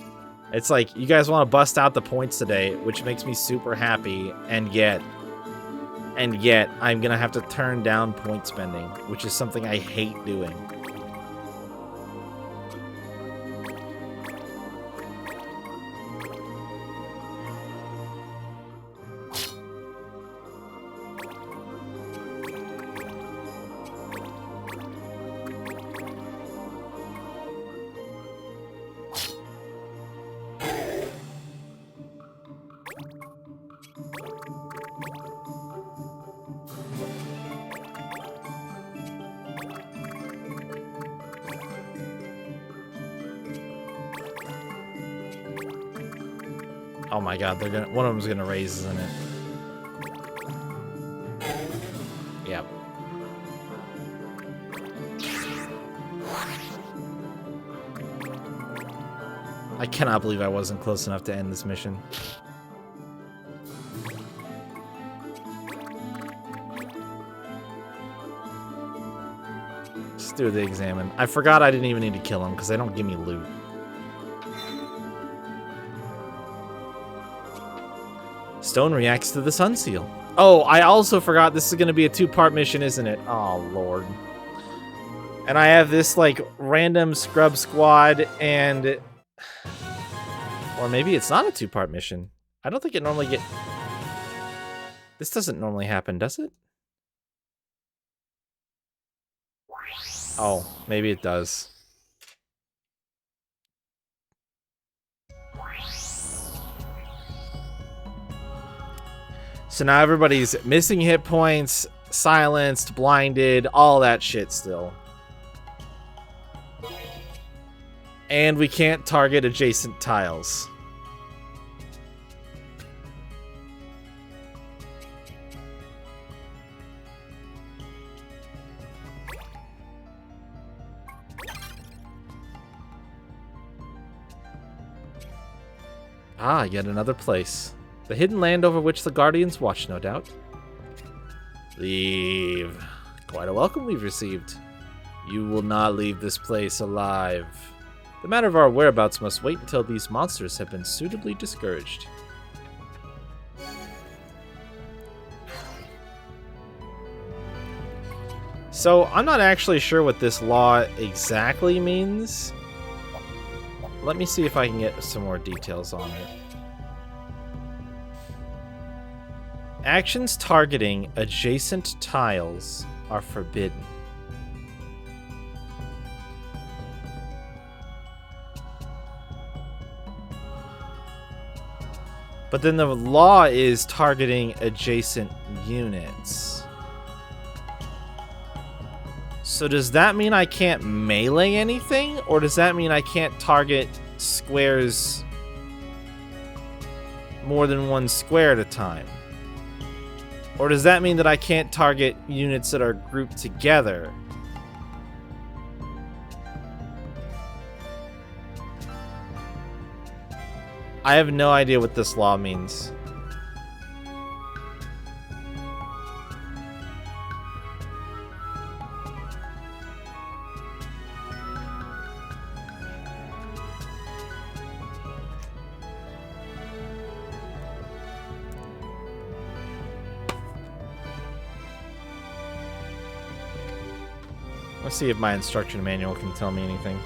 it's like you guys want to bust out the points today, which makes me super happy, and yet I'm gonna have to turn down point spending, which is something I hate doing. Oh my god, they're gonna, one of them's gonna raise, isn't it? Yep. I cannot believe I wasn't close enough to end this mission. Just do the examine. I forgot I didn't even need to kill him because they don't give me loot. Stone reacts to the sun seal. Oh, I also forgot this is going to be a two-part mission, isn't it? Oh, Lord. And I have this, like, random scrub squad and... Or maybe it's not a two-part mission. I don't think it normally get... This doesn't normally happen, does it? Oh, maybe it does. So now everybody's missing hit points, silenced, blinded, all that shit still. And we can't target adjacent tiles. Ah, yet another place. The hidden land over which the Guardians watch, no doubt. Leave. Quite a welcome we've received. You will not leave this place alive. The matter of our whereabouts must wait until these monsters have been suitably discouraged. So, I'm not actually sure what this law exactly means. Let me see if I can get some more details on it. Actions targeting adjacent tiles are forbidden. But then the law is targeting adjacent units. So does that mean I can't melee anything? Or does that mean I can't target squares more than one square at a time? Or does that mean that I can't target units that are grouped together? I have no idea what this law means. Let's see if my instruction manual can tell me anything.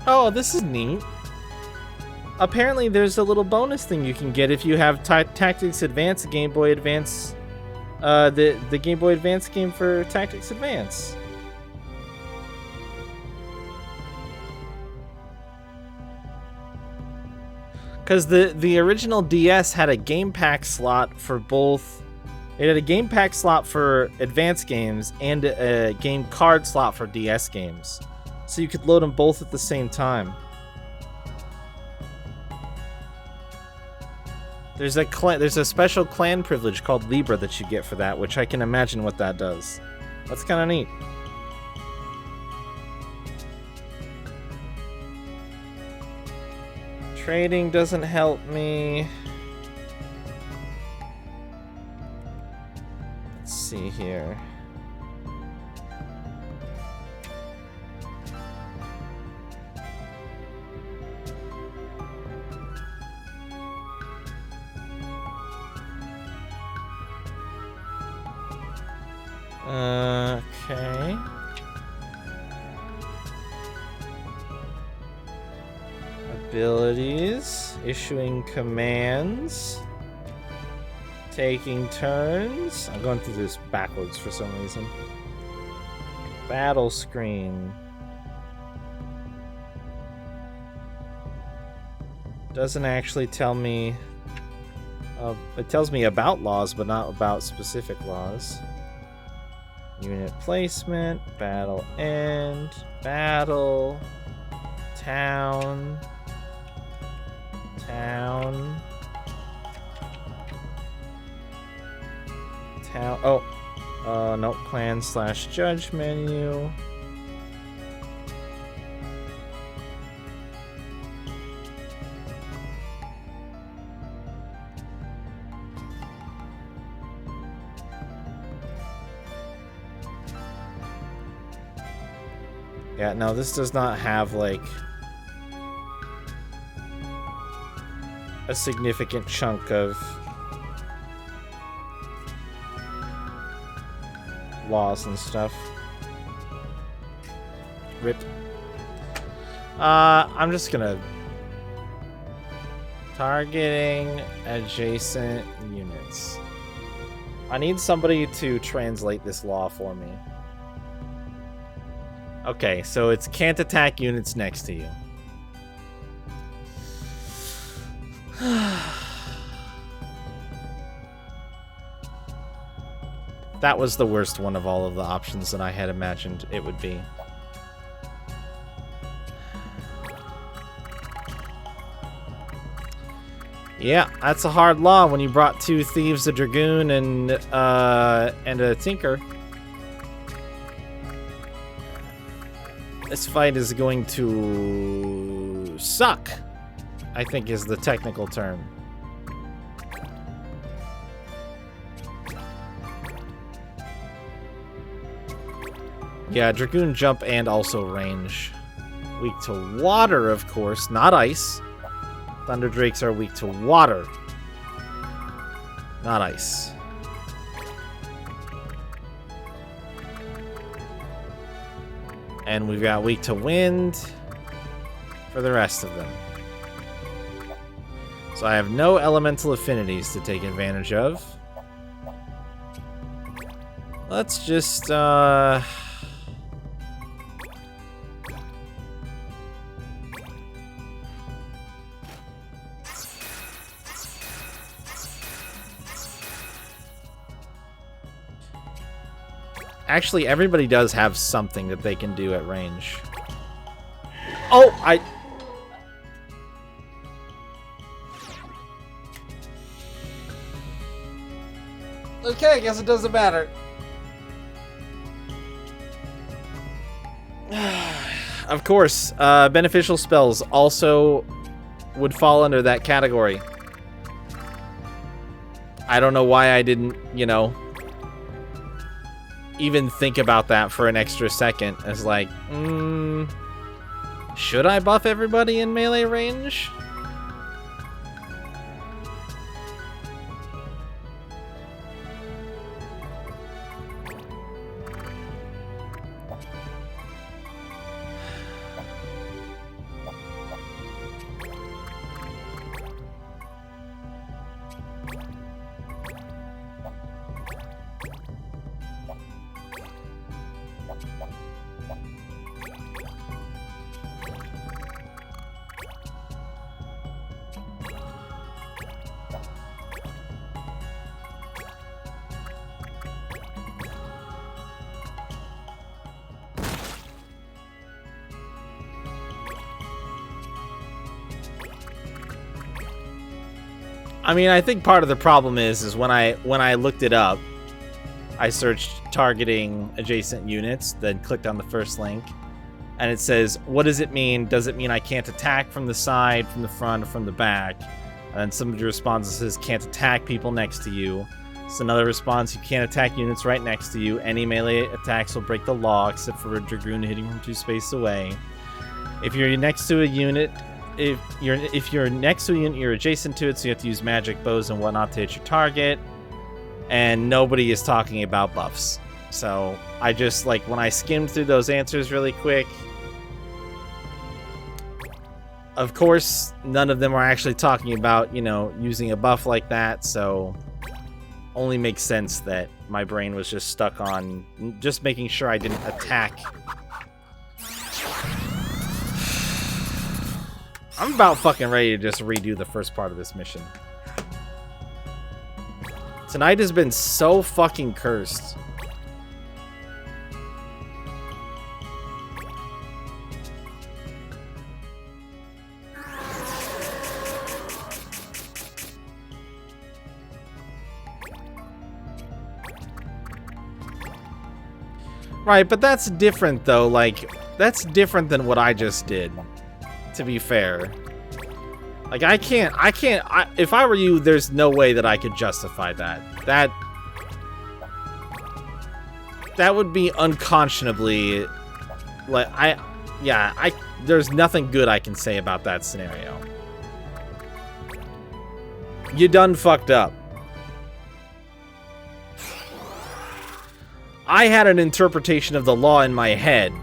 Oh, this is neat. Apparently there's a little bonus thing you can get if you have Tactics Advance, Game Boy Advance, the Game Boy Advance game for Tactics Advance. Because the original DS had a game pack slot for both. It had a game pack slot for advanced games and a game card slot for DS games. So you could load them both at the same time. There's a special clan privilege called Libra that you get for that, which I can imagine what that does. That's kind of neat. Trading doesn't help me. Let's see here. Okay. Abilities, issuing commands, taking turns. I'm going through this backwards for some reason. Battle screen. Doesn't actually tell me. It tells me about laws, but not about specific laws. Unit placement, battle end, battle, town, town. Oh, no, clan/judge menu. Yeah, no, this does not have, like, a significant chunk of laws and stuff. Rip. I'm just gonna... Targeting adjacent units. I need somebody to translate this law for me. Okay, so it's can't attack units next to you. That was the worst one of all of the options that I had imagined it would be. Yeah, that's a hard law when you brought 2 thieves, a dragoon, and a tinker. This fight is going to suck, I think is the technical term. Yeah, dragoon jump and also range. Weak to water, of course, not ice. Thunder Drakes are weak to water, not ice. And we've got weak to wind for the rest of them. So I have no elemental affinities to take advantage of. Let's just, Actually, everybody does have something that they can do at range. Oh, Okay, I guess it doesn't matter. Of course, beneficial spells also would fall under that category. I don't know why I didn't, you know, even think about that for an extra second. As like, should I buff everybody in melee range? I mean, I think part of the problem is when I looked it up, I searched targeting adjacent units, then clicked on the first link, and it says, what does it mean? Does it mean I can't attack from the side, from the front, or from the back? And then somebody responds and says, can't attack people next to you. So another response, you can't attack units right next to you. Any melee attacks will break the law, except for a dragoon hitting from 2 spaces away. If you're next to a unit, if you're next to a unit, you're adjacent to it, so you have to use magic bows and whatnot to hit your target. And nobody is talking about buffs. So I just, like, when I skimmed through those answers really quick, of course, none of them are actually talking about, you know, using a buff like that, so only makes sense that my brain was just stuck on just making sure I didn't attack. I'm about fucking ready to just redo the first part of this mission. Tonight has been so fucking cursed. Right, but that's different though, like, that's different than what I just did. To be fair, like I can't, if I were you, there's no way that I could justify that. That would be unconscionably, like, there's nothing good I can say about that scenario. You done fucked up. I had an interpretation of the law in my head.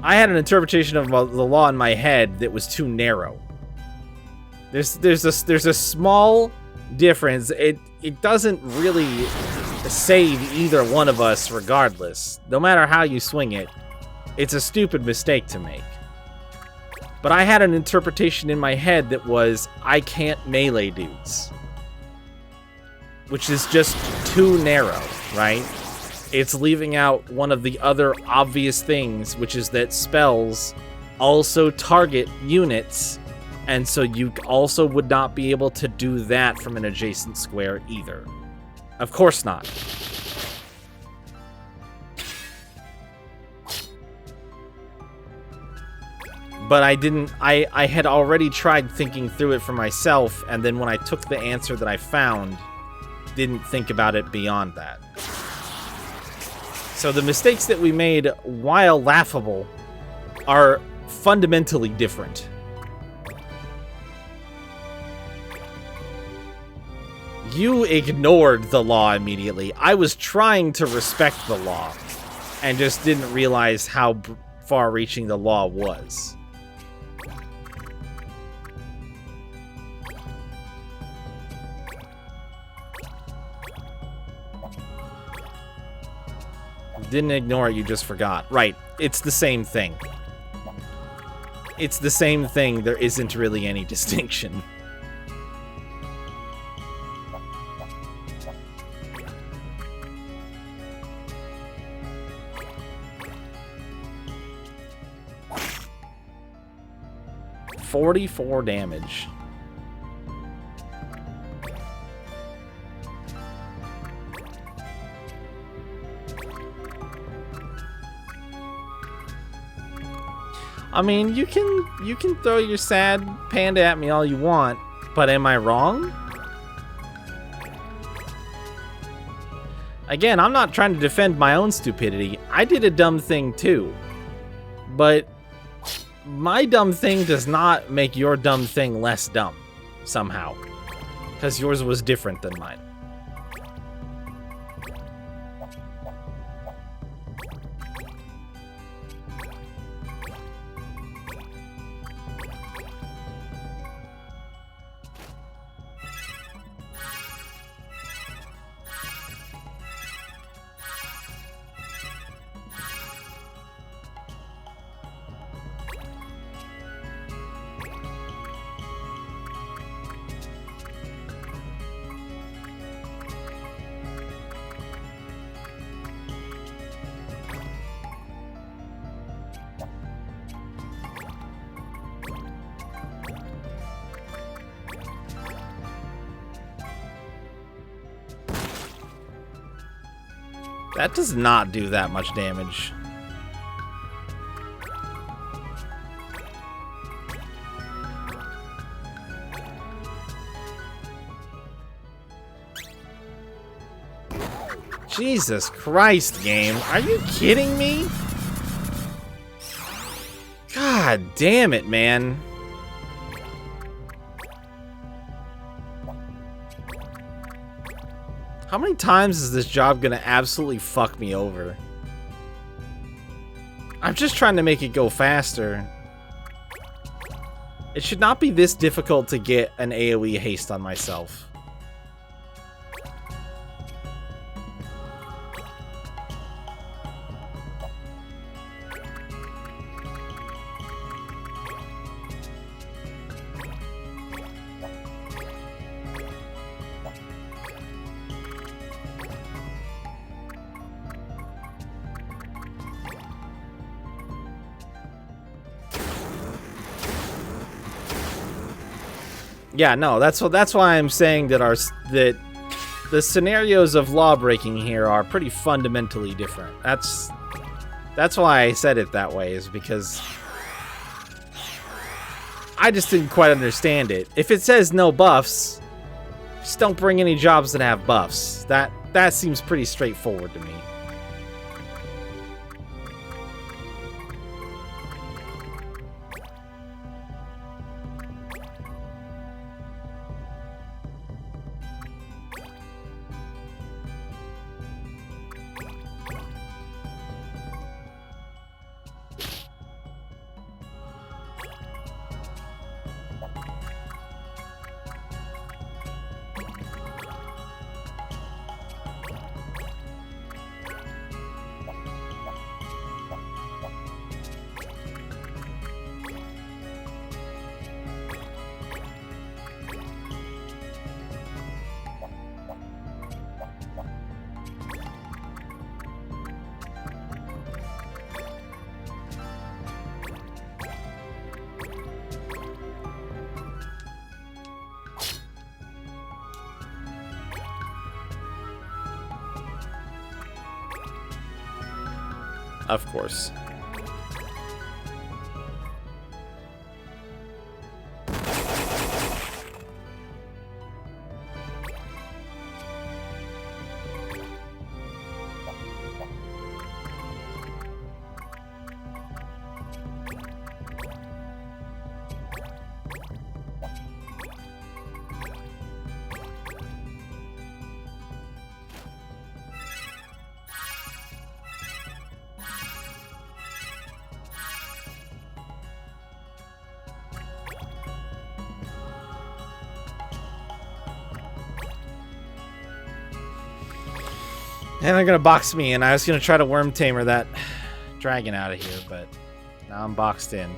I had an interpretation of the law in my head that was too narrow. There's a small difference. It doesn't really save either one of us regardless. No matter how you swing it, it's a stupid mistake to make. But I had an interpretation in my head that was, I can't melee dudes. Which is just too narrow, right? It's leaving out one of the other obvious things, which is that spells also target units, and so you also would not be able to do that from an adjacent square either. Of course not. But I had already tried thinking through it for myself, and then when I took the answer that I found, didn't think about it beyond that. So the mistakes that we made, while laughable, are fundamentally different. You ignored the law immediately. I was trying to respect the law and just didn't realize how far-reaching the law was. Didn't ignore it, you just forgot. Right, it's the same thing. It's the same thing, there isn't really any distinction. $44 damage. I mean, you can throw your sad panda at me all you want, but am I wrong? Again, I'm not trying to defend my own stupidity. I did a dumb thing too. But my dumb thing does not make your dumb thing less dumb, somehow. Because yours was different than mine. That does not do that much damage. Jesus Christ, game. Are you kidding me? God damn it, man. How many times is this job gonna absolutely fuck me over? I'm just trying to make it go faster. It should not be this difficult to get an AoE haste on myself. Yeah, no, that's why I'm saying that that the scenarios of law breaking here are pretty fundamentally different. That's why I said it that way, is because I just didn't quite understand it. If it says no buffs, just don't bring any jobs that have buffs. That seems pretty straightforward to me. Of course. And they're gonna box me, and I was gonna try to worm tamer that dragon out of here, but now I'm boxed in.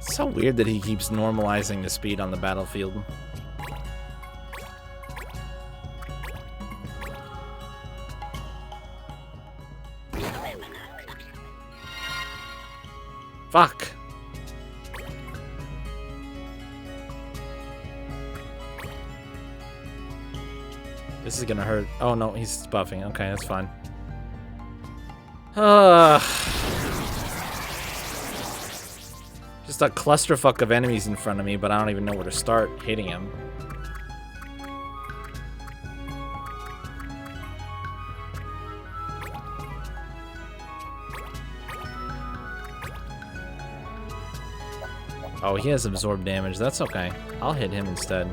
It's so weird that he keeps normalizing the speed on the battlefield. Fuck. This is gonna hurt. Oh no, he's buffing. Okay, that's fine. Just a clusterfuck of enemies in front of me, but I don't even know where to start hitting him. Oh, he has absorbed damage. That's okay. I'll hit him instead.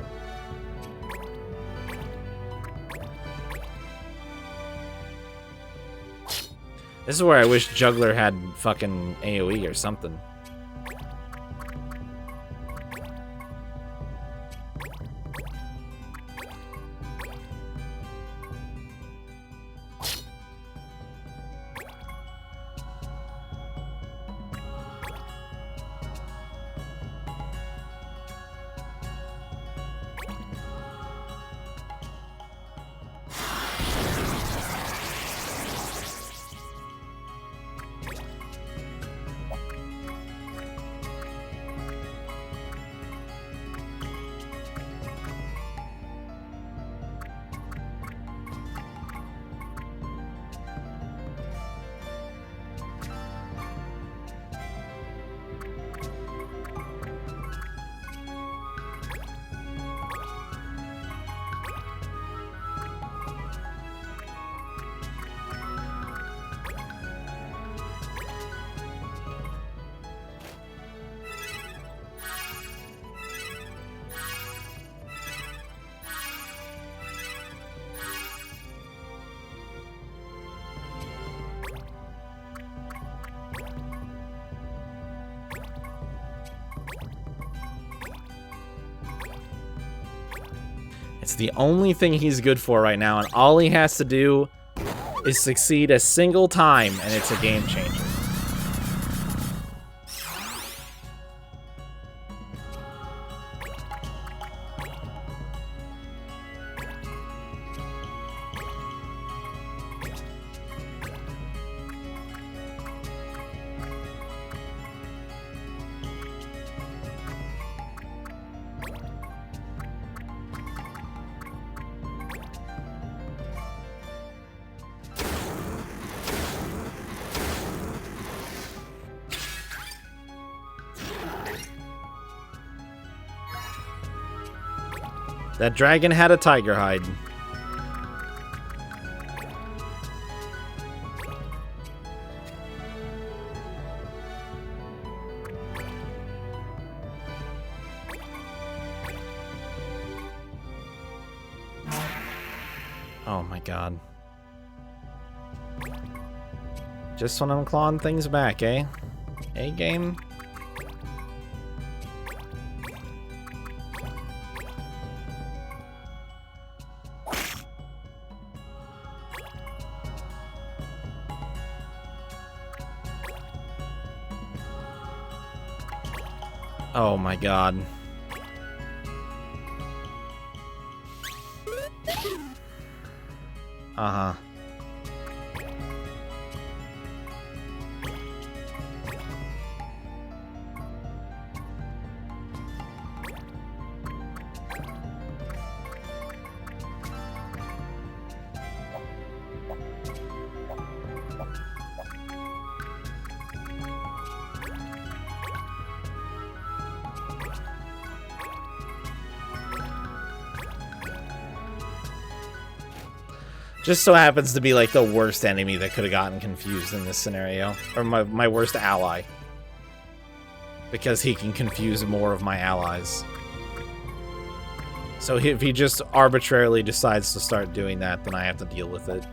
This is where I wish Juggler had fucking AoE or something. It's the only thing he's good for right now, and all he has to do is succeed a single time, and it's a game changer. That dragon had a tiger hide. Oh my god. Just when I'm clawing things back, eh? Hey, game? Oh my god. Uh-huh. Just so happens to be like the worst enemy that could have gotten confused in this scenario. Or my worst ally. Because he can confuse more of my allies. So if he just arbitrarily decides to start doing that, then I have to deal with it.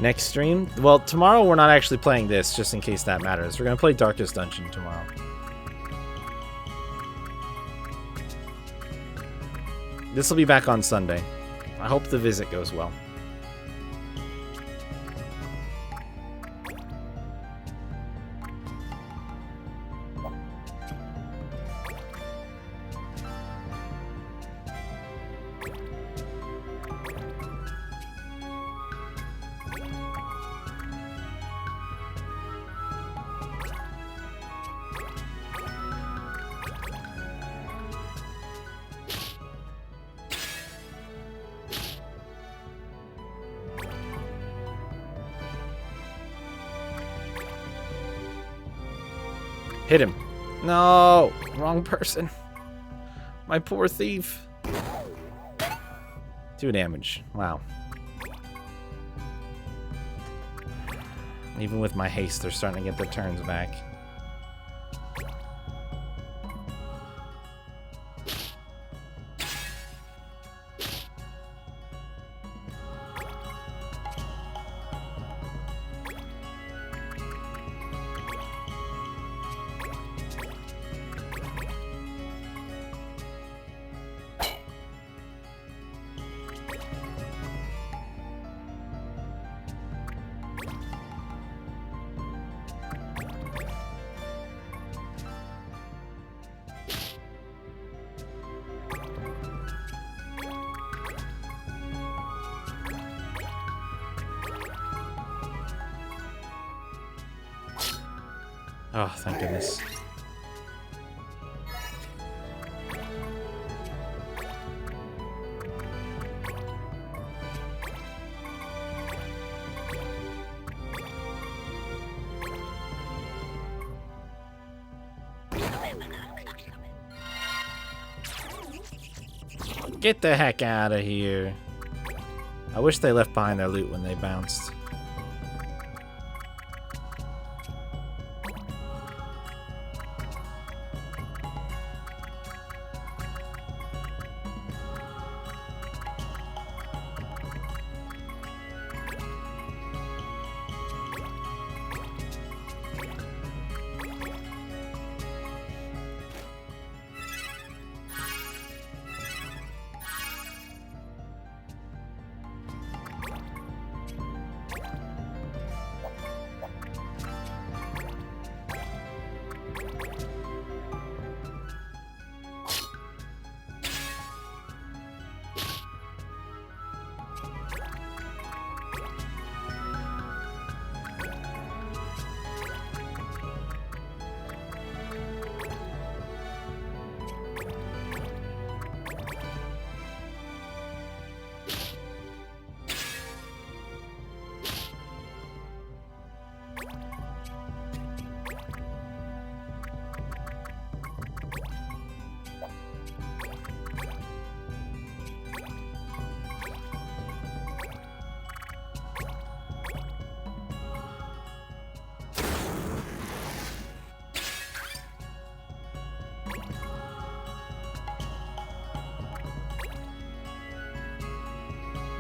Next stream? Well, tomorrow we're not actually playing this, just in case that matters. We're going to play Darkest Dungeon tomorrow. This will be back on Sunday. I hope the visit goes well. Hit him. No! Wrong person. My poor thief. 2 damage. Wow. Even with my haste, they're starting to get their turns back. Oh, thank goodness. Get the heck out of here. I wish they left behind their loot when they bounced.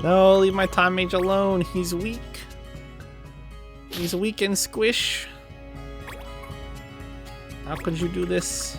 No, leave my time mage alone. He's weak. He's weak and squish. How could you do this?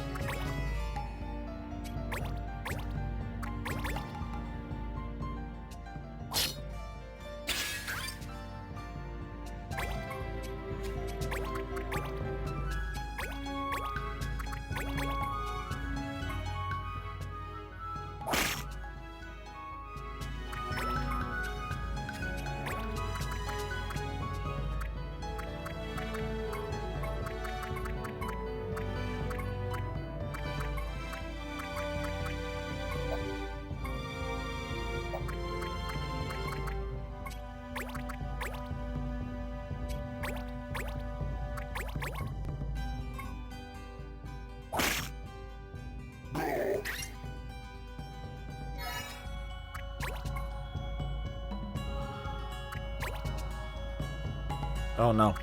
Oh no.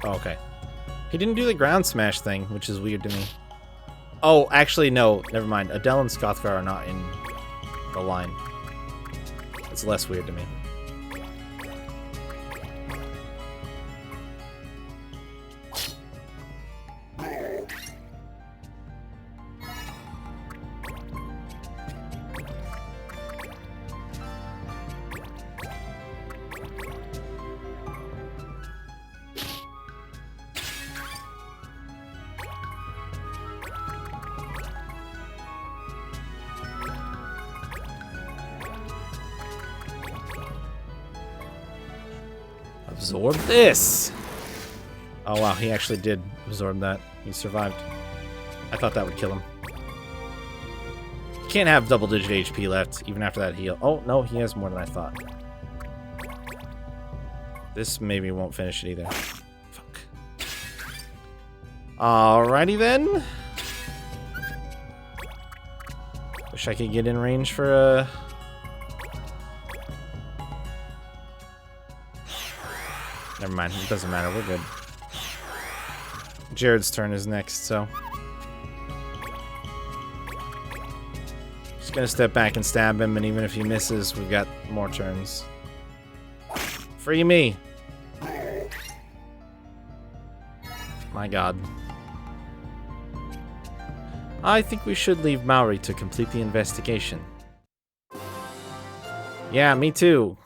Oh, okay. He didn't do the ground smash thing, which is weird to me. Oh, actually, no. Never mind. Adele and Scothgar are not in the line. It's less weird to me. Absorb this! Oh wow, he actually did absorb that. He survived. I thought that would kill him. He can't have double-digit HP left, even after that heal. Oh, no, he has more than I thought. This maybe won't finish it either. Fuck. Alrighty then. Wish I could get in range for a... Never mind, it doesn't matter, we're good. Jared's turn is next, so... Just gonna step back and stab him, and even if he misses, we've got more turns. Free me! My god. I think we should leave Maori to complete the investigation. Yeah, me too.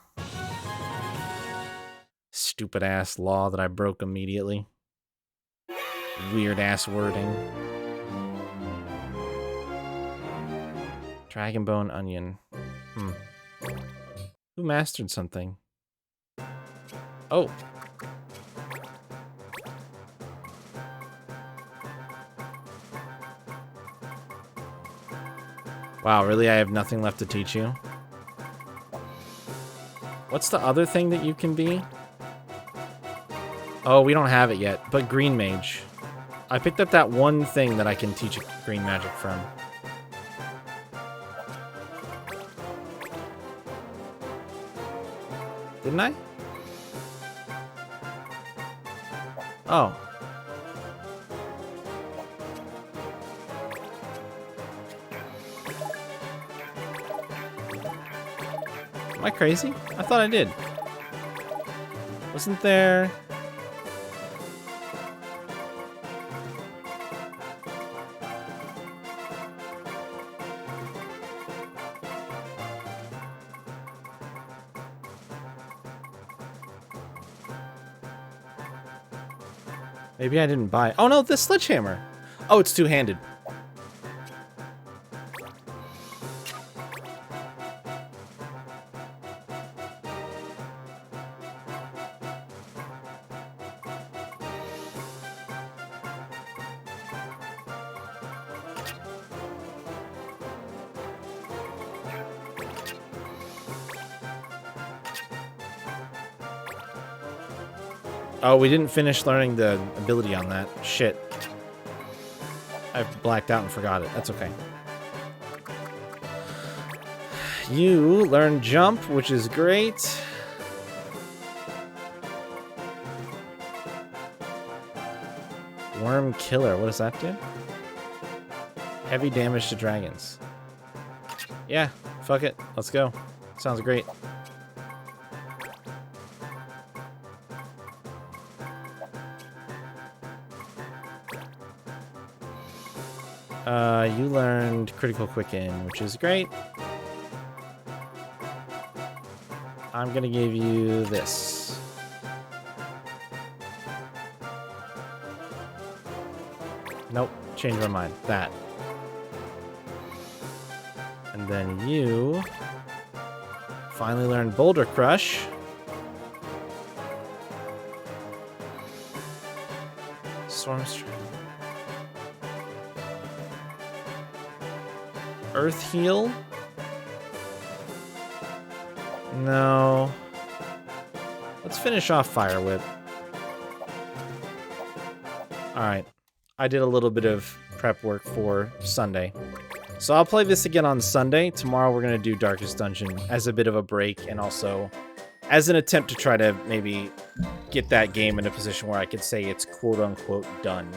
Stupid ass law that I broke immediately. Weird ass wording. Dragon bone onion. Who mastered something? Oh. Wow, really? I have nothing left to teach you? What's the other thing that you can be? Oh, we don't have it yet, but green mage. I picked up that one thing that I can teach green magic from. Didn't I? Oh. Am I crazy? I thought I did. Wasn't there... Maybe I didn't buy it. Oh no, the sledgehammer. Oh, it's two-handed. Oh, we didn't finish learning the ability on that. Shit. I've blacked out and forgot it. That's okay. You learn jump, which is great. Worm killer. What does that do? Heavy damage to dragons. Yeah, fuck it. Let's go. Sounds great. You learned Critical Quicken, which is great. I'm gonna give you this. Nope, change my mind. That. And then you finally learned Boulder Crush. Storm Strike. Earth Heal? No. Let's finish off Fire Whip. Alright. I did a little bit of prep work for Sunday. So I'll play this again on Sunday. Tomorrow we're going to do Darkest Dungeon as a bit of a break and also as an attempt to try to maybe get that game in a position where I could say it's quote-unquote done.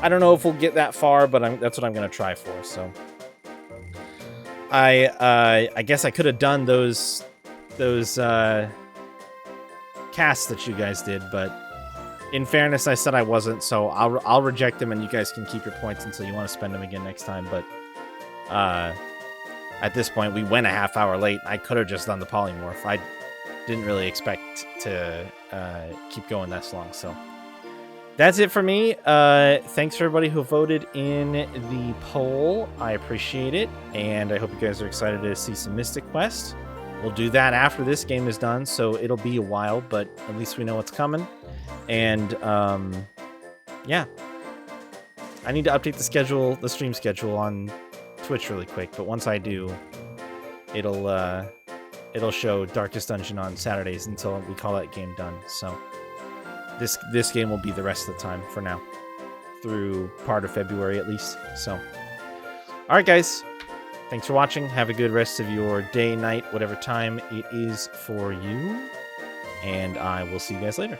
I don't know if we'll get that far, but that's what I'm going to try for, so... I guess I could have done those casts that you guys did, but in fairness, I said I wasn't, so I'll reject them, and you guys can keep your points until you want to spend them again next time. But at this point, we went a half hour late. I could have just done the polymorph. I didn't really expect to keep going this long, so that's it for me. Thanks for everybody who voted in the poll. I appreciate it, and I hope you guys are excited to see some Mystic Quest. We'll do that after this game is done, so it'll be a while, but at least we know what's coming. And yeah, I need to update the stream schedule on Twitch really quick. But once I do, it'll show Darkest Dungeon on Saturdays until we call that game done. So this game will be the rest of the time for now, through part of February at least. So, all right, guys, thanks for watching. Have a good rest of your day, night, whatever time it is for you, and I will see you guys later.